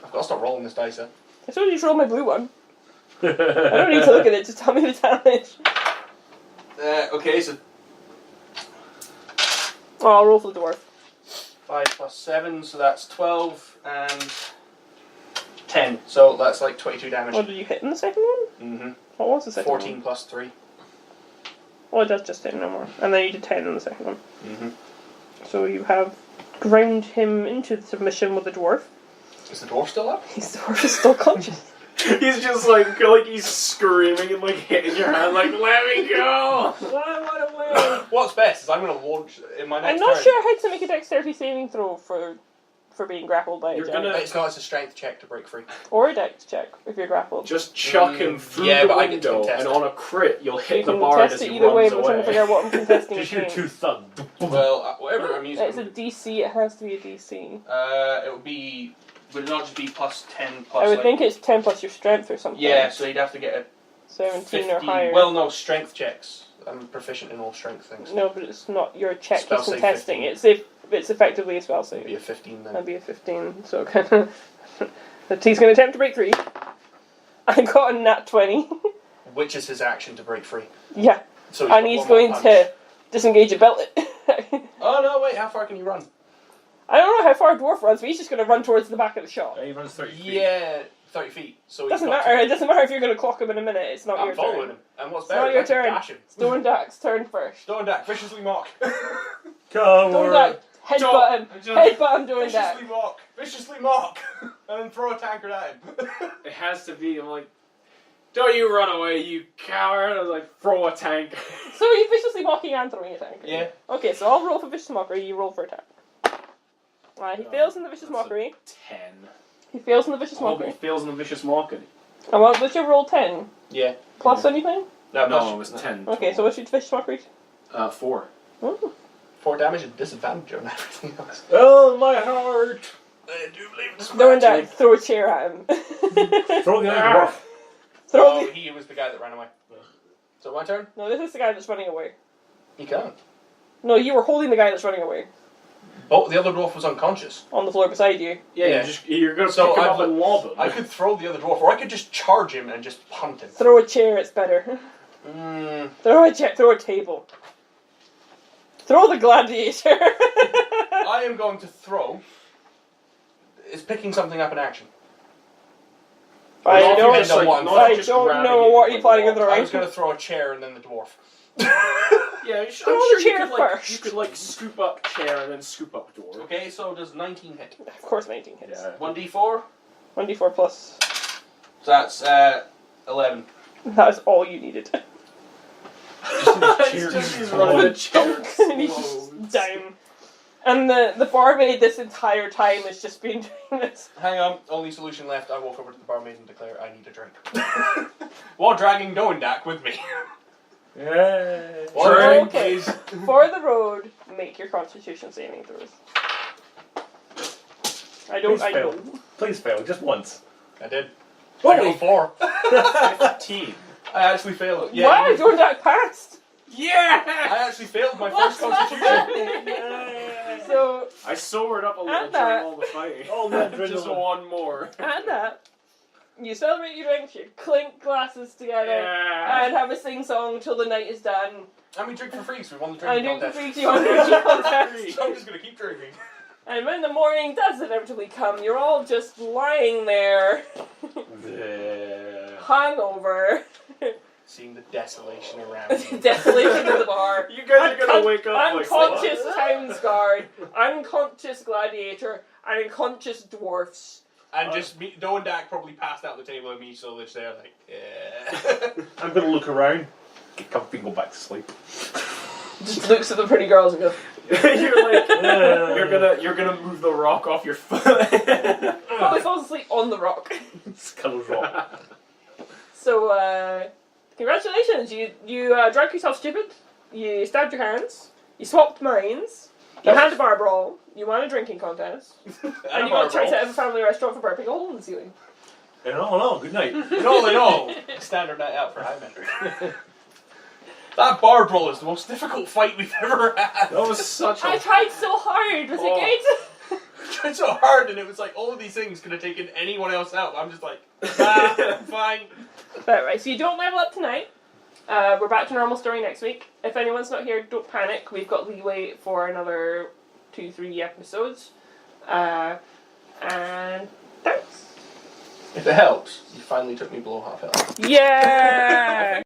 I've got to stop rolling this dice. I told you to roll my blue one. I don't need to look at it, just tell me the damage. Okay, so Oh, I'll roll for the dwarf. 5 plus 7, so that's 12 and 10. So that's like 22 damage. What did you hit in the second one? Mm-hmm. What was the second 14 one? plus 3. Oh, it does just hit no more. And then you did 10 in the second one. Mm-hmm. So you have ground him into the submission with the dwarf. Is the dwarf still up? His dwarf is still conscious. He's just like he's screaming and like hitting your hand, like let me go. I want to win. What's best is I'm going to launch in my I'm next not turn. sure how to make a dexterity saving throw for being grappled by a You're giant. gonna- It's not, it's a strength check to break free. Or a dex check if you're grappled. Just chuck him through yeah, the but I get to window, contest and it. on a crit, you'll You hit the can bard test as it he either way, runs but I'm trying to figure out away. what I'm contesting Just hear between. 2 thud. Well, whatever I'm using. It's a DC, it has to be a DC. It would be... Would it not just be plus 10 plus... I would like, think it's 10 plus your strength or something. Yeah, so you'd have to get a 17 15... or higher. Well, no, strength checks. I'm proficient in all strength things. No, but it's not your check Spell he's save contesting. 15. It's effectively a spell It'd save. be a 15 then. That'd be a 15, so kind of... He's going to attempt to break free. I got a nat 20. Which is his action to break free. Yeah, So and got he's one more going punch. to disengage a bellet. Oh no, wait, how far can you run? I don't know how far a dwarf runs, but he's just going to run towards the back of the shop. He runs 30 feet. Yeah, 30 feet. So he's Doesn't got matter. It doesn't matter if you're going to clock him in a minute. It's not I'm your following turn. him. And what's It's better, not your I can turn. dash him. It's Doendaak's turn first. Doendaak, viciously mock. Come Doendaak, headbutt him. Headbutt him, Doendaak. Viciously mock. Viciously mock. And then throw a tankard at him. It has to be. I'm like, Don't you run away, you coward! I was like, throw a tank. So are you viciously mocking and throwing a tank? Yeah. Okay, so I'll roll for vicious mockery, you roll for attack. He fails in the vicious That's mockery. 10. He fails in the vicious Oh, but mockery. he fails in the vicious mockery. And what was your roll 10? Yeah. Plus anything? No, No, it was 10. Okay, so what's your vicious mockery? 4. Oh. 4 damage and disadvantage on everything else. Oh, my heart! I do believe it's Doendaak, throw a chair at him. Throw the other dwarf. Throw the... He was the guy that ran away. So my turn? No, this is the guy that's running away. He can't. No, you were holding the guy that's running away. Oh, the other dwarf was unconscious. On the floor beside you. Yeah, you're gonna So pick him I up would- and lob him. I could throw the other dwarf, or I could just charge him and just punt him. Throw a chair, it's better. Throw a chair, throw a table. Throw the gladiator. I am going to throw. Is picking something up in action. I Not don't, just, like, I not just don't grabbing know it what and, you're planning on like, I throwing. was going to throw a chair and then the dwarf. Yeah, I'm Throw sure the you chair could, like, first. you could like scoop up chair and then scoop up door. Okay, so does 19 hit? Of course 19 hits. Yeah. 1d4? 1d4 plus. So that's 11. That is all you needed. It's just he's running a chair. And he's just down. And the barmaid this entire time has just been doing this. Hang on, only solution left. I walk over to the barmaid and declare I need a drink. While dragging Doendaak with me. Yeah. One Sure. drink, Okay. please. For the road, make your constitution saving throws. Please fail. Please fail, just once. I did. Oh, I got 4. 15. I actually failed. Yeah, Wow, Doendaak passed! Yeah! I actually failed my What's first constitution. So, I sobered up a little And during that- all the fighting. All that Just adrenaline. one more. and that, you celebrate your drinks, you clink glasses together, Yeah. and have a sing-song till the night is done. And we drink for free, so we won the And drinking drink the contest. free 200 contest. So I'm just going to keep drinking. And when the morning does inevitably come, you're all just lying there, hungover, Seeing the desolation around me. desolation of the bar. You guys are gonna wake up like Unconscious what? town's guard, unconscious gladiator, and unconscious dwarfs. And just me, Doendaak probably passed out the table and me still just there like, yeah. I'm gonna look around, get comfy and go back to sleep. Just looks at the pretty girls and goes, You're like, you're gonna move the rock off your foot. probably falls asleep on the rock. Scuttles rock. So, congratulations, you drank yourself stupid, you stabbed your hands, you swapped minds, you had a bar brawl, you won a drinking contest, and you got tried to have a family restaurant for burping a hole in the ceiling. And all, good night. all in all, standard night out for Highlander. That bar brawl is the most difficult fight we've ever had. That was such I a. tried so hard, was it good? I tried so hard and it was like all of these things could have taken anyone else out. I'm just like, I'm fine. But right, so you don't level up tonight. We're back to normal story next week. If anyone's not here, don't panic. We've got leeway for another 2-3 episodes. And thanks. If it helps, you finally took me below half health. Yeah!